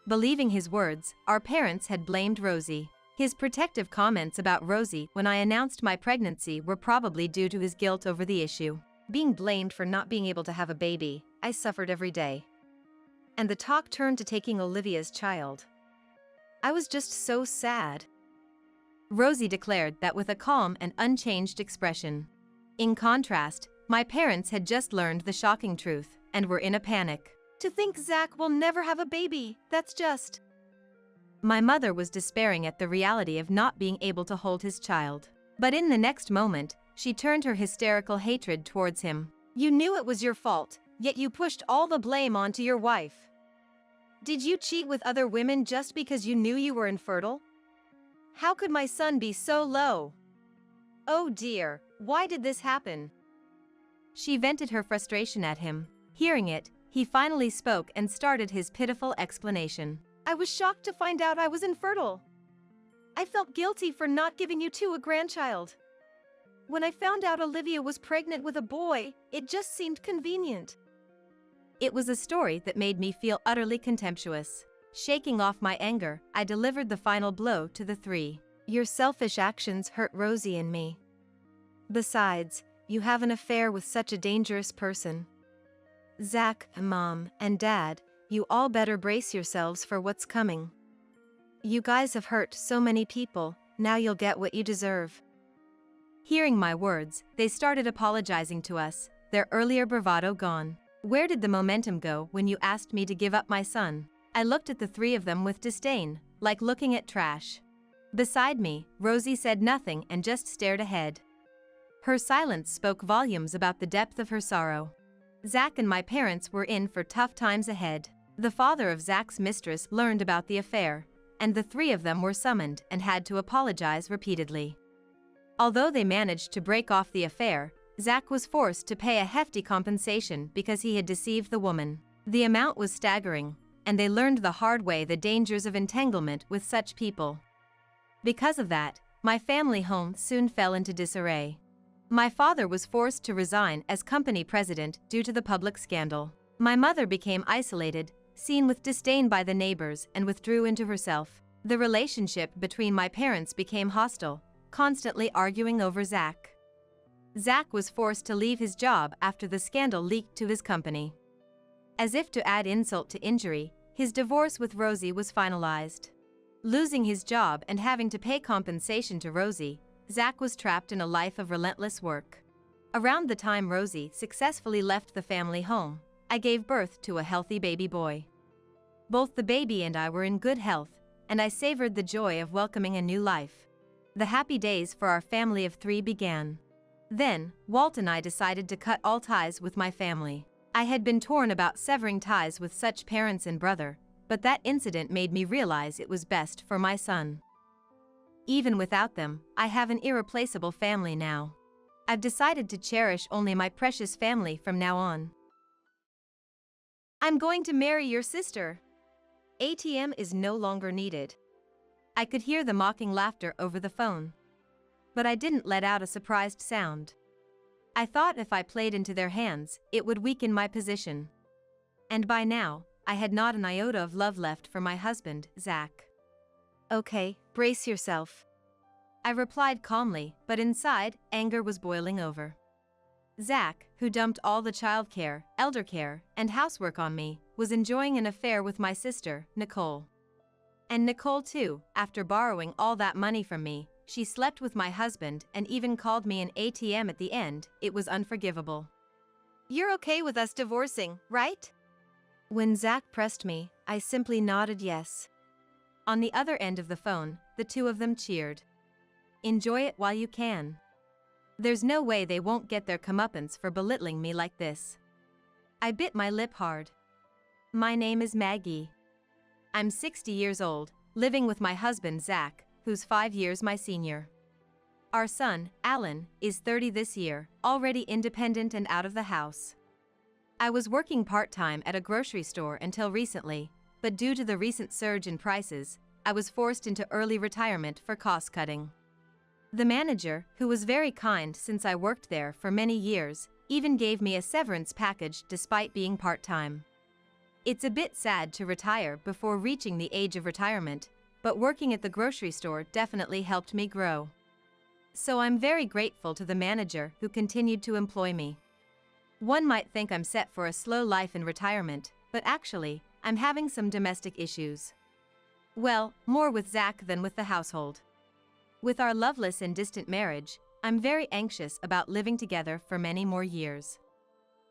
Believing his words, our parents had blamed Rosie. His protective comments about Rosie when I announced my pregnancy were probably due to his guilt over the issue. Being blamed for not being able to have a baby, I suffered every day. And the talk turned to taking Olivia's child. I was just so sad. Rosie declared that with a calm and unchanged expression. In contrast, my parents had just learned the shocking truth and were in a panic. To think Zach will never have a baby, that's just... My mother was despairing at the reality of not being able to hold his child. But in the next moment, she turned her hysterical hatred towards him. You knew it was your fault, yet you pushed all the blame onto your wife. Did you cheat with other women just because you knew you were infertile? How could my son be so low? Oh dear, why did this happen? She vented her frustration at him. Hearing it, he finally spoke and started his pitiful explanation. I was shocked to find out I was infertile. I felt guilty for not giving you two a grandchild. When I found out Olivia was pregnant with a boy, it just seemed convenient. It was a story that made me feel utterly contemptuous. Shaking off my anger, I delivered the final blow to the three. Your selfish actions hurt Rosie and me. Besides, you have an affair with such a dangerous person. Zach, Mom, and Dad, you all better brace yourselves for what's coming. You guys have hurt so many people, now you'll get what you deserve. Hearing my words, they started apologizing to us, their earlier bravado gone. Where did the momentum go when you asked me to give up my son? I looked at the three of them with disdain, like looking at trash. Beside me, Rosie said nothing and just stared ahead. Her silence spoke volumes about the depth of her sorrow. Zach and my parents were in for tough times ahead. The father of Zach's mistress learned about the affair, and the three of them were summoned and had to apologize repeatedly. Although they managed to break off the affair, Zach was forced to pay a hefty compensation because he had deceived the woman. The amount was staggering, and they learned the hard way the dangers of entanglement with such people. Because of that, my family home soon fell into disarray. My father was forced to resign as company president due to the public scandal. My mother became isolated, seen with disdain by the neighbors, and withdrew into herself. The relationship between my parents became hostile, constantly arguing over Zach. Zach was forced to leave his job after the scandal leaked to his company. As if to add insult to injury, his divorce with Rosie was finalized. Losing his job and having to pay compensation to Rosie, Zach was trapped in a life of relentless work. Around the time Rosie successfully left the family home, I gave birth to a healthy baby boy. Both the baby and I were in good health, and I savored the joy of welcoming a new life. The happy days for our family of three began. Then, Walt and I decided to cut all ties with my family. I had been torn about severing ties with such parents and brother, but that incident made me realize it was best for my son. Even without them, I have an irreplaceable family now. I've decided to cherish only my precious family from now on. I'm going to marry your sister. ATM is no longer needed. I could hear the mocking laughter over the phone. But I didn't let out a surprised sound. I thought if I played into their hands, it would weaken my position. And by now, I had not an iota of love left for my husband, Zach. Okay, brace yourself. I replied calmly, but inside, anger was boiling over. Zach, who dumped all the childcare, elder care, and housework on me, was enjoying an affair with my sister, Nicole. And Nicole too, after borrowing all that money from me, she slept with my husband and even called me an ATM at the end. It was unforgivable. You're okay with us divorcing, right? When Zach pressed me, I simply nodded yes. On the other end of the phone, the two of them cheered. Enjoy it while you can. There's no way they won't get their comeuppance for belittling me like this. I bit my lip hard. My name is Maggie. I'm 60 years old, living with my husband Zach, who's 5 years my senior. Our son, Alan, is 30 this year, already independent and out of the house. I was working part-time at a grocery store until recently, but due to the recent surge in prices, I was forced into early retirement for cost-cutting. The manager, who was very kind since I worked there for many years, even gave me a severance package despite being part-time. It's a bit sad to retire before reaching the age of retirement, but working at the grocery store definitely helped me grow. So I'm very grateful to the manager who continued to employ me. One might think I'm set for a slow life in retirement, but actually, I'm having some domestic issues. Well, more with Zach than with the household. With our loveless and distant marriage, I'm very anxious about living together for many more years.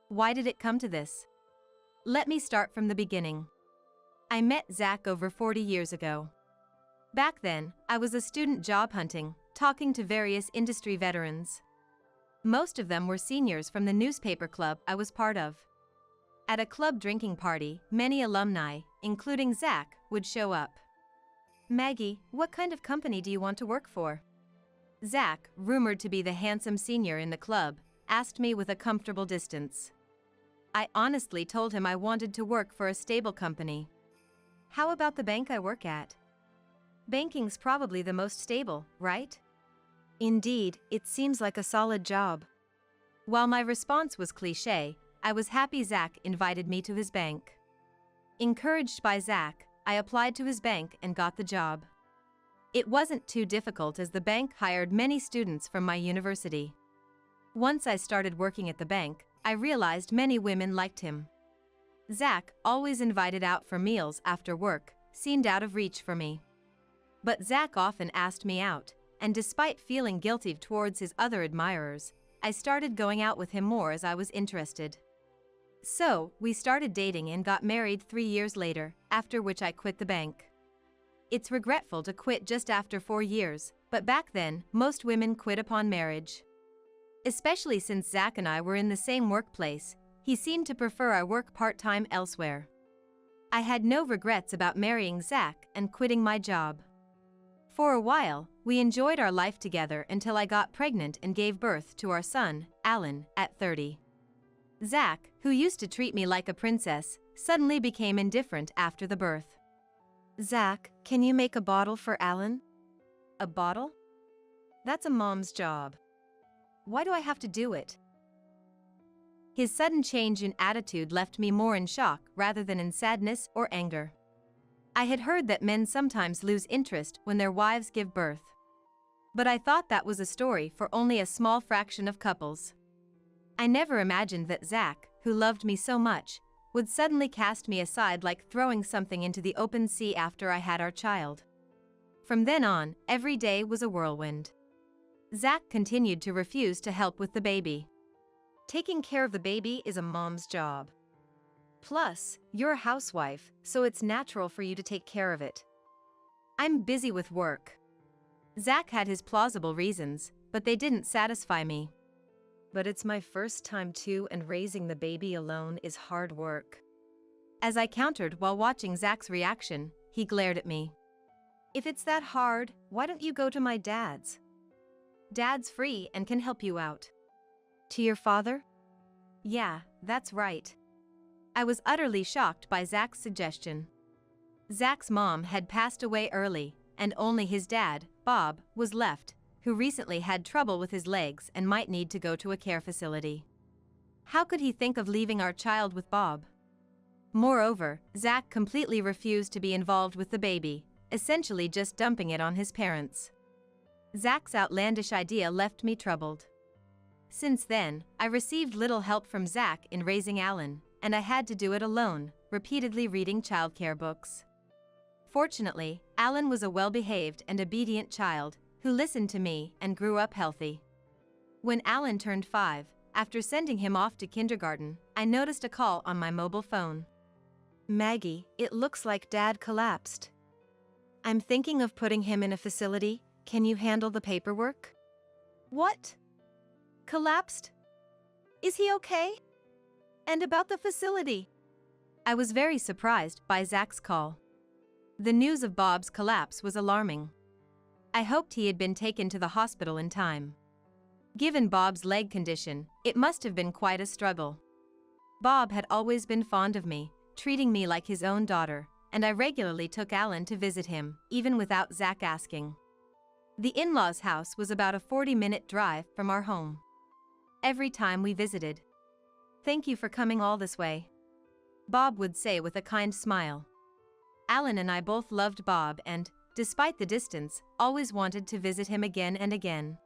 Why did it come to this? Let me start from the beginning. I met Zach over 40 years ago. Back then, I was a student job hunting, talking to various industry veterans. Most of them were seniors from the newspaper club I was part of. At a club drinking party, many alumni, including Zach, would show up. Maggie, what kind of company do you want to work for? Zach, rumored to be the handsome senior in the club, asked me with a comfortable distance. I honestly told him I wanted to work for a stable company. How about the bank I work at? Banking's probably the most stable, right? Indeed, it seems like a solid job. While my response was cliché, I was happy Zach invited me to his bank. Encouraged by Zach, I applied to his bank and got the job. It wasn't too difficult as the bank hired many students from my university. Once I started working at the bank, I realized many women liked him. Zach, always invited out for meals after work, seemed out of reach for me. But Zach often asked me out, and despite feeling guilty towards his other admirers, I started going out with him more as I was interested. So, we started dating and got married 3 years later, after which I quit the bank. It's regretful to quit just after 4 years, but back then, most women quit upon marriage. Especially since Zach and I were in the same workplace, he seemed to prefer I work part-time elsewhere. I had no regrets about marrying Zach and quitting my job. For a while, we enjoyed our life together until I got pregnant and gave birth to our son, Alan, at 30. Zach, who used to treat me like a princess, suddenly became indifferent after the birth. Zach, can you make a bottle for Alan? A bottle? That's a mom's job. Why do I have to do it? His sudden change in attitude left me more in shock rather than in sadness or anger. I had heard that men sometimes lose interest when their wives give birth. But I thought that was a story for only a small fraction of couples. I never imagined that Zach, who loved me so much, would suddenly cast me aside like throwing something into the open sea after I had our child. From then on, every day was a whirlwind. Zach continued to refuse to help with the baby. Taking care of the baby is a mom's job. Plus, you're a housewife, so it's natural for you to take care of it. I'm busy with work. Zach had his plausible reasons, but they didn't satisfy me. But it's my first time too, and raising the baby alone is hard work. As I countered while watching Zach's reaction, he glared at me. If it's that hard, why don't you go to my dad's? Dad's free and can help you out. To your father? Yeah, that's right. I was utterly shocked by Zach's suggestion. Zach's mom had passed away early, and only his dad, Bob, was left, who recently had trouble with his legs and might need to go to a care facility. How could he think of leaving our child with Bob? Moreover, Zach completely refused to be involved with the baby, essentially just dumping it on his parents. Zach's outlandish idea left me troubled. Since then, I received little help from Zach in raising Alan, and I had to do it alone, repeatedly reading childcare books. Fortunately, Alan was a well-behaved and obedient child who listened to me and grew up healthy. When Alan turned 5, after sending him off to kindergarten, I noticed a call on my mobile phone. Maggie, it looks like Dad collapsed. I'm thinking of putting him in a facility. Can you handle the paperwork? What? Collapsed? Is he okay? And about the facility? I was very surprised by Zach's call. The news of Bob's collapse was alarming. I hoped he had been taken to the hospital in time. Given Bob's leg condition, it must have been quite a struggle. Bob had always been fond of me, treating me like his own daughter, and I regularly took Alan to visit him, even without Zach asking. The in-laws' house was about a 40-minute drive from our home. Every time we visited, "Thank you for coming all this way," Bob would say with a kind smile. Alan and I both loved Bob and, despite the distance, always wanted to visit him again and again.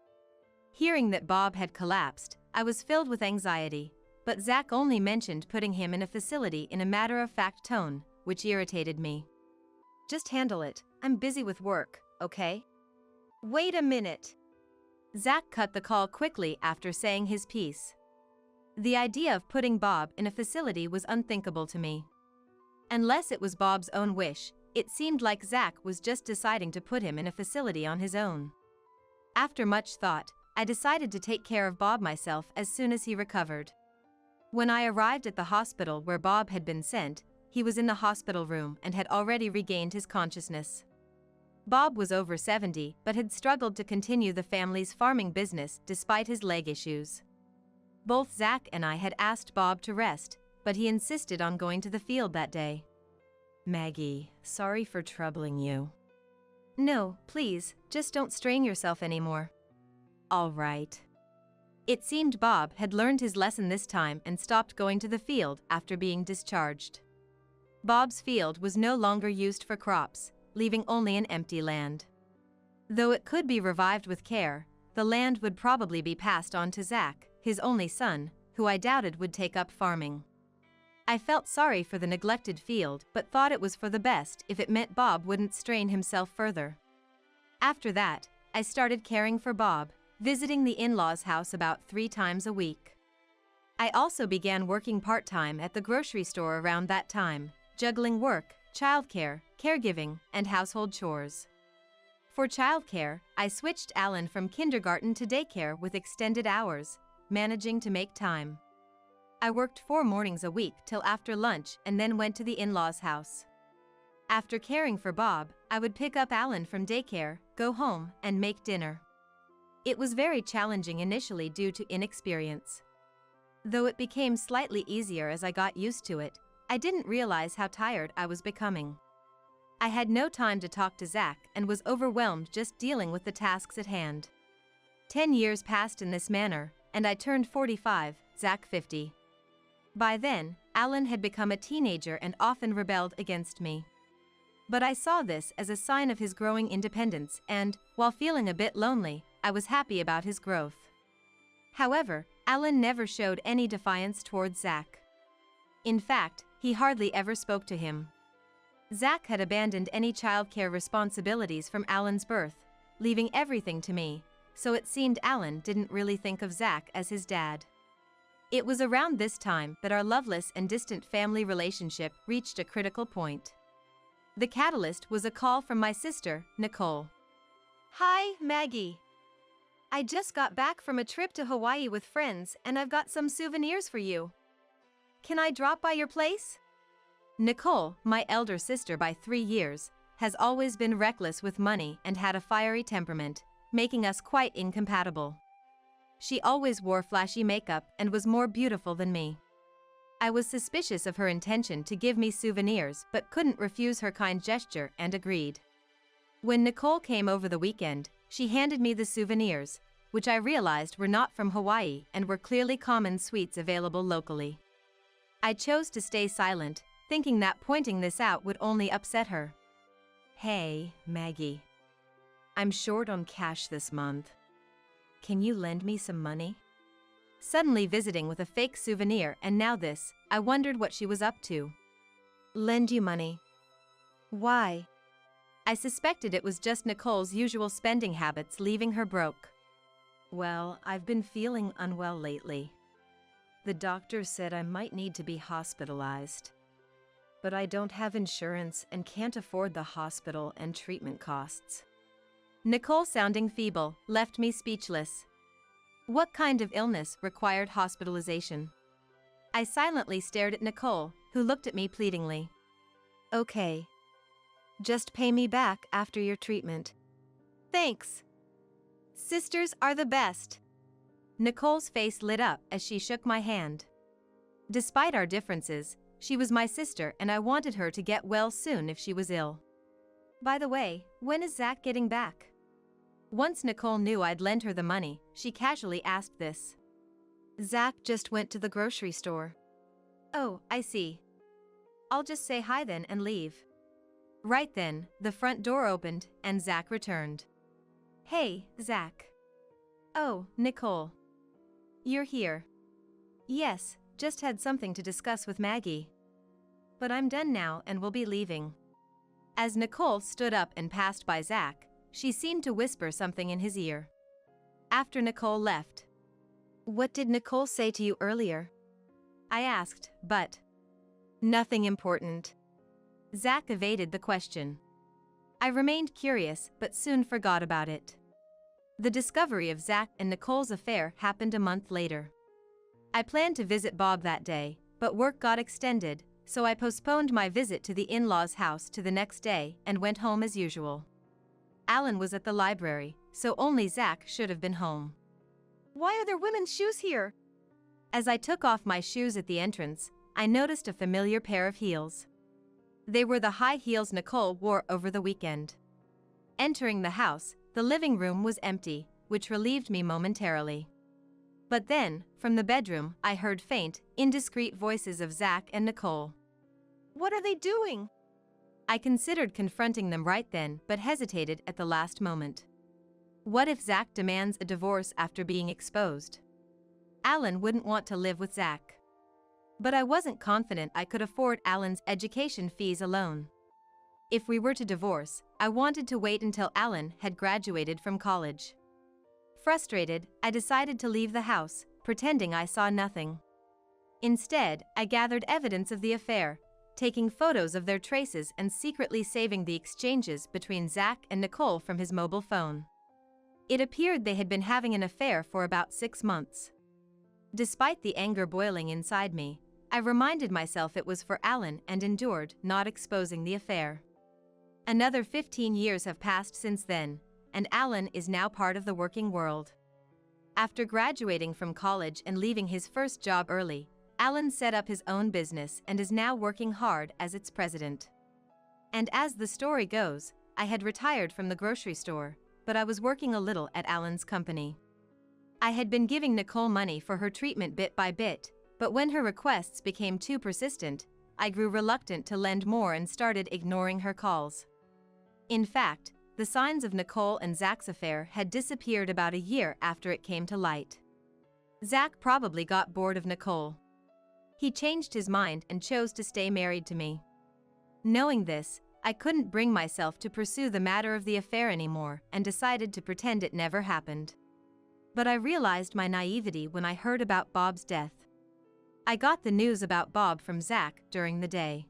Hearing that Bob had collapsed, I was filled with anxiety, but Zach only mentioned putting him in a facility in a matter-of-fact tone, which irritated me. Just handle it. I'm busy with work, okay? Wait a minute. Zach cut the call quickly after saying his piece. The idea of putting Bob in a facility was unthinkable to me. Unless it was Bob's own wish, it seemed like Zach was just deciding to put him in a facility on his own. After much thought, I decided to take care of Bob myself as soon as he recovered. When I arrived at the hospital where Bob had been sent, he was in the hospital room and had already regained his consciousness. Bob was over 70 but had struggled to continue the family's farming business despite his leg issues. Both Zach and I had asked Bob to rest, but he insisted on going to the field that day. Maggie, sorry for troubling you. No, please, just don't strain yourself anymore. All right. It seemed Bob had learned his lesson this time and stopped going to the field after being discharged. Bob's field was no longer used for crops, leaving only an empty land. Though it could be revived with care, the land would probably be passed on to Zach, his only son, who I doubted would take up farming. I felt sorry for the neglected field but thought it was for the best if it meant Bob wouldn't strain himself further. After that, I started caring for Bob, visiting the in-laws' house about 3 times a week. I also began working part-time at the grocery store around that time, juggling work, childcare, caregiving, and household chores. For childcare, I switched Alan from kindergarten to daycare with extended hours, managing to make time. I worked 4 mornings a week till after lunch and then went to the in-laws' house. After caring for Bob, I would pick up Alan from daycare, go home, and make dinner. It was very challenging initially due to inexperience. Though it became slightly easier as I got used to it, I didn't realize how tired I was becoming. I had no time to talk to Zach and was overwhelmed just dealing with the tasks at hand. 10 years passed in this manner, and I turned 45, Zach 50. By then, Alan had become a teenager and often rebelled against me. But I saw this as a sign of his growing independence and, while feeling a bit lonely, I was happy about his growth. However, Alan never showed any defiance towards Zach. In fact, he hardly ever spoke to him. Zach had abandoned any childcare responsibilities from Alan's birth, leaving everything to me, so it seemed Alan didn't really think of Zach as his dad. It was around this time that our loveless and distant family relationship reached a critical point. The catalyst was a call from my sister, Nicole. Hi, Maggie. I just got back from a trip to Hawaii with friends and I've got some souvenirs for you. Can I drop by your place? Nicole, my elder sister by 3 years, has always been reckless with money and had a fiery temperament, making us quite incompatible. She always wore flashy makeup and was more beautiful than me. I was suspicious of her intention to give me souvenirs but couldn't refuse her kind gesture and agreed. When Nicole came over the weekend, she handed me the souvenirs, which I realized were not from Hawaii and were clearly common sweets available locally. I chose to stay silent, thinking that pointing this out would only upset her. "Hey, Maggie. I'm short on cash this month. Can you lend me some money?" Suddenly visiting with a fake souvenir and now this, I wondered what she was up to. Lend you money. Why? I suspected it was just Nicole's usual spending habits leaving her broke. Well, I've been feeling unwell lately. The doctor said I might need to be hospitalized. But I don't have insurance and can't afford the hospital and treatment costs. Nicole, sounding feeble, left me speechless. What kind of illness required hospitalization? I silently stared at Nicole, who looked at me pleadingly. Okay. Just pay me back after your treatment. Thanks. Sisters are the best. Nicole's face lit up as she shook my hand. Despite our differences, she was my sister and I wanted her to get well soon if she was ill. By the way, when is Zach getting back? Once Nicole knew I'd lend her the money, she casually asked this. Zach just went to the grocery store. Oh, I see. I'll just say hi then and leave. Right then, the front door opened and Zach returned. Hey, Zach. Oh, Nicole. You're here. Yes, just had something to discuss with Maggie. But I'm done now and will be leaving. As Nicole stood up and passed by Zach, she seemed to whisper something in his ear. After Nicole left. What did Nicole say to you earlier? I asked, but nothing important. Zach evaded the question. I remained curious but soon forgot about it. The discovery of Zach and Nicole's affair happened a month later. I planned to visit Bob that day, but work got extended, so I postponed my visit to the in-laws' house to the next day and went home as usual. Alan was at the library, so only Zach should have been home. Why are there women's shoes here? As I took off my shoes at the entrance, I noticed a familiar pair of heels. They were the high heels Nicole wore over the weekend. Entering the house, the living room was empty, which relieved me momentarily. But then, from the bedroom, I heard faint, indiscreet voices of Zach and Nicole. What are they doing? I considered confronting them right then, but hesitated at the last moment. What if Zach demands a divorce after being exposed? Alan wouldn't want to live with Zach. But I wasn't confident I could afford Alan's education fees alone. If we were to divorce, I wanted to wait until Alan had graduated from college. Frustrated, I decided to leave the house, pretending I saw nothing. Instead, I gathered evidence of the affair, taking photos of their traces and secretly saving the exchanges between Zach and Nicole from his mobile phone. It appeared they had been having an affair for about 6 months. Despite the anger boiling inside me, I reminded myself it was for Alan and endured, not exposing the affair. Another 15 years have passed since then, and Alan is now part of the working world. After graduating from college and leaving his first job early, Alan set up his own business and is now working hard as its president. And as the story goes, I had retired from the grocery store, but I was working a little at Alan's company. I had been giving Nicole money for her treatment bit by bit, but when her requests became too persistent, I grew reluctant to lend more and started ignoring her calls. In fact, the signs of Nicole and Zach's affair had disappeared about a year after it came to light. Zach probably got bored of Nicole. He changed his mind and chose to stay married to me. Knowing this, I couldn't bring myself to pursue the matter of the affair anymore and decided to pretend it never happened. But I realized my naivety when I heard about Bob's death. I got the news about Bob from Zach during the day.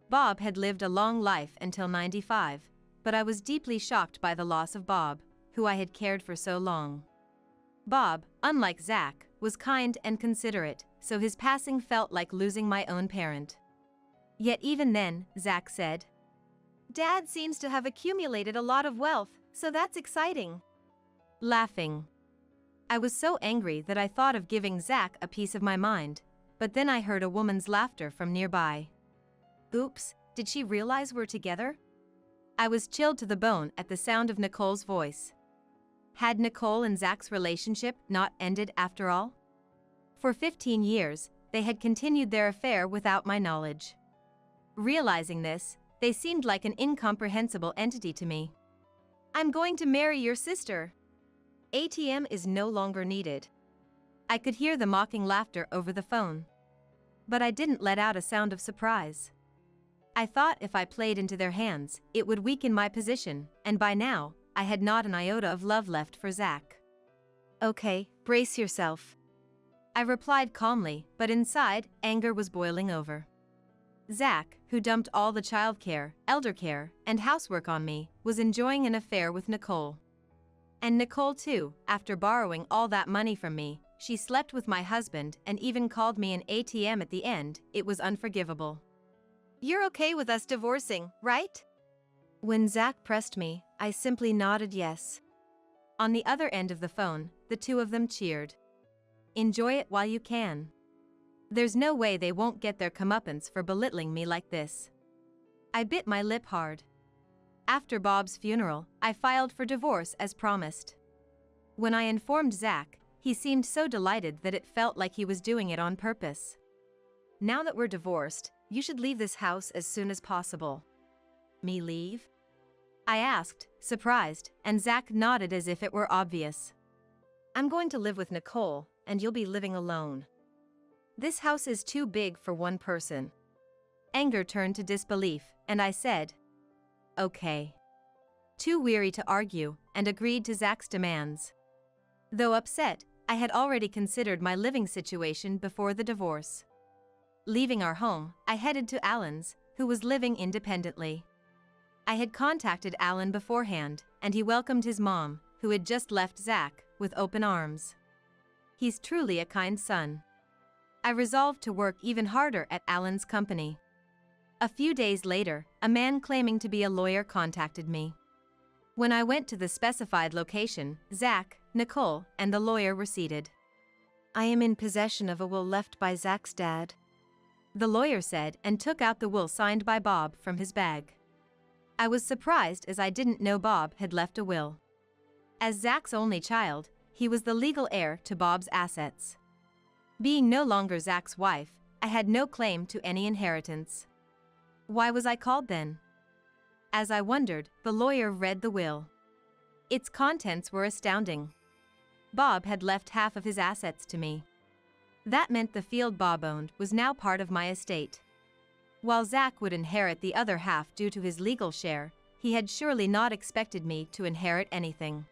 Bob had lived a long life until 95, but I was deeply shocked by the loss of Bob, who I had cared for so long. Bob, unlike Zach, was kind and considerate, so his passing felt like losing my own parent. Yet even then, Zach said, "Dad seems to have accumulated a lot of wealth, so that's exciting." Laughing. I was so angry that I thought of giving Zach a piece of my mind, but then I heard a woman's laughter from nearby. Oops, did she realize we're together? I was chilled to the bone at the sound of Nicole's voice. Had Nicole and Zach's relationship not ended after all? For 15 years, they had continued their affair without my knowledge. Realizing this, they seemed like an incomprehensible entity to me. I'm going to marry your sister. ATM is no longer needed. I could hear the mocking laughter over the phone. But I didn't let out a sound of surprise. I thought if I played into their hands, it would weaken my position, and by now, I had not an iota of love left for Zach. Okay, brace yourself. I replied calmly, but inside, anger was boiling over. Zach, who dumped all the childcare, elder care, and housework on me, was enjoying an affair with Nicole. And Nicole too, after borrowing all that money from me, she slept with my husband and even called me an ATM at the end. It was unforgivable. You're okay with us divorcing, right? When Zach pressed me, I simply nodded yes. On the other end of the phone, the two of them cheered. Enjoy it while you can. There's no way they won't get their comeuppance for belittling me like this. I bit my lip hard. After Bob's funeral, I filed for divorce as promised. When I informed Zach, he seemed so delighted that it felt like he was doing it on purpose. Now that we're divorced, you should leave this house as soon as possible. Me leave? I asked, surprised, and Zach nodded as if it were obvious. I'm going to live with Nicole, and you'll be living alone. This house is too big for one person. Anger turned to disbelief, and I said, okay. Too weary to argue, and agreed to Zach's demands. Though upset, I had already considered my living situation before the divorce. Leaving our home, I headed to Alan's, who was living independently. I had contacted Alan beforehand, and he welcomed his mom, who had just left Zach, with open arms. He's truly a kind son. I resolved to work even harder at Alan's company. A few days later, a man claiming to be a lawyer contacted me. When I went to the specified location, Zach, Nicole, and the lawyer were seated. I am in possession of a will left by Zach's dad, the lawyer said, and took out the will signed by Bob from his bag. I was surprised as I didn't know Bob had left a will. As Zach's only child, he was the legal heir to Bob's assets. Being no longer Zach's wife, I had no claim to any inheritance. Why was I called then? As I wondered, the lawyer read the will. Its contents were astounding. Bob had left half of his assets to me. That meant the field Bob owned was now part of my estate. While Zach would inherit the other half due to his legal share, he had surely not expected me to inherit anything.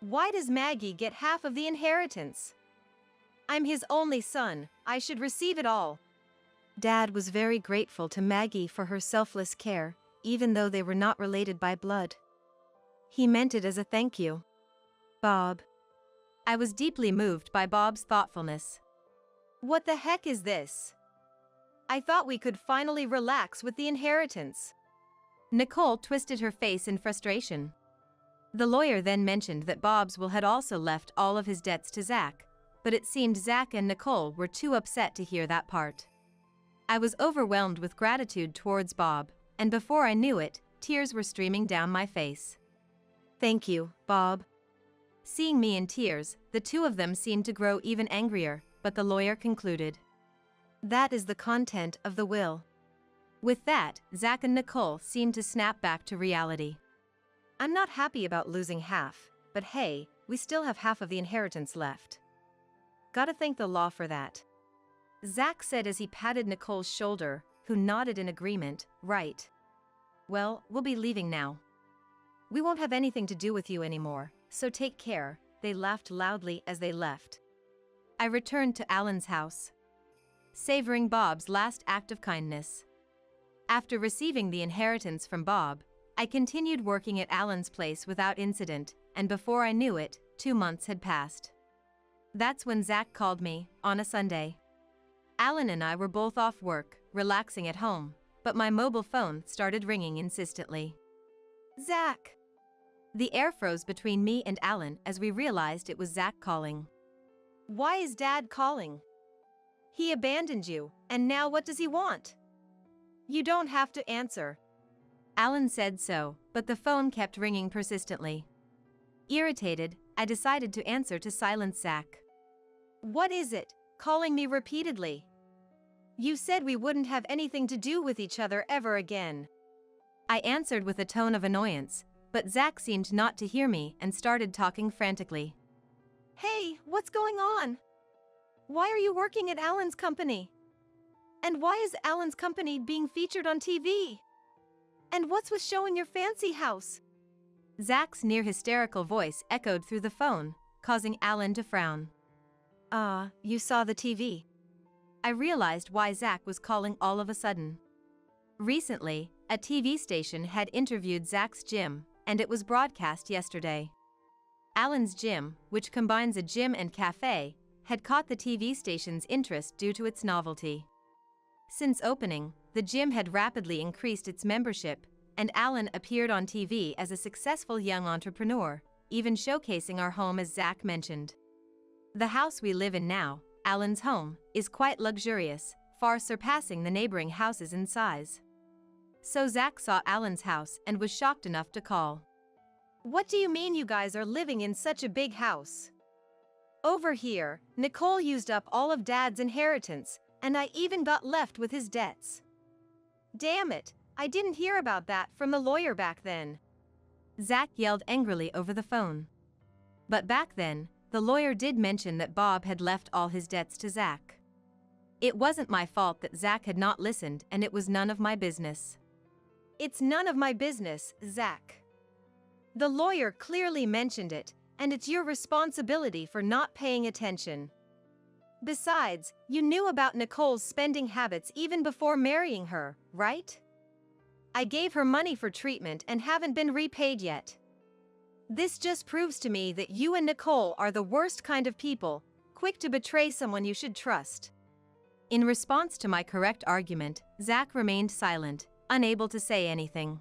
Why does Maggie get half of the inheritance? I'm his only son, I should receive it all. Dad was very grateful to Maggie for her selfless care, even though they were not related by blood. He meant it as a thank you. Bob. I was deeply moved by Bob's thoughtfulness. What the heck is this? I thought we could finally relax with the inheritance. Nicole twisted her face in frustration. The lawyer then mentioned that Bob's will had also left all of his debts to Zach, but it seemed Zach and Nicole were too upset to hear that part. I was overwhelmed with gratitude towards Bob, and before I knew it, tears were streaming down my face. Thank you, Bob. Seeing me in tears, the two of them seemed to grow even angrier, but the lawyer concluded. That is the content of the will. With that, Zach and Nicole seemed to snap back to reality. I'm not happy about losing half, but hey, we still have half of the inheritance left. Gotta thank the law for that. Zach said as he patted Nicole's shoulder, who nodded in agreement, right. Well, we'll be leaving now. We won't have anything to do with you anymore, so take care. They laughed loudly as they left. I returned to Alan's house, savoring Bob's last act of kindness. After receiving the inheritance from Bob, I continued working at Alan's place without incident, and before I knew it, 2 months had passed. That's when Zach called me, on a Sunday. Alan and I were both off work, relaxing at home, but my mobile phone started ringing insistently. Zach! The air froze between me and Alan as we realized it was Zach calling. Why is Dad calling? He abandoned you, and now what does he want? You don't have to answer. Alan said so, but the phone kept ringing persistently. Irritated, I decided to answer to silence Zach. What is it, calling me repeatedly? You said we wouldn't have anything to do with each other ever again. I answered with a tone of annoyance, but Zach seemed not to hear me and started talking frantically. Hey, what's going on? Why are you working at Alan's company? And why is Alan's company being featured on TV? And what's with showing your fancy house? Zach's near hysterical voice echoed through the phone, causing Alan to frown. You saw the TV. I realized why Zach was calling all of a sudden. Recently, a TV station had interviewed Zach's gym, and it was broadcast yesterday. Alan's gym, which combines a gym and cafe, had caught the TV station's interest due to its novelty. Since opening, the gym had rapidly increased its membership, and Alan appeared on TV as a successful young entrepreneur, even showcasing our home as Zach mentioned. The house we live in now, Alan's home, is quite luxurious, far surpassing the neighboring houses in size. So Zach saw Alan's house and was shocked enough to call. What do you mean you guys are living in such a big house? Over here, Nicole used up all of Dad's inheritance, and I even got left with his debts. Damn it, I didn't hear about that from the lawyer back then. Zach yelled angrily over the phone. But back then, the lawyer did mention that Bob had left all his debts to Zach. It wasn't my fault that Zach had not listened, and it was none of my business. It's none of my business, Zach. The lawyer clearly mentioned it, and it's your responsibility for not paying attention. Besides, you knew about Nicole's spending habits even before marrying her, right? I gave her money for treatment and haven't been repaid yet. This just proves to me that you and Nicole are the worst kind of people, quick to betray someone you should trust. In response to my correct argument, Zach remained silent, unable to say anything.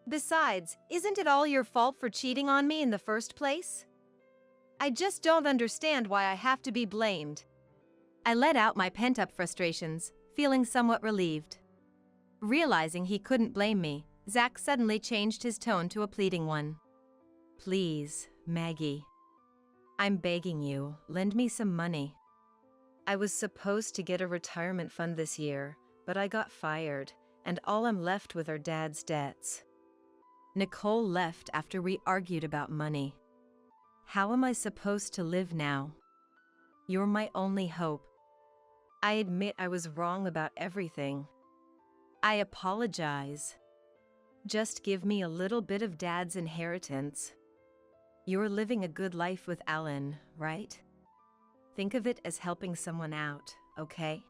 Besides, isn't it all your fault for cheating on me in the first place? I just don't understand why I have to be blamed. I let out my pent-up frustrations, feeling somewhat relieved. Realizing he couldn't blame me, Zach suddenly changed his tone to a pleading one. Please, Maggie. I'm begging you, lend me some money. I was supposed to get a retirement fund this year, but I got fired, and all I'm left with are Dad's debts. Nicole left after we argued about money. How am I supposed to live now? You're my only hope. I admit I was wrong about everything. I apologize. Just give me a little bit of Dad's inheritance. You're living a good life with Alan, right? Think of it as helping someone out, okay?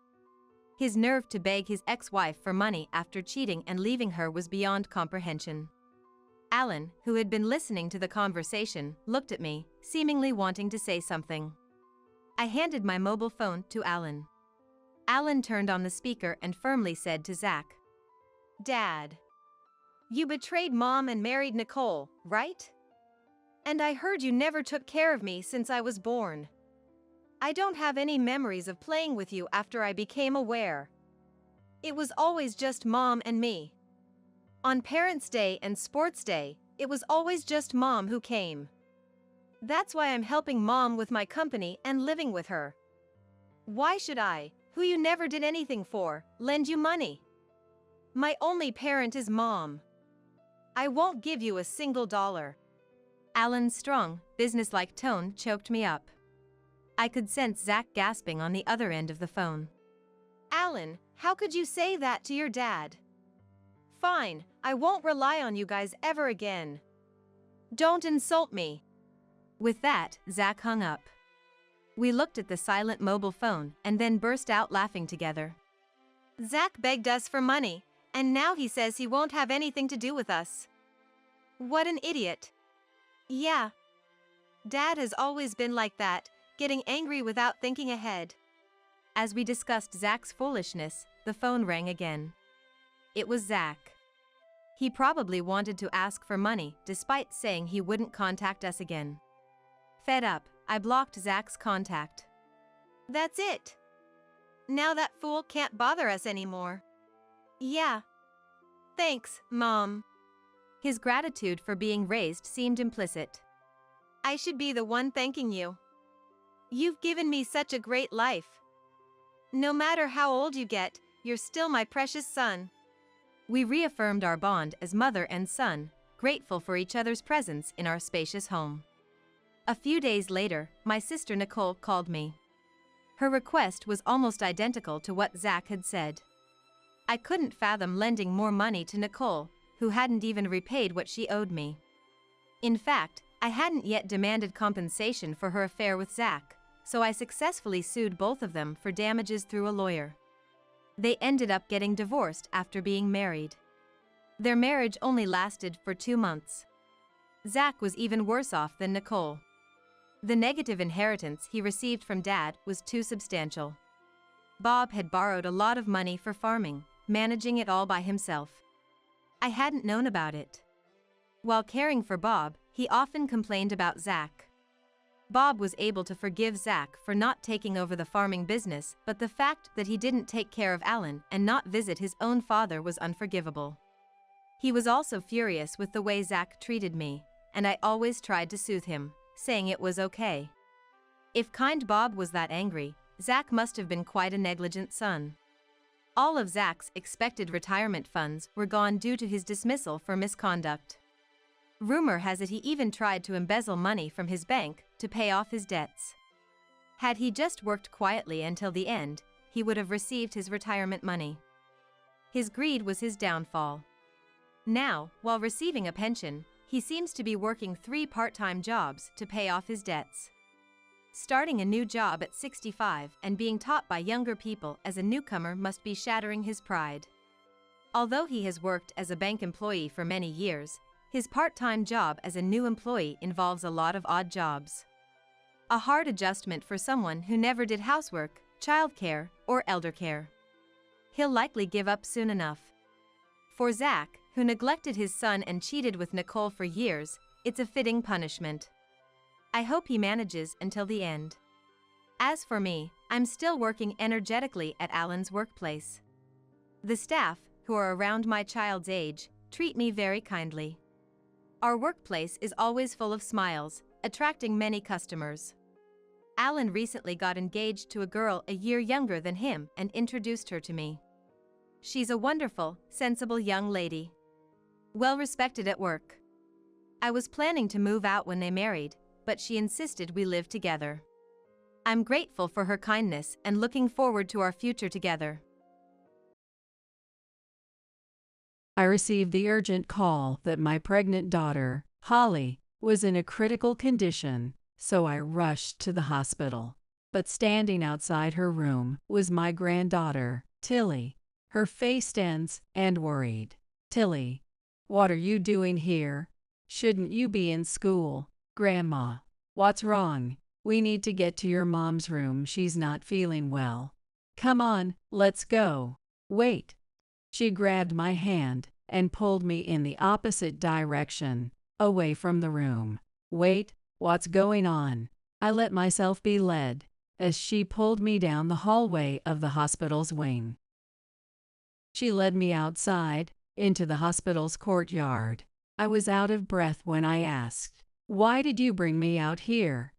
His nerve to beg his ex-wife for money after cheating and leaving her was beyond comprehension. Alan, who had been listening to the conversation, looked at me, seemingly wanting to say something. I handed my mobile phone to Alan. Alan turned on the speaker and firmly said to Zach, Dad, you betrayed Mom and married Nicole, right? And I heard you never took care of me since I was born. I don't have any memories of playing with you after I became aware. It was always just Mom and me. On Parents' Day and Sports Day, it was always just Mom who came. That's why I'm helping Mom with my company and living with her. Why should I, who you never did anything for, lend you money? My only parent is Mom. I won't give you a single dollar. Alan's strong, businesslike tone choked me up. I could sense Zach gasping on the other end of the phone. Alan, how could you say that to your dad? Fine, I won't rely on you guys ever again. Don't insult me. With that, Zach hung up. We looked at the silent mobile phone and then burst out laughing together. Zach begged us for money, and now he says he won't have anything to do with us. What an idiot. Yeah. Dad has always been like that, getting angry without thinking ahead. As we discussed Zach's foolishness, the phone rang again. It was Zach. He probably wanted to ask for money despite saying he wouldn't contact us again. Fed up, I blocked Zach's contact. That's it. Now that fool can't bother us anymore. Yeah. Thanks, Mom. His gratitude for being raised seemed implicit. I should be the one thanking you. You've given me such a great life. No matter how old you get, you're still my precious son. We reaffirmed our bond as mother and son, grateful for each other's presence in our spacious home. A few days later, my sister Nicole called me. Her request was almost identical to what Zach had said. I couldn't fathom lending more money to Nicole, who hadn't even repaid what she owed me. In fact, I hadn't yet demanded compensation for her affair with Zach, so I successfully sued both of them for damages through a lawyer. They ended up getting divorced after being married. Their marriage only lasted for 2 months. Zach was even worse off than Nicole. The negative inheritance he received from Dad was too substantial. Bob had borrowed a lot of money for farming, managing it all by himself. I hadn't known about it. While caring for Bob, he often complained about Zach. Bob was able to forgive Zach for not taking over the farming business, but the fact that he didn't take care of Alan and not visit his own father was unforgivable. He was also furious with the way Zach treated me, and I always tried to soothe him, saying it was okay. If kind Bob was that angry, Zach must have been quite a negligent son. All of Zach's expected retirement funds were gone due to his dismissal for misconduct. Rumor has it he even tried to embezzle money from his bank to pay off his debts. Had he just worked quietly until the end, he would have received his retirement money. His greed was his downfall. Now, while receiving a pension, he seems to be working 3 part-time jobs to pay off his debts. Starting a new job at 65 and being taught by younger people as a newcomer must be shattering his pride. Although he has worked as a bank employee for many years, his part-time job as a new employee involves a lot of odd jobs. A hard adjustment for someone who never did housework, childcare, or elder care. He'll likely give up soon enough. For Zach, who neglected his son and cheated with Nicole for years, it's a fitting punishment. I hope he manages until the end. As for me, I'm still working energetically at Alan's workplace. The staff, who are around my child's age, treat me very kindly. Our workplace is always full of smiles, attracting many customers. Alan recently got engaged to a girl a year younger than him and introduced her to me. She's a wonderful, sensible young lady. Well respected at work. I was planning to move out when they married, but she insisted we live together. I'm grateful for her kindness and looking forward to our future together. I received the urgent call that my pregnant daughter, Holly, was in a critical condition, so I rushed to the hospital. But standing outside her room was my granddaughter, Tilly, her face tense and worried. "Tilly, what are you doing here? Shouldn't you be in school?" "Grandma, what's wrong? We need to get to your mom's room. She's not feeling well." "Come on, let's go." "Wait." She grabbed my hand and pulled me in the opposite direction, away from the room. "Wait, what's going on?" I let myself be led as she pulled me down the hallway of the hospital's wing. She led me outside, into the hospital's courtyard. I was out of breath when I asked, "Why did you bring me out here?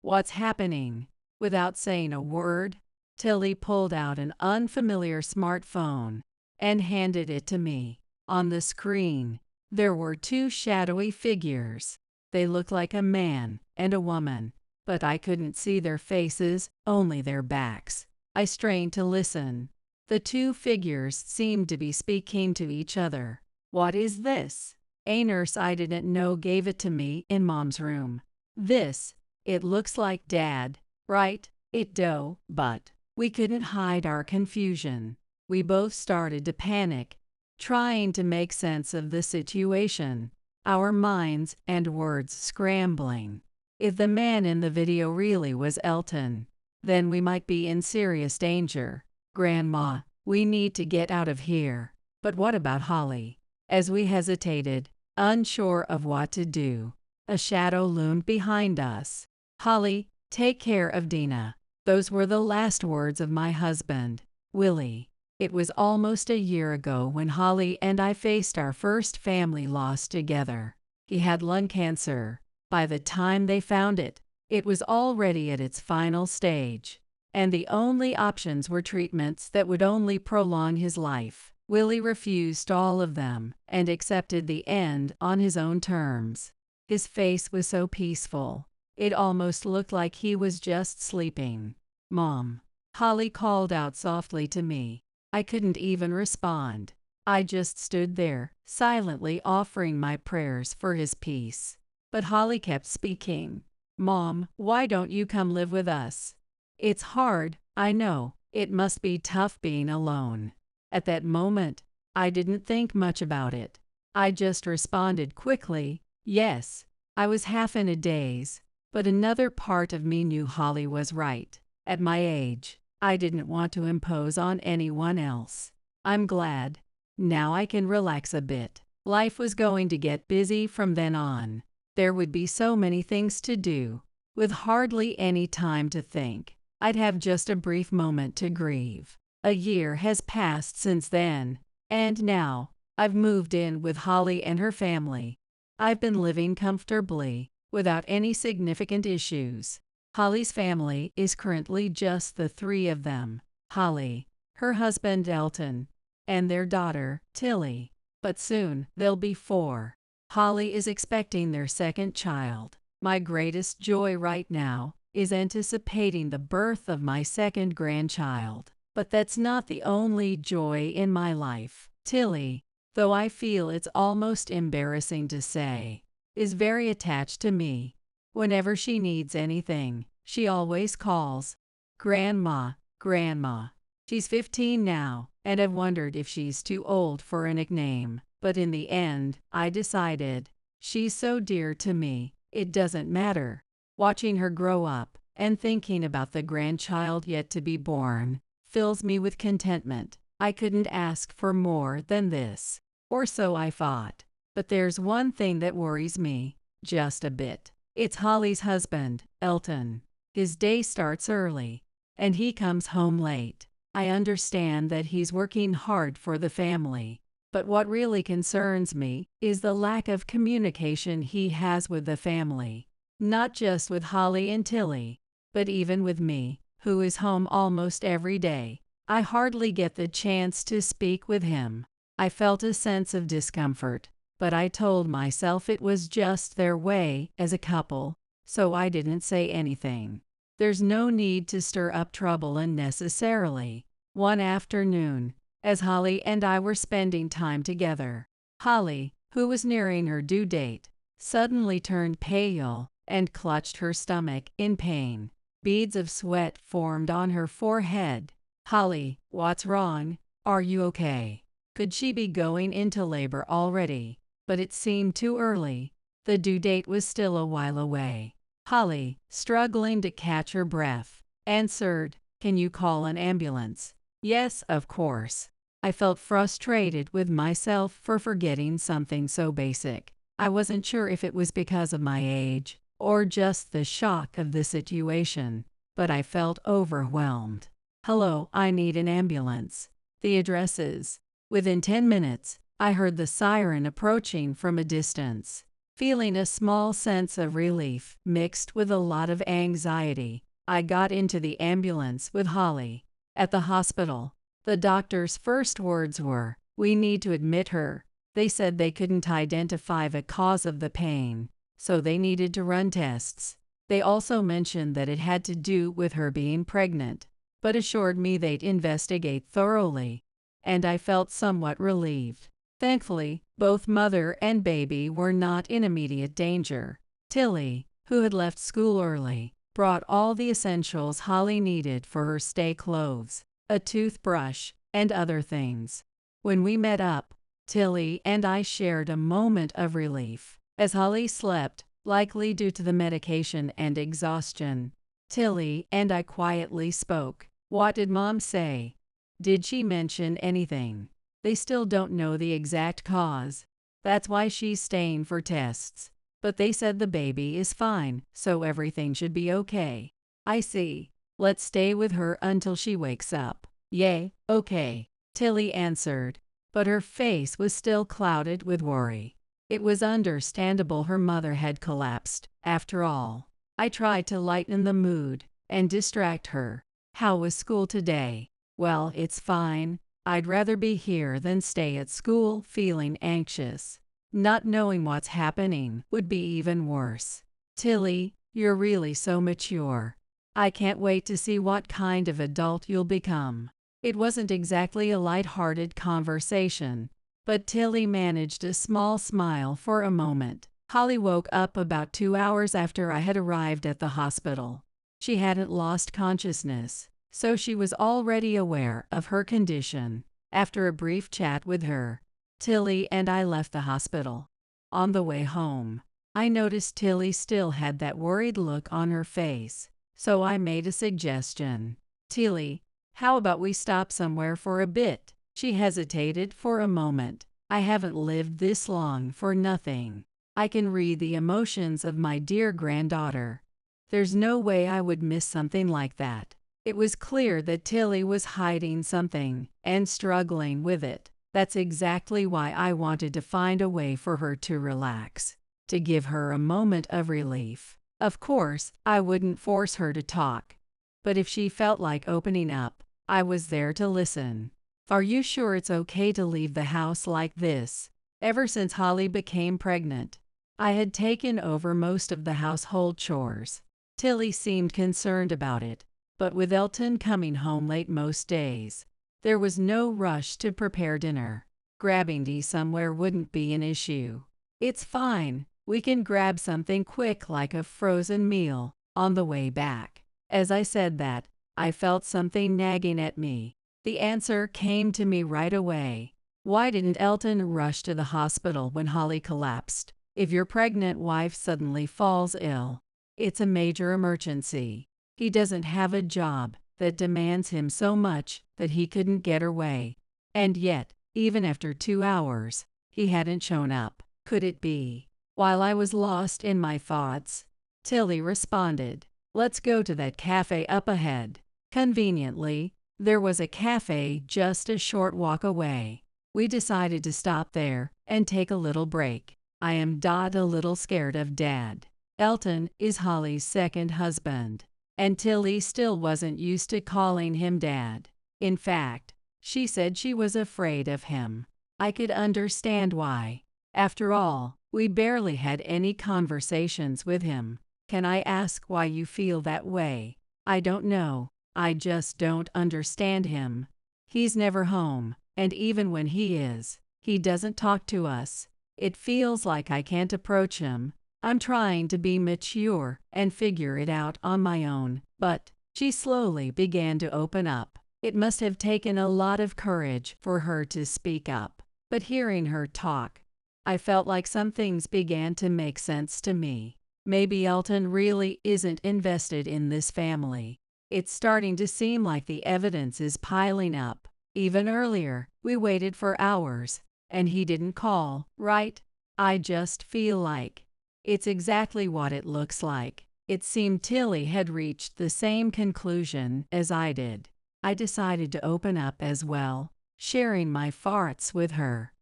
What's happening?" Without saying a word, Tilly pulled out an unfamiliar smartphone and handed it to me. On the screen, there were 2 shadowy figures. They looked like a man and a woman, but I couldn't see their faces, only their backs. I strained to listen. The 2 figures seemed to be speaking to each other. "What is this?" "A nurse I didn't know gave it to me in Mom's room." "This, it looks like Dad, right?" "It do, but..." We couldn't hide our confusion. We both started to panic, trying to make sense of the situation, our minds and words scrambling. If the man in the video really was Elton, then we might be in serious danger. "Grandma, we need to get out of here." "But what about Holly?" As we hesitated, unsure of what to do, a shadow loomed behind us. "Holly, take care of Dina." Those were the last words of my husband, Willie. It was almost a year ago when Holly and I faced our first family loss together. He had lung cancer. By the time they found it, it was already at its final stage, and the only options were treatments that would only prolong his life. Willie refused all of them and accepted the end on his own terms. His face was so peaceful, it almost looked like he was just sleeping. "Mom," Holly called out softly to me. I couldn't even respond. I just stood there, silently offering my prayers for his peace. But Holly kept speaking. "Mom, why don't you come live with us? It's hard, I know. It must be tough being alone." At that moment, I didn't think much about it. I just responded quickly, yes. I was half in a daze, but another part of me knew Holly was right. At my age, I didn't want to impose on anyone else. I'm glad. Now I can relax a bit. Life was going to get busy from then on. There would be so many things to do, with hardly any time to think. I'd have just a brief moment to grieve. A year has passed since then, and now I've moved in with Holly and her family. I've been living comfortably, without any significant issues. Holly's family is currently just the three of them: Holly, her husband Elton, and their daughter, Tilly. But soon there'll be four. Holly is expecting their second child. My greatest joy right now is anticipating the birth of my second grandchild. But that's not the only joy in my life. Tilly, though I feel it's almost embarrassing to say, is very attached to me. Whenever she needs anything, she always calls Grandma, Grandma. She's 15 now, and I've wondered if she's too old for a nickname. But in the end, I decided, she's so dear to me, it doesn't matter. Watching her grow up, and thinking about the grandchild yet to be born, fills me with contentment. I couldn't ask for more than this. Or so I thought. But there's one thing that worries me, just a bit. It's Holly's husband, Elton. His day starts early, and he comes home late. I understand that he's working hard for the family, but what really concerns me is the lack of communication he has with the family. Not just with Holly and Tilly, but even with me, who is home almost every day. I hardly get the chance to speak with him. I felt a sense of discomfort, but I told myself it was just their way as a couple, so I didn't say anything. There's no need to stir up trouble unnecessarily. One afternoon, as Holly and I were spending time together, Holly, who was nearing her due date, suddenly turned pale and clutched her stomach in pain. Beads of sweat formed on her forehead. "Holly, what's wrong? Are you okay?" Could she be going into labor already? But it seemed too early. The due date was still a while away. Holly, struggling to catch her breath, answered, "Can you call an ambulance?" Yes, of course. I felt frustrated with myself for forgetting something so basic. I wasn't sure if it was because of my age, or just the shock of the situation, but I felt overwhelmed. "Hello, I need an ambulance. The address is..." Within 10 minutes, I heard the siren approaching from a distance. Feeling a small sense of relief mixed with a lot of anxiety, I got into the ambulance with Holly. At the hospital, the doctor's first words were, "We need to admit her." They said they couldn't identify the cause of the pain, so they needed to run tests. They also mentioned that it had to do with her being pregnant, but assured me they'd investigate thoroughly, and I felt somewhat relieved. Thankfully, both mother and baby were not in immediate danger. Tilly, who had left school early, brought all the essentials Holly needed for her stay clothes, a toothbrush, and other things. When we met up, Tilly and I shared a moment of relief. As Holly slept, likely due to the medication and exhaustion, Tilly and I quietly spoke. "What did Mom say? Did she mention anything?" They still don't know the exact cause. That's why she's staying for tests. But they said the baby is fine, so everything should be okay. I see. Let's stay with her until she wakes up. Yay, okay, Tilly answered, but her face was still clouded with worry. It was understandable her mother had collapsed, after all. I tried to lighten the mood and distract her. How was school today? Well, it's fine. I'd rather be here than stay at school feeling anxious. Not knowing what's happening would be even worse. Tilly, you're really so mature. I can't wait to see what kind of adult you'll become. It wasn't exactly a light-hearted conversation, but Tilly managed a small smile for a moment. Holly woke up about 2 hours after I had arrived at the hospital. She hadn't lost consciousness, so she was already aware of her condition. After a brief chat with her, Tilly and I left the hospital. On the way home, I noticed Tilly still had that worried look on her face, so I made a suggestion. Tilly, how about we stop somewhere for a bit? She hesitated for a moment. I haven't lived this long for nothing. I can read the emotions of my dear granddaughter. There's no way I would miss something like that. It was clear that Tilly was hiding something and struggling with it. That's exactly why I wanted to find a way for her to relax, to give her a moment of relief. Of course, I wouldn't force her to talk, but if she felt like opening up, I was there to listen. Are you sure it's okay to leave the house like this? Ever since Holly became pregnant, I had taken over most of the household chores. Tilly seemed concerned about it, but with Elton coming home late most days, there was no rush to prepare dinner. Grabbing tea somewhere wouldn't be an issue. It's fine, we can grab something quick like a frozen meal on the way back. As I said that, I felt something nagging at me. The answer came to me right away. Why didn't Elton rush to the hospital when Holly collapsed? If your pregnant wife suddenly falls ill, it's a major emergency. He doesn't have a job that demands him so much that he couldn't get her way. And yet, even after 2 hours, he hadn't shown up. Could it be? While I was lost in my thoughts, Tilly responded, "Let's go to that cafe up ahead." Conveniently, there was a cafe just a short walk away. We decided to stop there and take a little break. I am a little scared of Dad. Elton is Holly's second husband, and Tilly still wasn't used to calling him Dad. In fact, she said she was afraid of him. I could understand why. After all, we barely had any conversations with him. Can I ask why you feel that way? I don't know. I just don't understand him. He's never home, and even when he is, he doesn't talk to us. It feels like I can't approach him. I'm trying to be mature and figure it out on my own, but she slowly began to open up. It must have taken a lot of courage for her to speak up, but hearing her talk, I felt like some things began to make sense to me. Maybe Elton really isn't invested in this family. It's starting to seem like the evidence is piling up. Even earlier, we waited for hours, and he didn't call, right? I just feel like it's exactly what it looks like. It seemed Tilly had reached the same conclusion as I did. I decided to open up as well, sharing my farts with her.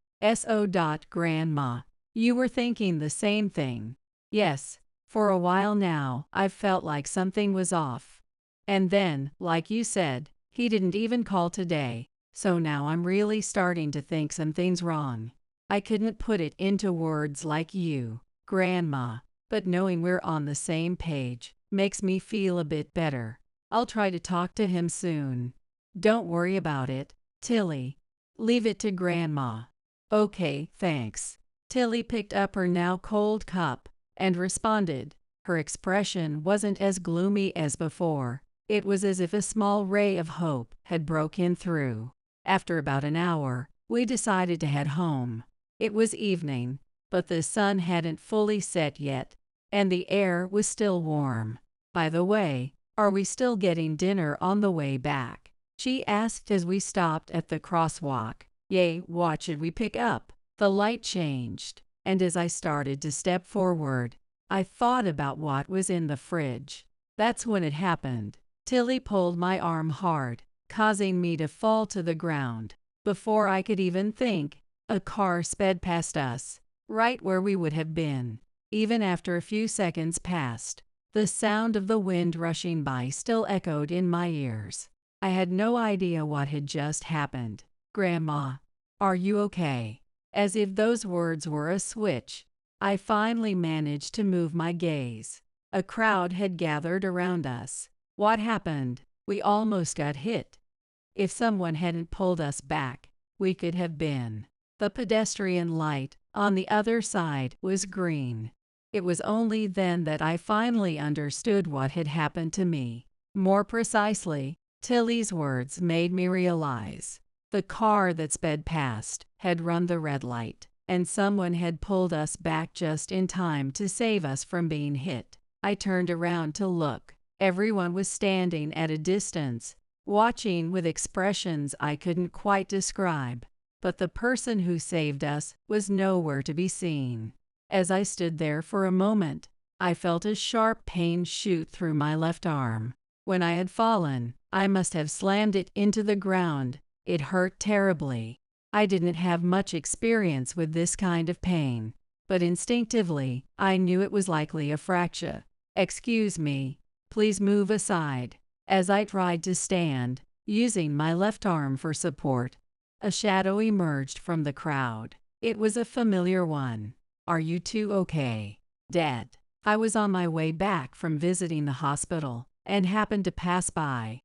Grandma, you were thinking the same thing. Yes, for a while now, I've felt like something was off. And then, like you said, he didn't even call today, so now I'm really starting to think something's wrong. I couldn't put it into words like you, Grandma, but knowing we're on the same page makes me feel a bit better. I'll try to talk to him soon. Don't worry about it, Tilly. Leave it to Grandma. Okay, thanks. Tilly picked up her now cold cup and responded. Her expression wasn't as gloomy as before. It was as if a small ray of hope had broken through. After about an hour, we decided to head home. It was evening, but the sun hadn't fully set yet, and the air was still warm. By the way, are we still getting dinner on the way back? She asked as we stopped at the crosswalk. Yay, what should we pick up? The light changed, and as I started to step forward, I thought about what was in the fridge. That's when it happened. Tilly pulled my arm hard, causing me to fall to the ground. Before I could even think, a car sped past us, right where we would have been. Even after a few seconds passed, the sound of the wind rushing by still echoed in my ears. I had no idea what had just happened. Grandma, are you okay? As if those words were a switch, I finally managed to move my gaze. A crowd had gathered around us. What happened? We almost got hit. If someone hadn't pulled us back, we could have been. The pedestrian light on the other side was green. It was only then that I finally understood what had happened to me. More precisely, Tilly's words made me realize. The car that sped past had run the red light, and someone had pulled us back just in time to save us from being hit. I turned around to look. Everyone was standing at a distance, watching with expressions I couldn't quite describe. But the person who saved us was nowhere to be seen. As I stood there for a moment, I felt a sharp pain shoot through my left arm. When I had fallen, I must have slammed it into the ground. It hurt terribly. I didn't have much experience with this kind of pain, but instinctively, I knew it was likely a fracture. Excuse me, please move aside. As I tried to stand, using my left arm for support, a shadow emerged from the crowd. It was a familiar one. Are you two okay? Dad. I was on my way back from visiting the hospital and happened to pass by.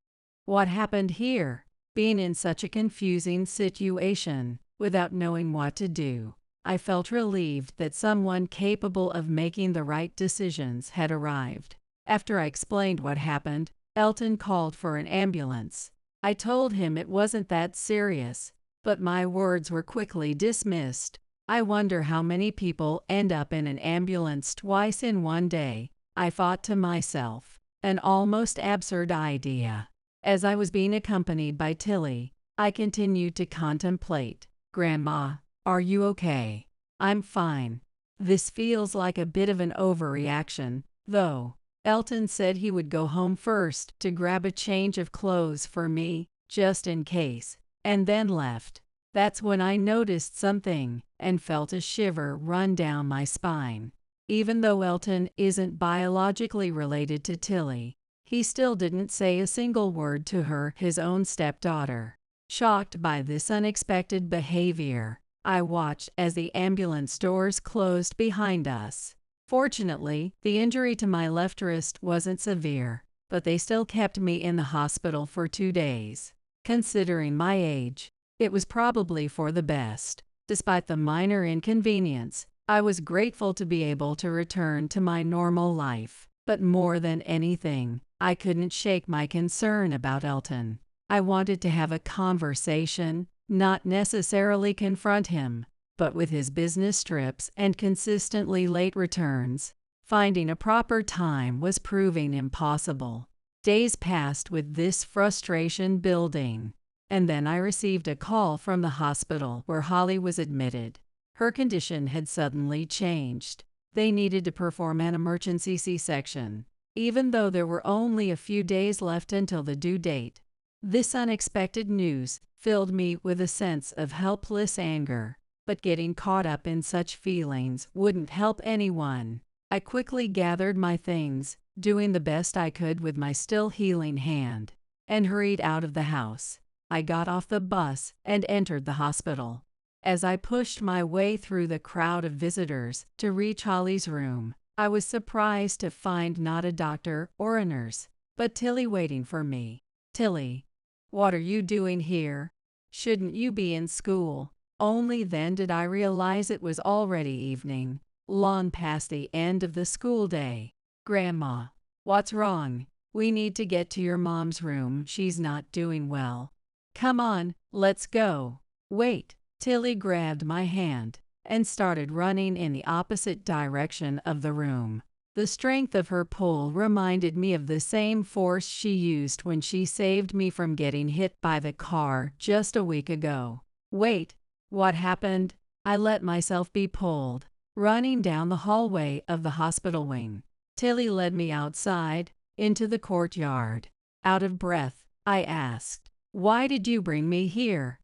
What happened here? Being in such a confusing situation, without knowing what to do, I felt relieved that someone capable of making the right decisions had arrived. After I explained what happened, Elton called for an ambulance. I told him it wasn't that serious, but my words were quickly dismissed. I wonder how many people end up in an ambulance twice in one day, I thought to myself. An almost absurd idea. As I was being accompanied by Tilly, I continued to contemplate. Grandma, are you okay? I'm fine. This feels like a bit of an overreaction, though. Elton said he would go home first to grab a change of clothes for me, just in case, and then left. That's when I noticed something and felt a shiver run down my spine. Even though Elton isn't biologically related to Tilly, he still didn't say a single word to her, his own stepdaughter. Shocked by this unexpected behavior, I watched as the ambulance doors closed behind us. Fortunately, the injury to my left wrist wasn't severe, but they still kept me in the hospital for 2 days. Considering my age, it was probably for the best. Despite the minor inconvenience, I was grateful to be able to return to my normal life. But more than anything, I couldn't shake my concern about Elton. I wanted to have a conversation, not necessarily confront him, but with his business trips and consistently late returns, finding a proper time was proving impossible. Days passed with this frustration building, and then I received a call from the hospital where Holly was admitted. Her condition had suddenly changed. They needed to perform an emergency C-section, even though there were only a few days left until the due date. This unexpected news filled me with a sense of helpless anger, but getting caught up in such feelings wouldn't help anyone. I quickly gathered my things, doing the best I could with my still healing hand, and hurried out of the house. I got off the bus and entered the hospital. As I pushed my way through the crowd of visitors to reach Holly's room, I was surprised to find not a doctor or a nurse, but Tilly waiting for me. Tilly, what are you doing here? Shouldn't you be in school? Only then did I realize it was already evening, long past the end of the school day. Grandma, what's wrong? We need to get to your mom's room. She's not doing well. Come on, let's go. Wait. Tilly grabbed my hand and started running in the opposite direction of the room. The strength of her pull reminded me of the same force she used when she saved me from getting hit by the car just a week ago. Wait, what happened? I let myself be pulled, running down the hallway of the hospital wing. Tilly led me outside, into the courtyard. Out of breath, I asked, "Why did you bring me here?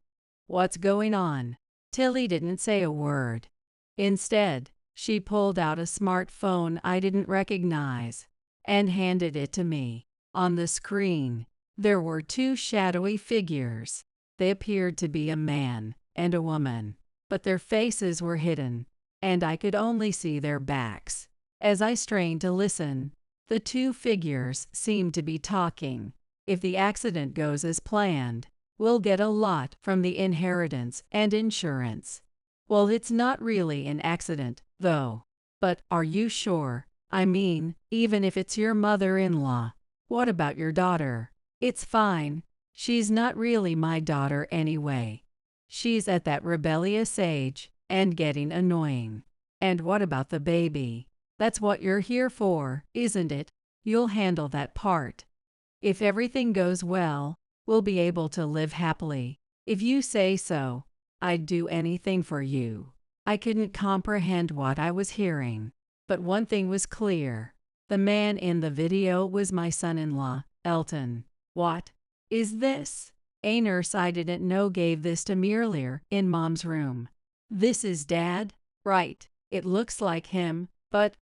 What's going on?" Tilly didn't say a word. Instead, she pulled out a smartphone I didn't recognize and handed it to me. On the screen, there were two shadowy figures. They appeared to be a man and a woman, but their faces were hidden, and I could only see their backs. As I strained to listen, the two figures seemed to be talking. "If the accident goes as planned, we'll get a lot from the inheritance and insurance." "Well, it's not really an accident, though." "But are you sure? I mean, even if it's your mother-in-law, what about your daughter?" "It's fine. She's not really my daughter anyway. She's at that rebellious age and getting annoying." "And what about the baby?" "That's what you're here for, isn't it? You'll handle that part. If everything goes well, we'll be able to live happily." "If you say so. I'd do anything for you." I couldn't comprehend what I was hearing, but one thing was clear. The man in the video was my son-in-law, Elton. "What is this?" "A nurse I didn't know gave this to me earlier in Mom's room." "This is Dad?" "Right. It looks like him, but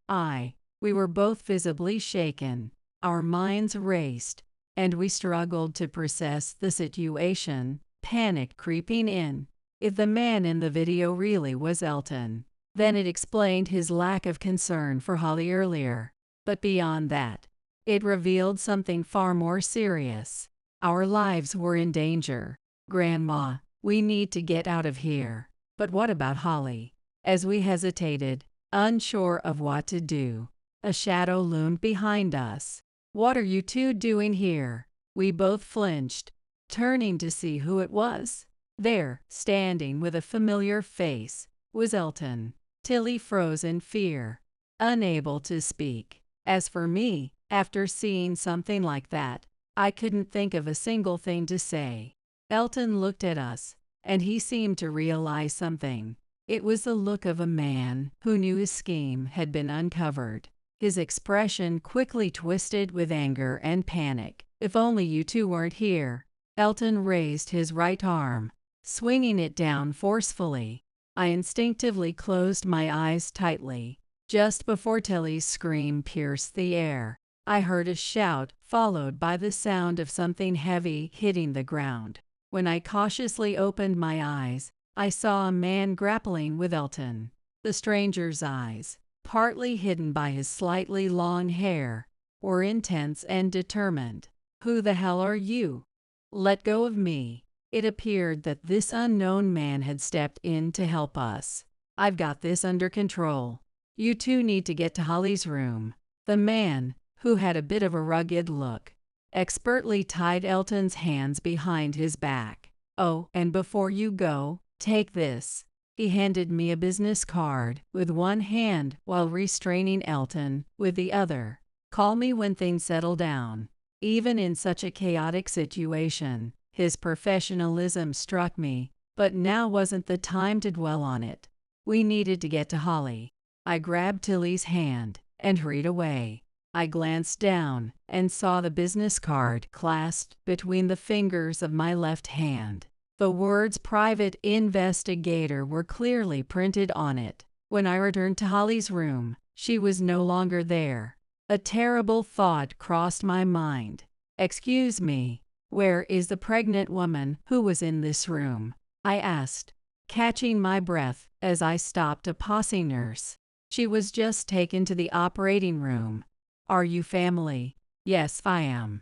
we were both visibly shaken. Our minds raced, and we struggled to process the situation, panic creeping in. If the man in the video really was Elton, then it explained his lack of concern for Holly earlier. But beyond that, it revealed something far more serious. Our lives were in danger. "Grandma, we need to get out of here." "But what about Holly?" As we hesitated, unsure of what to do, a shadow loomed behind us. "What are you two doing here?" We both flinched, turning to see who it was. There, standing with a familiar face, was Elton. Tilly froze in fear, unable to speak. As for me, after seeing something like that, I couldn't think of a single thing to say. Elton looked at us, and he seemed to realize something. It was the look of a man who knew his scheme had been uncovered. His expression quickly twisted with anger and panic. "If only you two weren't here." Elton raised his right arm, swinging it down forcefully. I instinctively closed my eyes tightly. Just before Tilly's scream pierced the air, I heard a shout, followed by the sound of something heavy hitting the ground. When I cautiously opened my eyes, I saw a man grappling with Elton. The stranger's eyes, partly hidden by his slightly long hair, were intense and determined. "Who the hell are you? Let go of me." It appeared that this unknown man had stepped in to help us. "I've got this under control. You two need to get to Holly's room." The man, who had a bit of a rugged look, expertly tied Elton's hands behind his back. "Oh, and before you go, take this." He handed me a business card with one hand while restraining Elton with the other. "Call me when things settle down." Even in such a chaotic situation, his professionalism struck me, but now wasn't the time to dwell on it. We needed to get to Holly. I grabbed Tilly's hand and hurried away. I glanced down and saw the business card clasped between the fingers of my left hand. The words "Private Investigator" were clearly printed on it. When I returned to Holly's room, she was no longer there. A terrible thought crossed my mind. "Excuse me, where is the pregnant woman who was in this room?" I asked, catching my breath as I stopped a posse nurse. "She was just taken to the operating room." "Are you family?" "Yes, I am."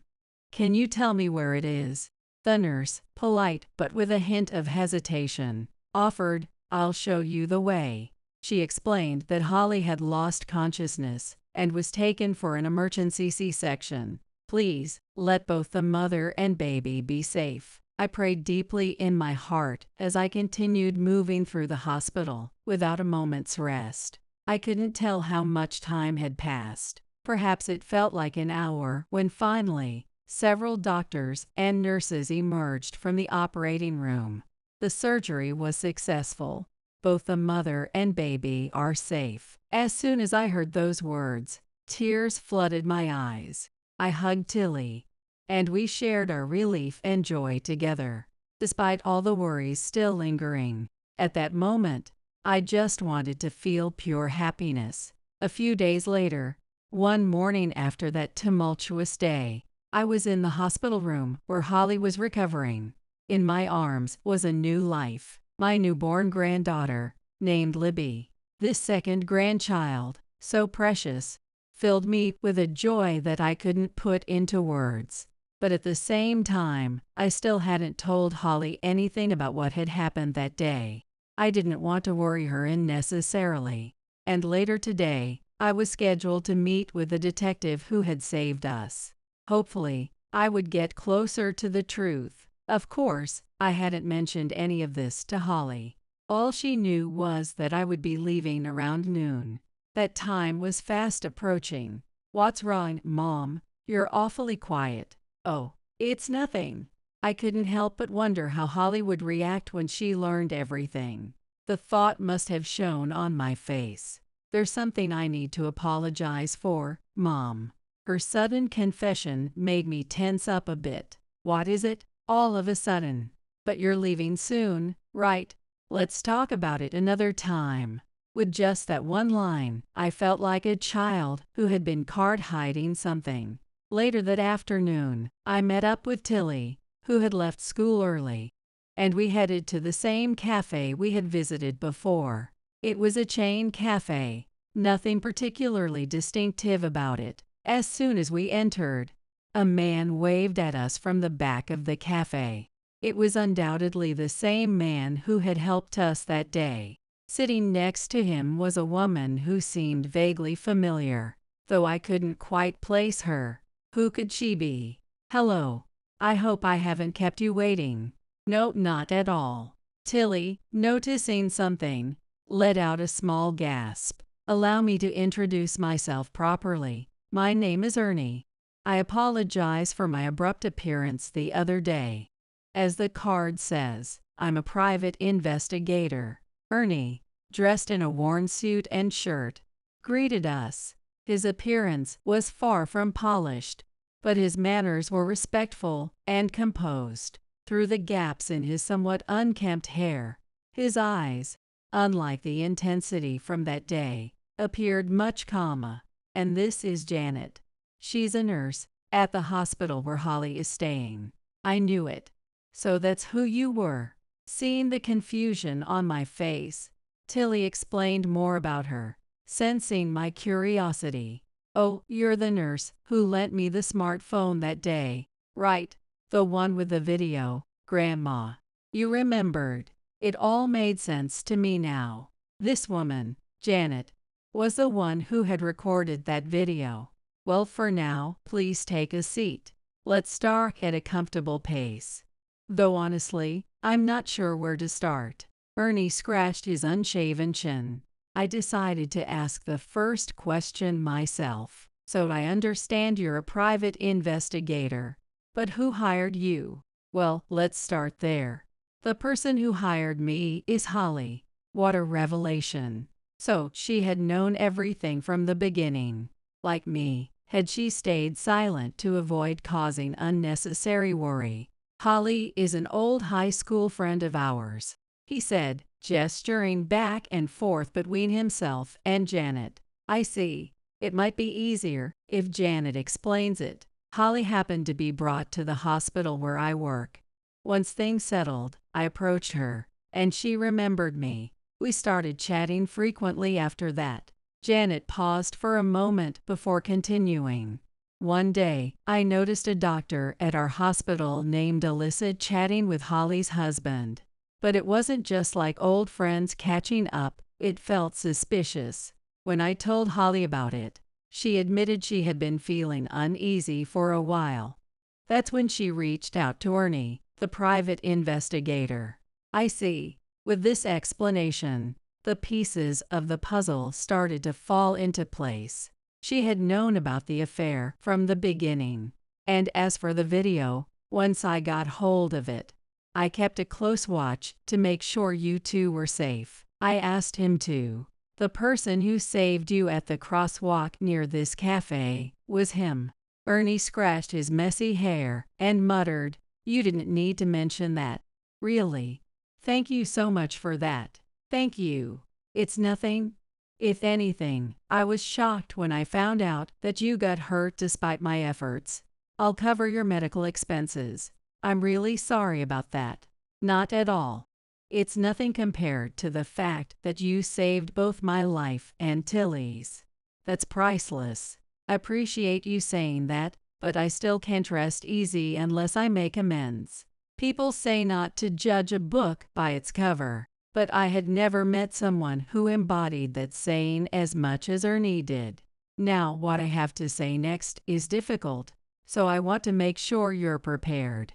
"Can you tell me where it is?" The nurse, polite but with a hint of hesitation, offered, "I'll show you the way." She explained that Holly had lost consciousness and was taken for an emergency C-section. "Please, let both the mother and baby be safe." I prayed deeply in my heart as I continued moving through the hospital without a moment's rest. I couldn't tell how much time had passed. Perhaps it felt like an hour when finally, several doctors and nurses emerged from the operating room. The surgery was successful. Both the mother and baby are safe. As soon as I heard those words, tears flooded my eyes. I hugged Tilly, and we shared our relief and joy together, despite all the worries still lingering. At that moment, I just wanted to feel pure happiness. A few days later, one morning after that tumultuous day, I was in the hospital room where Holly was recovering. In my arms was a new life, my newborn granddaughter, named Libby. This second grandchild, so precious, filled me with a joy that I couldn't put into words. But at the same time, I still hadn't told Holly anything about what had happened that day. I didn't want to worry her unnecessarily. And later today, I was scheduled to meet with the detective who had saved us. Hopefully, I would get closer to the truth. Of course, I hadn't mentioned any of this to Holly. All she knew was that I would be leaving around noon. That time was fast approaching. "What's wrong, Mom? You're awfully quiet." "Oh, it's nothing." I couldn't help but wonder how Holly would react when she learned everything. The thought must have shown on my face. "There's something I need to apologize for, Mom." Her sudden confession made me tense up a bit. "What is it?" All of a sudden. "But you're leaving soon, right? Let's talk about it another time." With just that one line, I felt like a child who had been caught hiding something. Later that afternoon, I met up with Tilly, who had left school early, and we headed to the same cafe we had visited before. It was a chain cafe, nothing particularly distinctive about it. As soon as we entered, a man waved at us from the back of the cafe. It was undoubtedly the same man who had helped us that day. Sitting next to him was a woman who seemed vaguely familiar, though I couldn't quite place her. Who could she be? "Hello. I hope I haven't kept you waiting." "No, not at all." Tilly, noticing something, let out a small gasp. "Allow me to introduce myself properly. My name is Ernie. I apologize for my abrupt appearance the other day. As the card says, I'm a private investigator." Ernie, dressed in a worn suit and shirt, greeted us. His appearance was far from polished, but his manners were respectful and composed. Through the gaps in his somewhat unkempt hair, his eyes, unlike the intensity from that day, appeared much calmer. "And this is Janet. She's a nurse at the hospital where Holly is staying." I knew it. "So that's who you were." Seeing the confusion on my face, Tilly explained more about her, sensing my curiosity. "Oh, you're the nurse who lent me the smartphone that day, right? The one with the video, Grandma." You remembered. It all made sense to me now. This woman, Janet, was the one who had recorded that video. "Well, for now, please take a seat. Let's start at a comfortable pace. Though honestly, I'm not sure where to start." Ernie scratched his unshaven chin. "I decided to ask the first question myself. So I understand you're a private investigator. But who hired you?" "Well, let's start there. The person who hired me is Holly." What a revelation. So she had known everything from the beginning. Like me, had she stayed silent to avoid causing unnecessary worry. "Holly is an old high school friend of ours," he said, gesturing back and forth between himself and Janet. "I see. It might be easier if Janet explains it. Holly happened to be brought to the hospital where I work. Once things settled, I approached her, and she remembered me. We started chatting frequently after that." Janet paused for a moment before continuing. "One day, I noticed a doctor at our hospital named Alyssa chatting with Holly's husband. But it wasn't just like old friends catching up, it felt suspicious. When I told Holly about it, she admitted she had been feeling uneasy for a while. That's when she reached out to Ernie, the private investigator." I see. With this explanation, the pieces of the puzzle started to fall into place. She had known about the affair from the beginning. And as for the video, once I got hold of it, I kept a close watch to make sure you two were safe. I asked him to. The person who saved you at the crosswalk near this cafe was him. Ernie scratched his messy hair and muttered, "You didn't need to mention that." "Really? Thank you so much for that." "Thank you. It's nothing." "If anything, I was shocked when I found out that you got hurt despite my efforts. I'll cover your medical expenses. I'm really sorry about that." "Not at all. It's nothing compared to the fact that you saved both my life and Tilly's. That's priceless. I appreciate you saying that, but I still can't rest easy unless I make amends." People say not to judge a book by its cover, but I had never met someone who embodied that saying as much as Ernie did. Now, what I have to say next is difficult, so I want to make sure you're prepared.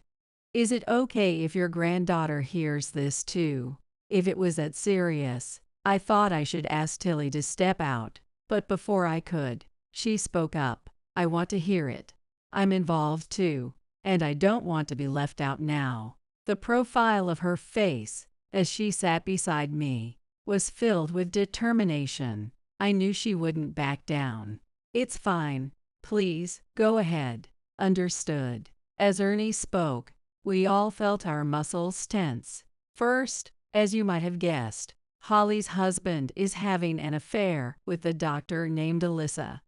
Is it okay if your granddaughter hears this too? If it was that serious, I thought I should ask Tilly to step out, but before I could, she spoke up. "I want to hear it. I'm involved too, and I don't want to be left out now." The profile of her face, as she sat beside me, was filled with determination. I knew she wouldn't back down. "It's fine. Please, go ahead." "Understood." As Ernie spoke, we all felt our muscles tense. First, as you might have guessed, Holly's husband is having an affair with a doctor named Alyssa.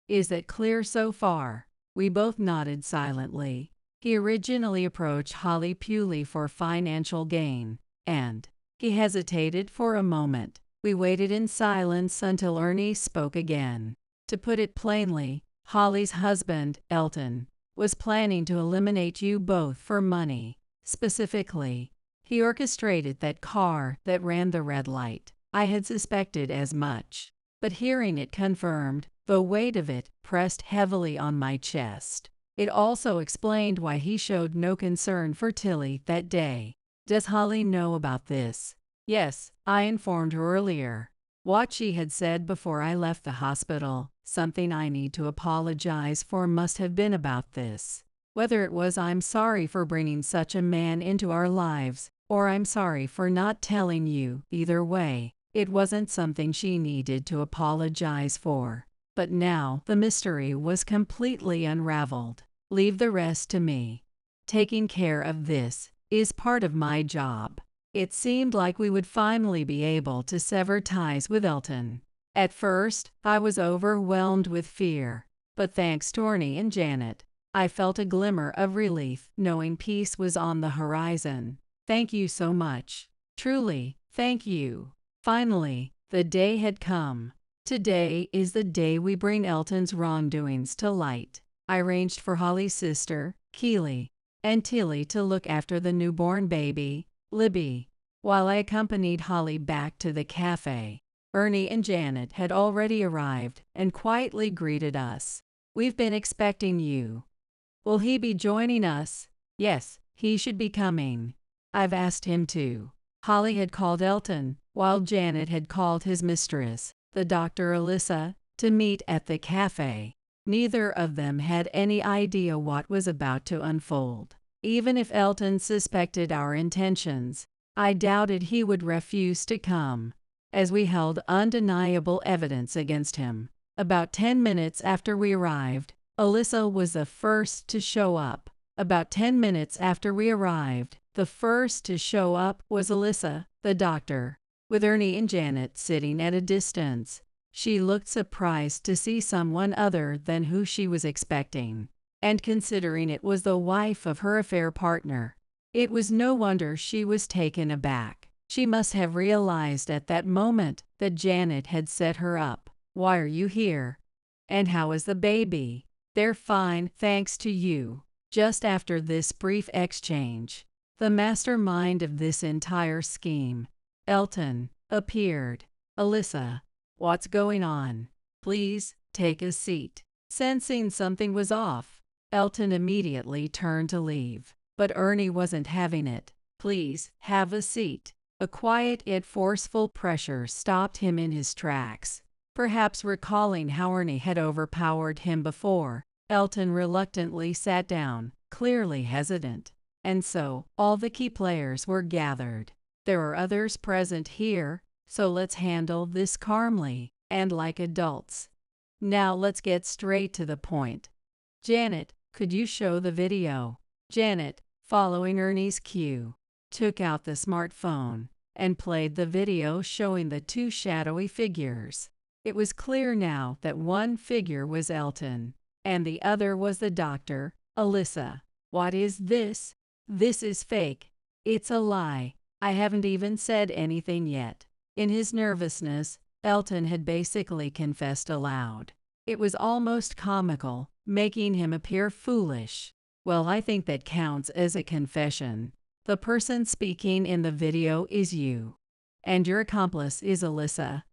Is that clear so far? We both nodded silently. He originally approached Holly purely for financial gain, and he hesitated for a moment. We waited in silence until Ernie spoke again. To put it plainly, Holly's husband, Elton, was planning to eliminate you both for money. Specifically, he orchestrated that car that ran the red light. I had suspected as much, but hearing it confirmed, the weight of it pressed heavily on my chest. It also explained why he showed no concern for Tilly that day. "Does Holly know about this?" "Yes, I informed her earlier." What she had said before I left the hospital, something I need to apologize for, must have been about this. Whether it was "I'm sorry for bringing such a man into our lives," or "I'm sorry for not telling you," either way, it wasn't something she needed to apologize for. But now the mystery was completely unraveled. Leave the rest to me. Taking care of this is part of my job. It seemed like we would finally be able to sever ties with Elton. At first, I was overwhelmed with fear, but thanks to Ernie and Janet, I felt a glimmer of relief knowing peace was on the horizon. "Thank you so much. Truly, thank you." Finally, the day had come. Today is the day we bring Elton's wrongdoings to light. I arranged for Holly's sister, Keely, and Tilly to look after the newborn baby, Libby, while I accompanied Holly back to the cafe. Ernie and Janet had already arrived and quietly greeted us. "We've been expecting you." "Will he be joining us?" "Yes, he should be coming. I've asked him to." Holly had called Elton, while Janet had called his mistress, the Dr. Alyssa, to meet at the cafe. Neither of them had any idea what was about to unfold. Even if Elton suspected our intentions, I doubted he would refuse to come, as we held undeniable evidence against him. About 10 minutes after we arrived, Alyssa was the first to show up. About 10 minutes after we arrived, the first to show up was Alyssa, the doctor, with Ernie and Janet sitting at a distance. She looked surprised to see someone other than who she was expecting, and considering it was the wife of her affair partner, it was no wonder she was taken aback. She must have realized at that moment that Janet had set her up. "Why are you here? And how is the baby?" "They're fine, thanks to you." Just after this brief exchange, the mastermind of this entire scheme, Elton, appeared. "Alyssa, what's going on? Please, take a seat." Sensing something was off, Elton immediately turned to leave, but Ernie wasn't having it. "Please, have a seat." A quiet yet forceful pressure stopped him in his tracks. Perhaps recalling how Ernie had overpowered him before, Elton reluctantly sat down, clearly hesitant. And so, all the key players were gathered. There are others present here, so let's handle this calmly and like adults. Now let's get straight to the point. Janet, could you show the video? Janet, following Ernie's cue, took out the smartphone and played the video showing the two shadowy figures. It was clear now that one figure was Elton, and the other was the doctor, Alyssa. What is this? This is fake. It's a lie. I haven't even said anything yet. In his nervousness, Elton had basically confessed aloud. It was almost comical, making him appear foolish. Well, I think that counts as a confession. The person speaking in the video is you, and your accomplice is Alyssa.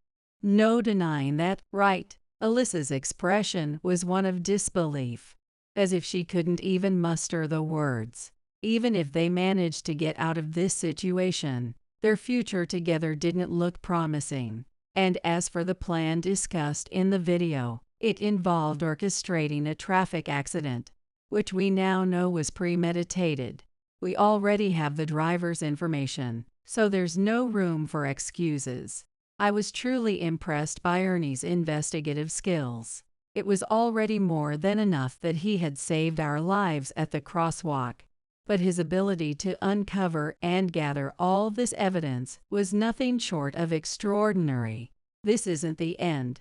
No denying that, right? Alyssa's expression was one of disbelief, as if she couldn't even muster the words. Even if they managed to get out of this situation, their future together didn't look promising. And as for the plan discussed in the video, it involved orchestrating a traffic accident, which we now know was premeditated. We already have the driver's information, so there's no room for excuses. I was truly impressed by Ernie's investigative skills. It was already more than enough that he had saved our lives at the crosswalk, but his ability to uncover and gather all this evidence was nothing short of extraordinary. This isn't the end.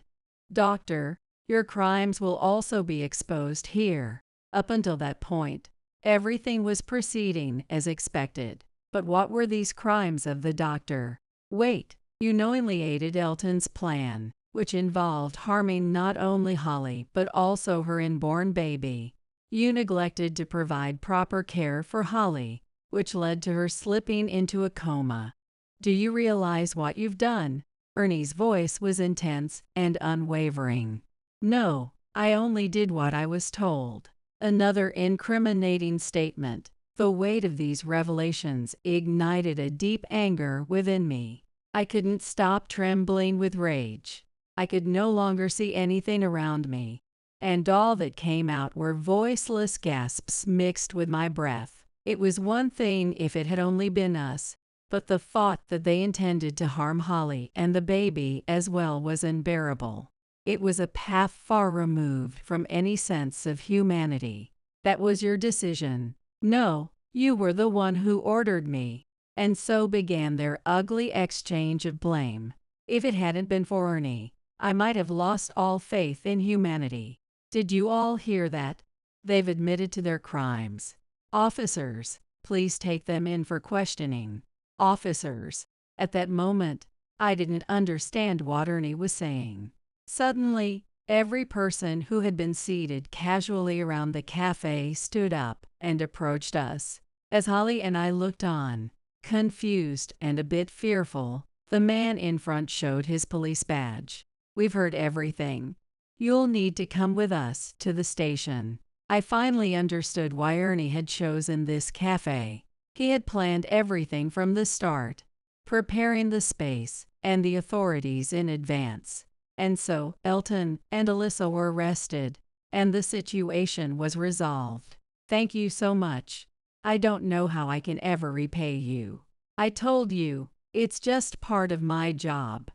Doctor, your crimes will also be exposed here. Up until that point, everything was proceeding as expected. But what were these crimes of the doctor? Wait, you knowingly aided Elton's plan, which involved harming not only Holly but also her inborn baby. You neglected to provide proper care for Holly, which led to her slipping into a coma. Do you realize what you've done? Ernie's voice was intense and unwavering. No, I only did what I was told. Another incriminating statement. The weight of these revelations ignited a deep anger within me. I couldn't stop trembling with rage. I could no longer see anything around me, and all that came out were voiceless gasps mixed with my breath. It was one thing if it had only been us, but the thought that they intended to harm Holly and the baby as well was unbearable. It was a path far removed from any sense of humanity. That was your decision. No, you were the one who ordered me. And so began their ugly exchange of blame. If it hadn't been for Ernie, I might have lost all faith in humanity. Did you all hear that? They've admitted to their crimes. Officers, please take them in for questioning. Officers. At that moment, I didn't understand what Ernie was saying. Suddenly, every person who had been seated casually around the cafe stood up and approached us. As Holly and I looked on, confused and a bit fearful, the man in front showed his police badge. We've heard everything. You'll need to come with us to the station. I finally understood why Ernie had chosen this cafe. He had planned everything from the start, preparing the space and the authorities in advance. And so, Elton and Alyssa were arrested, and the situation was resolved. Thank you so much. I don't know how I can ever repay you. I told you, it's just part of my job.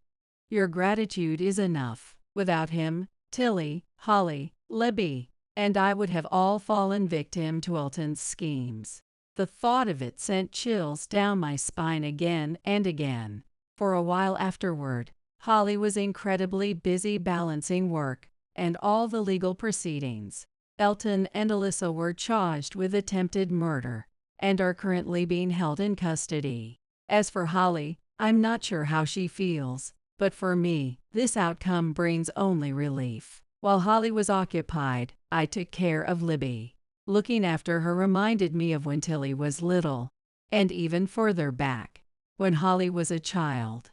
Your gratitude is enough. Without him, Tilly, Holly, Libby, and I would have all fallen victim to Elton's schemes. The thought of it sent chills down my spine again and again. For a while afterward, Holly was incredibly busy balancing work and all the legal proceedings. Elton and Alyssa were charged with attempted murder and are currently being held in custody. As for Holly, I'm not sure how she feels, but for me, this outcome brings only relief. While Holly was occupied, I took care of Libby. Looking after her reminded me of when Tilly was little, and even further back, when Holly was a child.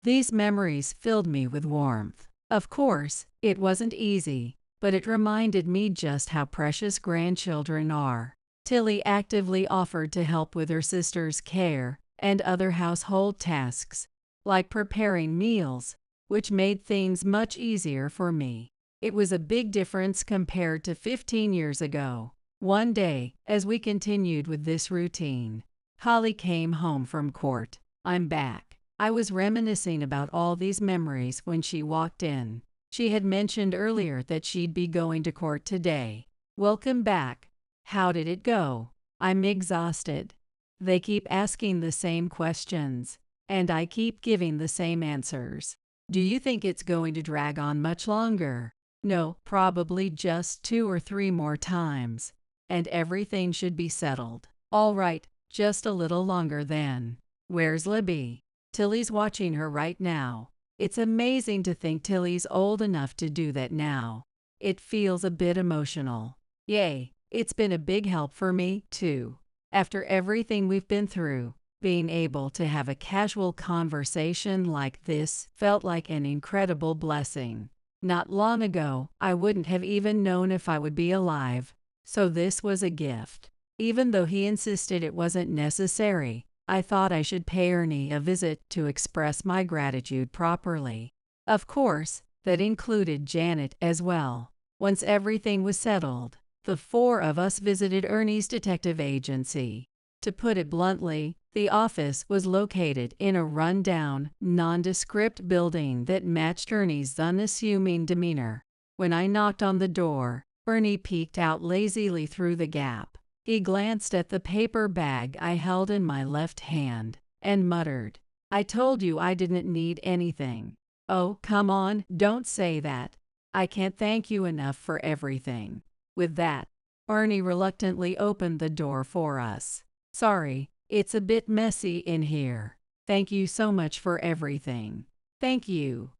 These memories filled me with warmth. Of course, it wasn't easy, but it reminded me just how precious grandchildren are. Tilly actively offered to help with her sister's care and other household tasks, like preparing meals, which made things much easier for me. It was a big difference compared to 15 years ago, One day, as we continued with this routine, Holly came home from court. I'm back. I was reminiscing about all these memories when she walked in. She had mentioned earlier that she'd be going to court today. Welcome back. How did it go? I'm exhausted. They keep asking the same questions, and I keep giving the same answers. Do you think it's going to drag on much longer? No, probably just 2 or 3 more times, and everything should be settled. All right, just a little longer then. Where's Libby? Tilly's watching her right now. It's amazing to think Tilly's old enough to do that now. It feels a bit emotional. Yay, it's been a big help for me, too. After everything we've been through, being able to have a casual conversation like this felt like an incredible blessing. Not long ago, I wouldn't have even known if I would be alive, so this was a gift. Even though he insisted it wasn't necessary, I thought I should pay Ernie a visit to express my gratitude properly. Of course, that included Janet as well. Once everything was settled, the 4 of us visited Ernie's detective agency. To put it bluntly, the office was located in a run-down, nondescript building that matched Ernie's unassuming demeanor. When I knocked on the door, Ernie peeked out lazily through the gap. He glanced at the paper bag I held in my left hand and muttered, "I told you I didn't need anything." "Oh, come on, don't say that. I can't thank you enough for everything." With that, Ernie reluctantly opened the door for us. "Sorry, it's a bit messy in here. Thank you so much for everything." Thank you,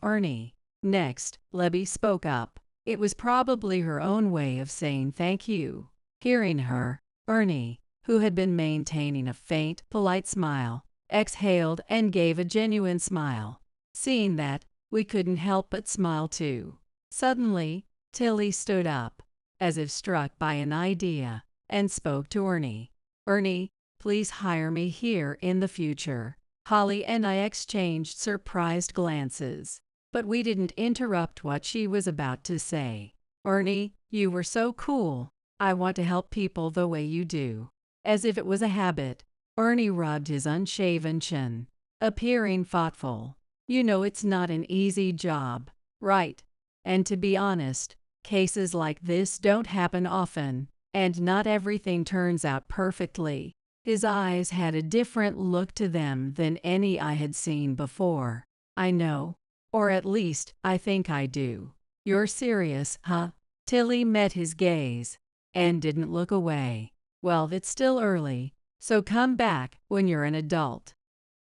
Ernie." Next, Libby spoke up. It was probably her own way of saying thank you. Hearing her, Ernie, who had been maintaining a faint, polite smile, exhaled and gave a genuine smile. Seeing that, we couldn't help but smile too. Suddenly, Tilly stood up, as if struck by an idea, and spoke to Ernie. "Ernie, please hire me here in the future." Holly and I exchanged surprised glances, but we didn't interrupt what she was about to say. "Ernie, you were so cool. I want to help people the way you do." As if it was a habit, Ernie rubbed his unshaven chin, appearing thoughtful. "You know it's not an easy job, right? And to be honest, cases like this don't happen often, and not everything turns out perfectly." His eyes had a different look to them than any I had seen before. "I know, or at least I think I do. You're serious, huh?" Tilly met his gaze and didn't look away. "Well, it's still early, so come back when you're an adult.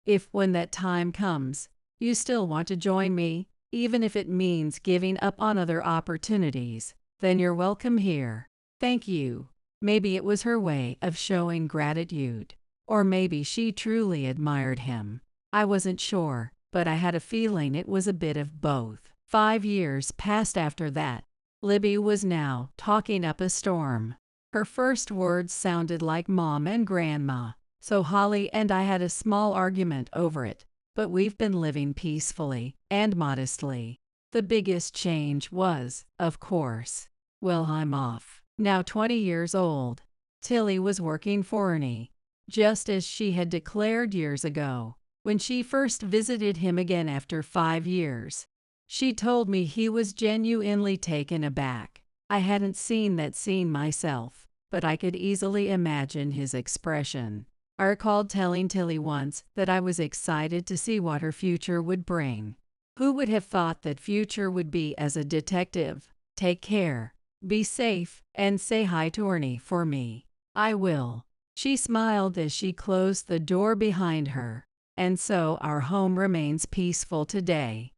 If when that time comes, you still want to join me, even if it means giving up on other opportunities, then you're welcome here." Thank you. Maybe it was her way of showing gratitude, or maybe she truly admired him. I wasn't sure, but I had a feeling it was a bit of both. 5 years passed after that. Libby was now talking up a storm. Her first words sounded like Mom and Grandma, so Holly and I had a small argument over it, but we've been living peacefully and modestly. The biggest change was, of course, well, I'm off. Now 20 years old. Tilly was working for Ernie, just as she had declared years ago, when she first visited him again after 5 years. She told me he was genuinely taken aback. I hadn't seen that scene myself, but I could easily imagine his expression. I recalled telling Tilly once that I was excited to see what her future would bring. Who would have thought that future would be as a detective? Take care, be safe, and say hi to Ernie for me. I will. She smiled as she closed the door behind her, and so our home remains peaceful today.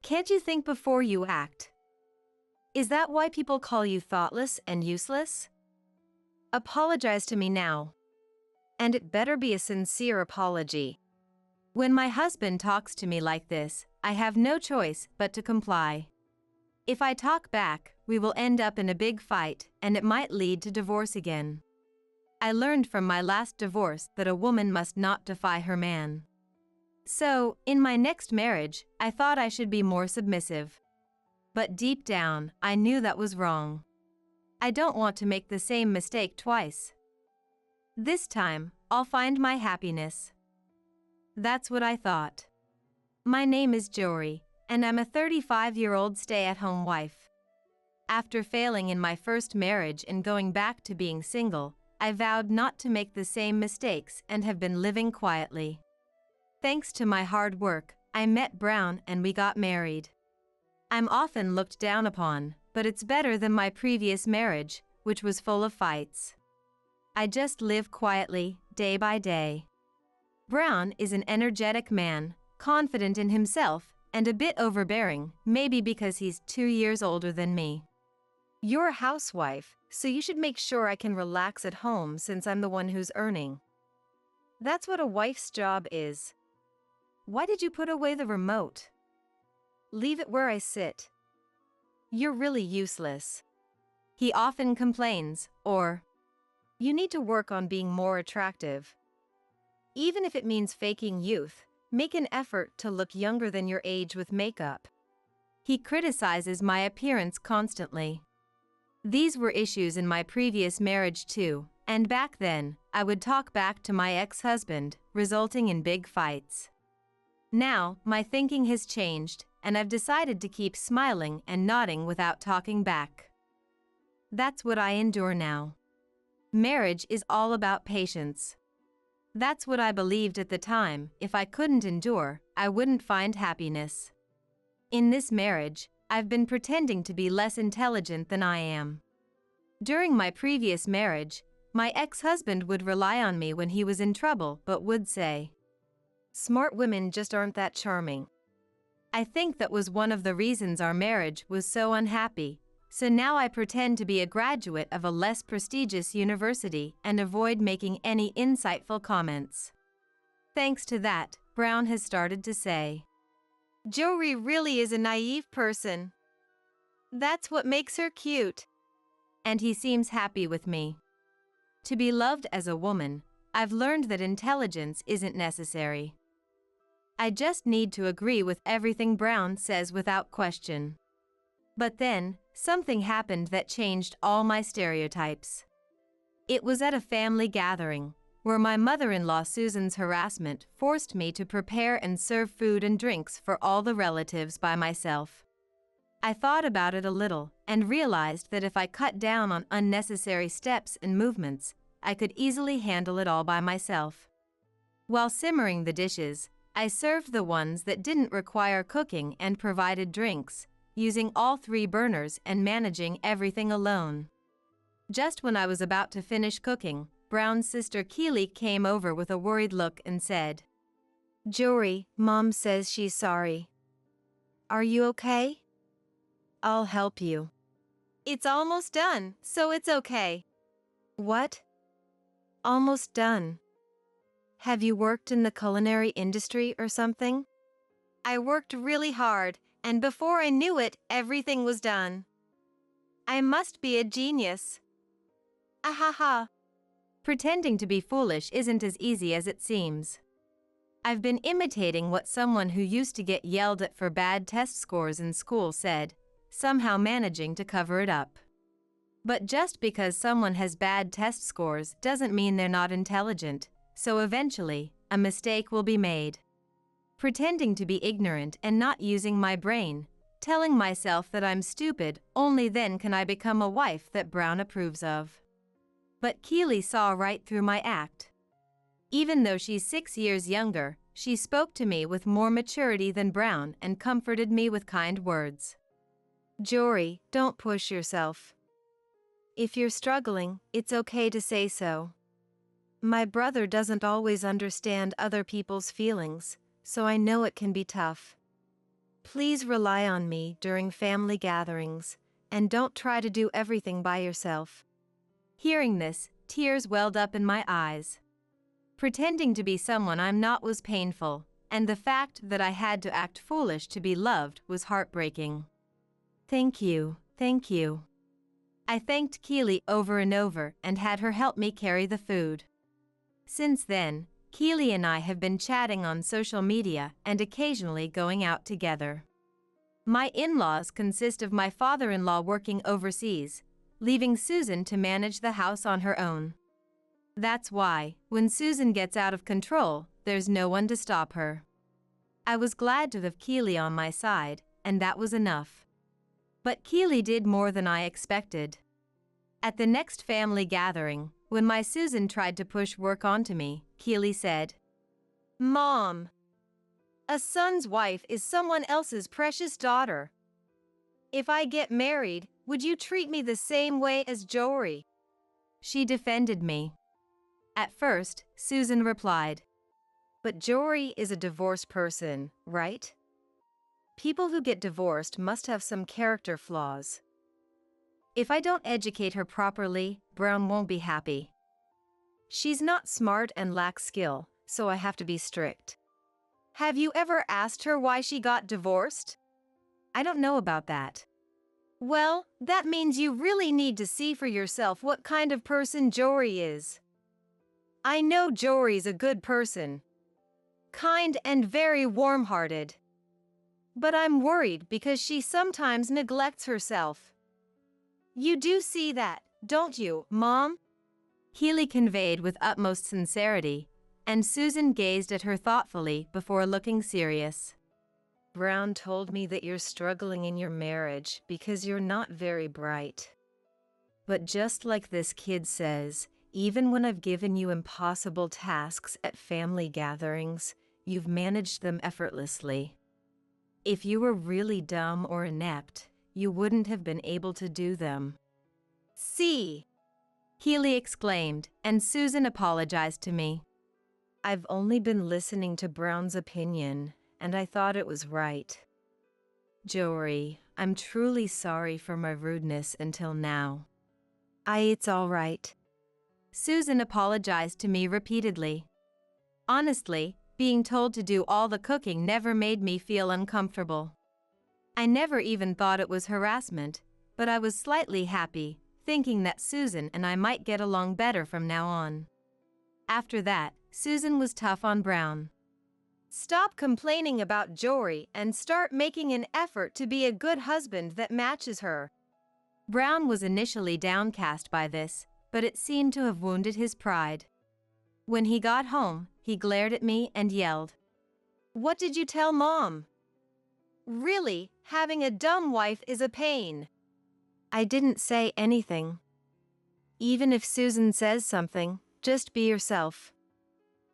Can't you think before you act? Is that why people call you thoughtless and useless? Apologize to me now. And it better be a sincere apology. When my husband talks to me like this, I have no choice but to comply. If I talk back, we will end up in a big fight, and it might lead to divorce again. I learned from my last divorce that a woman must not defy her man. So, in my next marriage, I thought I should be more submissive. But deep down, I knew that was wrong. I don't want to make the same mistake twice. This time, I'll find my happiness. That's what I thought. My name is Jory, and I'm a 35-year-old stay-at-home wife. After failing in my first marriage and going back to being single, I vowed not to make the same mistakes and have been living quietly. Thanks to my hard work, I met Brown and we got married. I'm often looked down upon, but it's better than my previous marriage, which was full of fights. I just live quietly, day by day. Brown is an energetic man, confident in himself, and a bit overbearing, maybe because he's 2 years older than me. You're a housewife, so you should make sure I can relax at home since I'm the one who's earning. That's what a wife's job is. Why did you put away the remote? Leave it where I sit. You're really useless. He often complains, or, you need to work on being more attractive. Even if it means faking youth, make an effort to look younger than your age with makeup. he criticizes my appearance constantly. These were issues in my previous marriage too, and back then, I would talk back to my ex-husband, resulting in big fights. Now, my thinking has changed, and I've decided to keep smiling and nodding without talking back. That's what I endure now. Marriage is all about patience. That's what I believed at the time. If I couldn't endure, I wouldn't find happiness. In this marriage, I've been pretending to be less intelligent than I am. During my previous marriage, my ex-husband would rely on me when he was in trouble but would say, "Smart women just aren't that charming." I think that was one of the reasons our marriage was so unhappy, so now I pretend to be a graduate of a less prestigious university and avoid making any insightful comments. Thanks to that, Brown has started to say, "Jory really is a naive person. That's what makes her cute." And he seems happy with me. To be loved as a woman, I've learned that intelligence isn't necessary. I just need to agree with everything Brown says without question. But then, something happened that changed all my stereotypes. It was at a family gathering, where my mother-in-law Susan's harassment forced me to prepare and serve food and drinks for all the relatives by myself. I thought about it a little and realized that if I cut down on unnecessary steps and movements, I could easily handle it all by myself. While simmering the dishes, I served the ones that didn't require cooking and provided drinks, using all 3 burners and managing everything alone. Just when I was about to finish cooking, Brown's sister Keely came over with a worried look and said, "Jory, Mom says she's sorry. Are you okay? I'll help you. It's almost done, so it's okay." "What? Almost done? Have you worked in the culinary industry or something?" "I worked really hard, and before I knew it, everything was done. I must be a genius. Ahaha." Pretending to be foolish isn't as easy as it seems. I've been imitating what someone who used to get yelled at for bad test scores in school said, somehow managing to cover it up. But just because someone has bad test scores doesn't mean they're not intelligent, so eventually, a mistake will be made. Pretending to be ignorant and not using my brain, telling myself that I'm stupid, only then can I become a wife that Brown approves of. But Keely saw right through my act. Even though she's 6 years younger, she spoke to me with more maturity than Brown and comforted me with kind words. "Jory, don't push yourself. If you're struggling, it's okay to say so. My brother doesn't always understand other people's feelings, so I know it can be tough. Please rely on me during family gatherings, and don't try to do everything by yourself." Hearing this, tears welled up in my eyes. Pretending to be someone I'm not was painful, and the fact that I had to act foolish to be loved was heartbreaking. Thank you, thank you. I thanked Keely over and over and had her help me carry the food. Since then, Keely and I have been chatting on social media and occasionally going out together. My in-laws consist of my father-in-law working overseas, leaving Susan to manage the house on her own. That's why, when Susan gets out of control, there's no one to stop her. I was glad to have Keely on my side, and that was enough. But Keely did more than I expected. At the next family gathering, when my Susan tried to push work onto me, Keely said, "Mom, a son's wife is someone else's precious daughter. If I get married, would you treat me the same way as Jory?" She defended me. At first, Susan replied, "But Jory is a divorced person, right? People who get divorced must have some character flaws." "If I don't educate her properly, Brown won't be happy." "She's not smart and lacks skill, so I have to be strict." "Have you ever asked her why she got divorced?" "I don't know about that." "Well, that means you really need to see for yourself what kind of person Jory is. I know Jory's a good person. Kind and very warm-hearted. But I'm worried because she sometimes neglects herself. You do see that, don't you, Mom?" Keely conveyed with utmost sincerity, and Susan gazed at her thoughtfully before looking serious. "Brown told me that you're struggling in your marriage because you're not very bright. But just like this kid says, even when I've given you impossible tasks at family gatherings, you've managed them effortlessly. If you were really dumb or inept, you wouldn't have been able to do them." "See!" Keely exclaimed, and Susan apologized to me. "I've only been listening to Brown's opinion, and I thought it was right. Jory, I'm truly sorry for my rudeness until now." It's all right." Susan apologized to me repeatedly. Honestly, being told to do all the cooking never made me feel uncomfortable. I never even thought it was harassment, but I was slightly happy, thinking that Susan and I might get along better from now on. After that, Susan was tough on Brown. "Stop complaining about Jory and start making an effort to be a good husband that matches her." Brown was initially downcast by this, but it seemed to have wounded his pride. When he got home, he glared at me and yelled, "What did you tell Mom? Really, having a dumb wife is a pain." I didn't say anything. Even if Susan says something, just be yourself.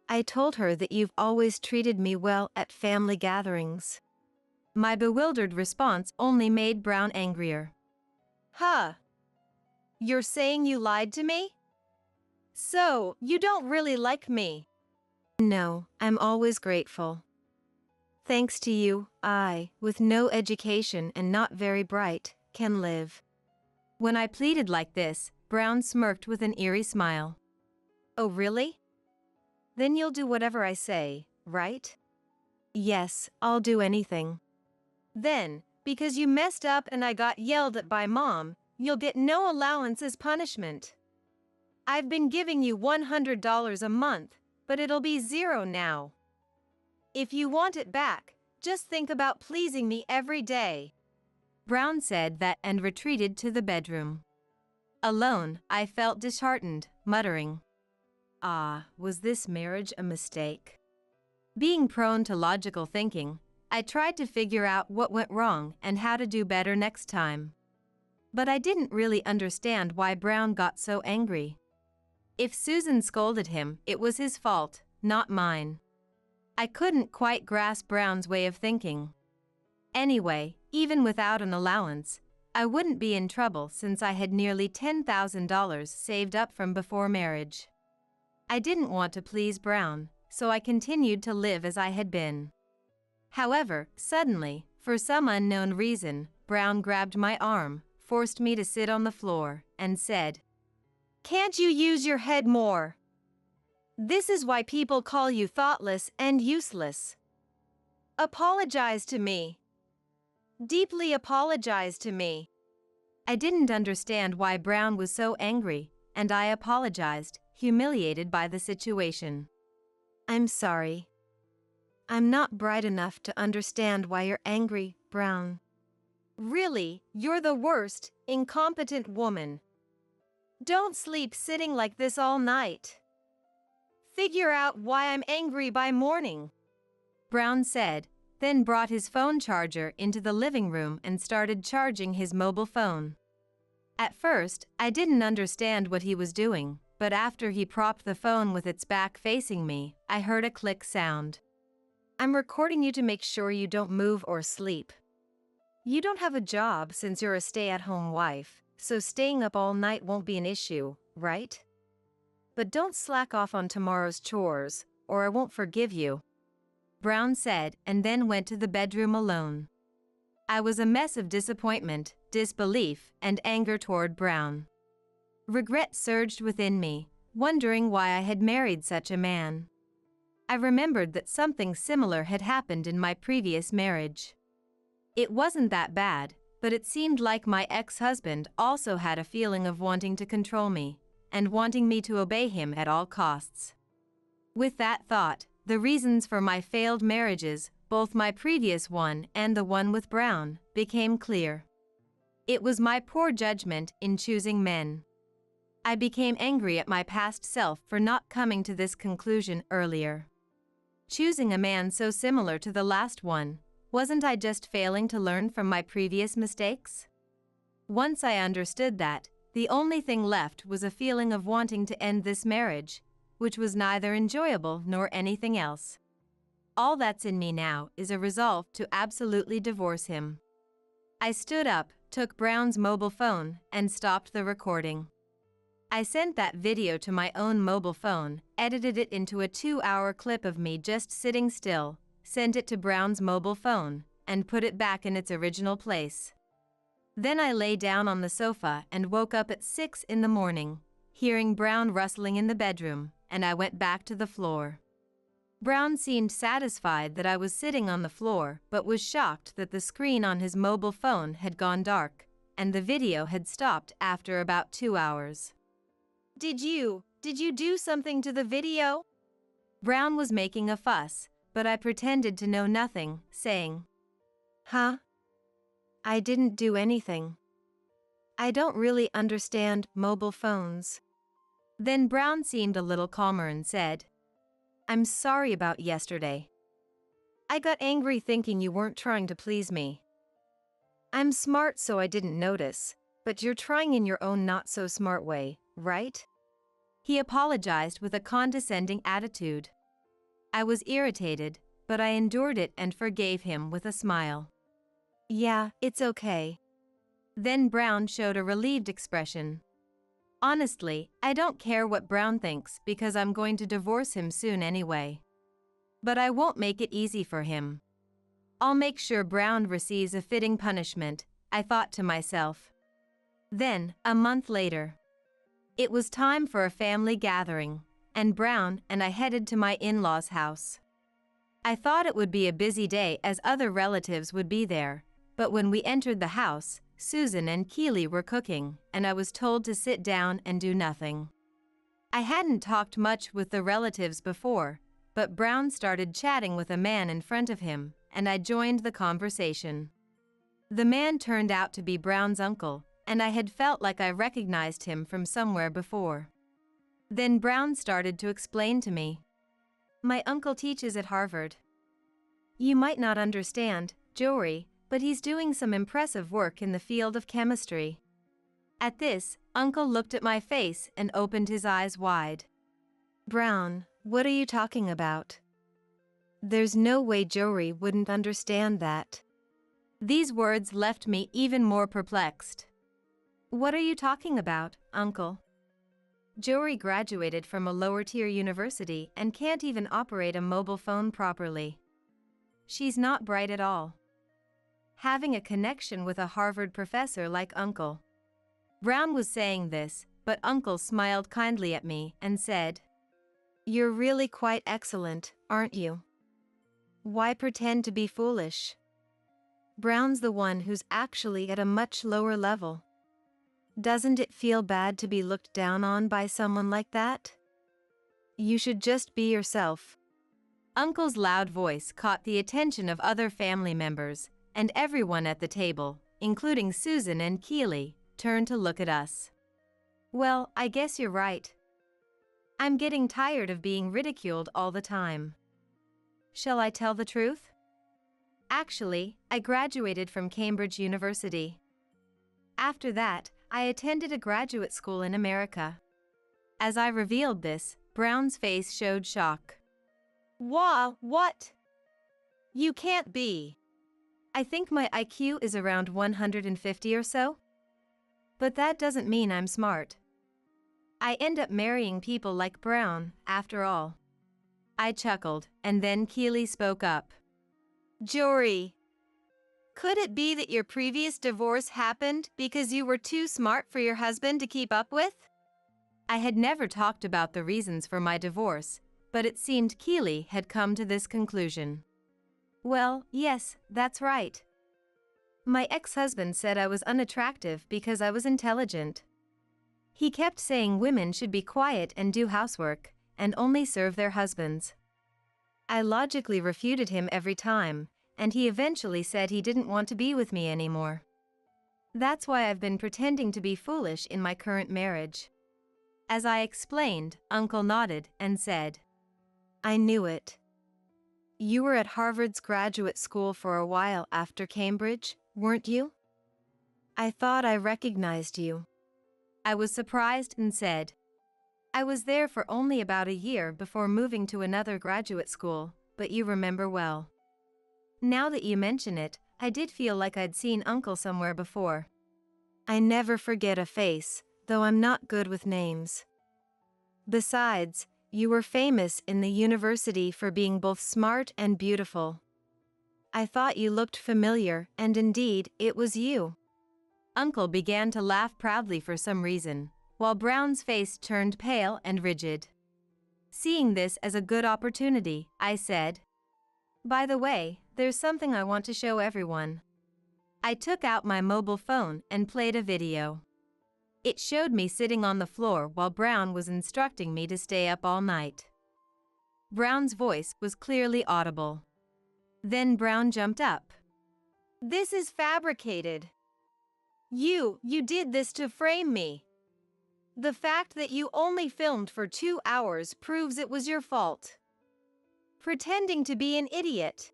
I told her that you've always treated me well at family gatherings. My bewildered response only made Brown angrier. "Huh? You're saying you lied to me? So, you don't really like me?" "No, I'm always grateful. Thanks to you, I, with no education and not very bright, can live." When I pleaded like this, Brown smirked with an eerie smile. "Oh really? Then you'll do whatever I say, right?" "Yes, I'll do anything." "Then, because you messed up and I got yelled at by Mom, you'll get no allowance as punishment. I've been giving you $100 a month, but it'll be $0 now. If you want it back, just think about pleasing me every day." Brown said that and retreated to the bedroom. Alone, I felt disheartened, muttering, Was this marriage a mistake?" Being prone to logical thinking, I tried to figure out what went wrong and how to do better next time. But I didn't really understand why Brown got so angry. If Susan scolded him, it was his fault, not mine. I couldn't quite grasp Brown's way of thinking. Anyway, even without an allowance, I wouldn't be in trouble since I had nearly $10,000 saved up from before marriage. I didn't want to please Brown, so I continued to live as I had been. However, suddenly, for some unknown reason, Brown grabbed my arm, forced me to sit on the floor, and said, "Can't you use your head more? This is why people call you thoughtless and useless. Apologize to me. Deeply apologize to me." I didn't understand why Brown was so angry, and I apologized, humiliated by the situation. "I'm sorry. I'm not bright enough to understand why you're angry, Brown. Really, you're the worst, incompetent woman. Don't sleep sitting like this all night. Figure out why I'm angry by morning, Brown said, then brought his phone charger into the living room and started charging his mobile phone. At first, I didn't understand what he was doing, but after he propped the phone with its back facing me, I heard a click sound. I'm recording you to make sure you don't move or sleep. You don't have a job since you're a stay-at-home wife, so staying up all night won't be an issue, right? But don't slack off on tomorrow's chores, or I won't forgive you, Brown said, and then went to the bedroom alone. I was a mess of disappointment, disbelief, and anger toward Brown. Regret surged within me, wondering why I had married such a man. I remembered that something similar had happened in my previous marriage. It wasn't that bad, but it seemed like my ex-husband also had a feeling of wanting to control me, and wanting me to obey him at all costs. With that thought, the reasons for my failed marriages, both my previous one and the one with Brown, became clear. It was my poor judgment in choosing men. I became angry at my past self for not coming to this conclusion earlier. Choosing a man so similar to the last one, wasn't I just failing to learn from my previous mistakes? Once I understood that, the only thing left was a feeling of wanting to end this marriage, which was neither enjoyable nor anything else. All that's in me now is a resolve to absolutely divorce him. I stood up, took Brown's mobile phone, and stopped the recording. I sent that video to my own mobile phone, edited it into a 2-hour clip of me just sitting still, sent it to Brown's mobile phone, and put it back in its original place. Then I lay down on the sofa and woke up at 6 in the morning, hearing Brown rustling in the bedroom, and I went back to the floor. Brown seemed satisfied that I was sitting on the floor, but was shocked that the screen on his mobile phone had gone dark, and the video had stopped after about 2 hours. Did you do something to the video? Brown was making a fuss, but I pretended to know nothing, saying, Huh? I didn't do anything. I don't really understand mobile phones. Then Brown seemed a little calmer and said, I'm sorry about yesterday. I got angry thinking you weren't trying to please me. I'm smart so I didn't notice, but you're trying in your own not-so-smart way, right? He apologized with a condescending attitude. I was irritated, but I endured it and forgave him with a smile. Yeah, it's okay. Then Brown showed a relieved expression. Honestly, I don't care what Brown thinks because I'm going to divorce him soon anyway. But I won't make it easy for him. I'll make sure Brown receives a fitting punishment, I thought to myself. Then, a month later, it was time for a family gathering, and Brown and I headed to my in-laws' house. I thought it would be a busy day as other relatives would be there, but when we entered the house, Susan and Keely were cooking, and I was told to sit down and do nothing. I hadn't talked much with the relatives before, but Brown started chatting with a man in front of him, and I joined the conversation. The man turned out to be Brown's uncle, and I had felt like I recognized him from somewhere before. Then Brown started to explain to me. My uncle teaches at Harvard. You might not understand, Jory, but he's doing some impressive work in the field of chemistry. At this, Uncle looked at my face and opened his eyes wide. Brown, what are you talking about? There's no way Jory wouldn't understand that. These words left me even more perplexed. What are you talking about, Uncle? Jory graduated from a lower-tier university and can't even operate a mobile phone properly. She's not bright at all. Having a connection with a Harvard professor like Uncle. Brown was saying this, but Uncle smiled kindly at me and said, You're really quite excellent, aren't you? Why pretend to be foolish? Brown's the one who's actually at a much lower level. Doesn't it feel bad to be looked down on by someone like that? You should just be yourself. Uncle's loud voice caught the attention of other family members, and everyone at the table, including Susan and Keely, turned to look at us. Well, I guess you're right. I'm getting tired of being ridiculed all the time. Shall I tell the truth? Actually, I graduated from Cambridge University. After that, I attended a graduate school in America. As I revealed this, Brown's face showed shock. What? You can't be. I think my IQ is around 150 or so. But that doesn't mean I'm smart. I end up marrying people like Brown, after all. I chuckled, and then Keely spoke up. Jory, could it be that your previous divorce happened because you were too smart for your husband to keep up with? I had never talked about the reasons for my divorce, but it seemed Keely had come to this conclusion. Well, yes, that's right. My ex-husband said I was unattractive because I was intelligent. He kept saying women should be quiet and do housework, and only serve their husbands. I logically refuted him every time, and he eventually said he didn't want to be with me anymore. That's why I've been pretending to be foolish in my current marriage. As I explained, Uncle nodded and said, I knew it. You were at Harvard's graduate school for a while after Cambridge, weren't you? I thought I recognized you. I was surprised and said, I was there for only about a year before moving to another graduate school, but you remember well. Now that you mention it, I did feel like I'd seen Uncle somewhere before. I never forget a face, though I'm not good with names. Besides, you were famous in the university for being both smart and beautiful. I thought you looked familiar, and indeed, it was you. Uncle began to laugh proudly for some reason, while Brown's face turned pale and rigid. Seeing this as a good opportunity, I said, By the way, there's something I want to show everyone. I took out my mobile phone and played a video. It showed me sitting on the floor while Brown was instructing me to stay up all night. Brown's voice was clearly audible. Then Brown jumped up. This is fabricated. You did this to frame me. The fact that you only filmed for 2 hours proves it was your fault. Pretending to be an idiot.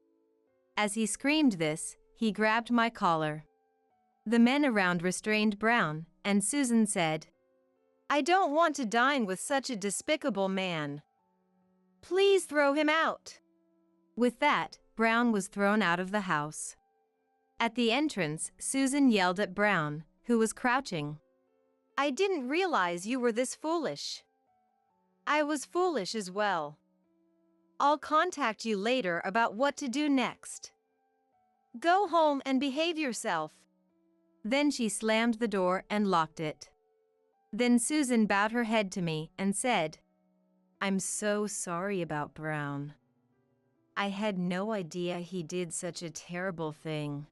As he screamed this, he grabbed my collar. The men around restrained Brown, and Susan said, I don't want to dine with such a despicable man. Please throw him out. With that, Brown was thrown out of the house. At the entrance, Susan yelled at Brown, who was crouching. I didn't realize you were this foolish. I was foolish as well. I'll contact you later about what to do next. Go home and behave yourself. Then she slammed the door and locked it. Then Susan bowed her head to me and said, I'm so sorry about Brown. I had no idea he did such a terrible thing.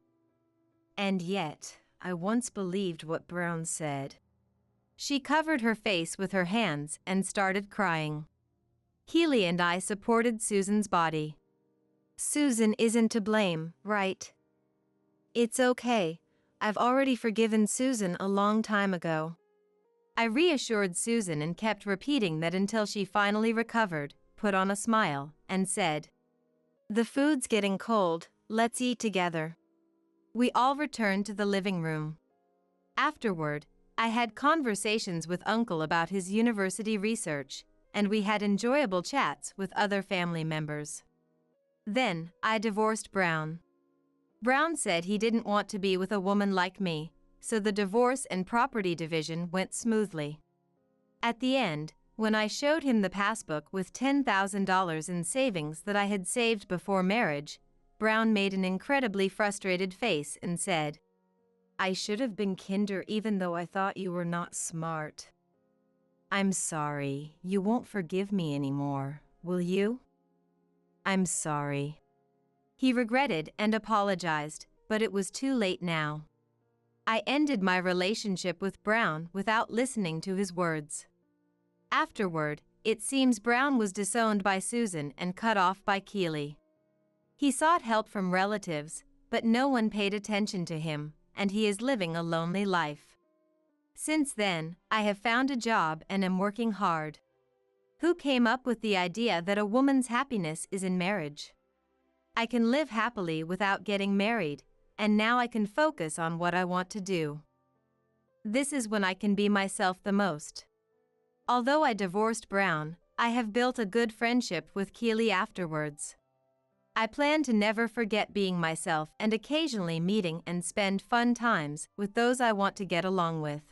And yet, I once believed what Brown said. She covered her face with her hands and started crying. Keely and I supported Susan's body. Susan isn't to blame, right? It's okay. I've already forgiven Susan a long time ago. I reassured Susan and kept repeating that until she finally recovered, put on a smile, and said, The food's getting cold, let's eat together. We all returned to the living room. Afterward, I had conversations with Uncle about his university research, and we had enjoyable chats with other family members. Then, I divorced Brown. Brown said he didn't want to be with a woman like me, so the divorce and property division went smoothly. At the end, when I showed him the passbook with $10,000 in savings that I had saved before marriage, Brown made an incredibly frustrated face and said, I should have been kinder even though I thought you were not smart. I'm sorry, you won't forgive me anymore, will you? I'm sorry. He regretted and apologized, but it was too late now. I ended my relationship with Brown without listening to his words. Afterward, it seems Brown was disowned by Susan and cut off by Keely. He sought help from relatives, but no one paid attention to him, and he is living a lonely life. Since then, I have found a job and am working hard. Who came up with the idea that a woman's happiness is in marriage? I can live happily without getting married, and now I can focus on what I want to do. This is when I can be myself the most. Although I divorced Brown, I have built a good friendship with Keely afterwards. I plan to never forget being myself and occasionally meeting and spend fun times with those I want to get along with.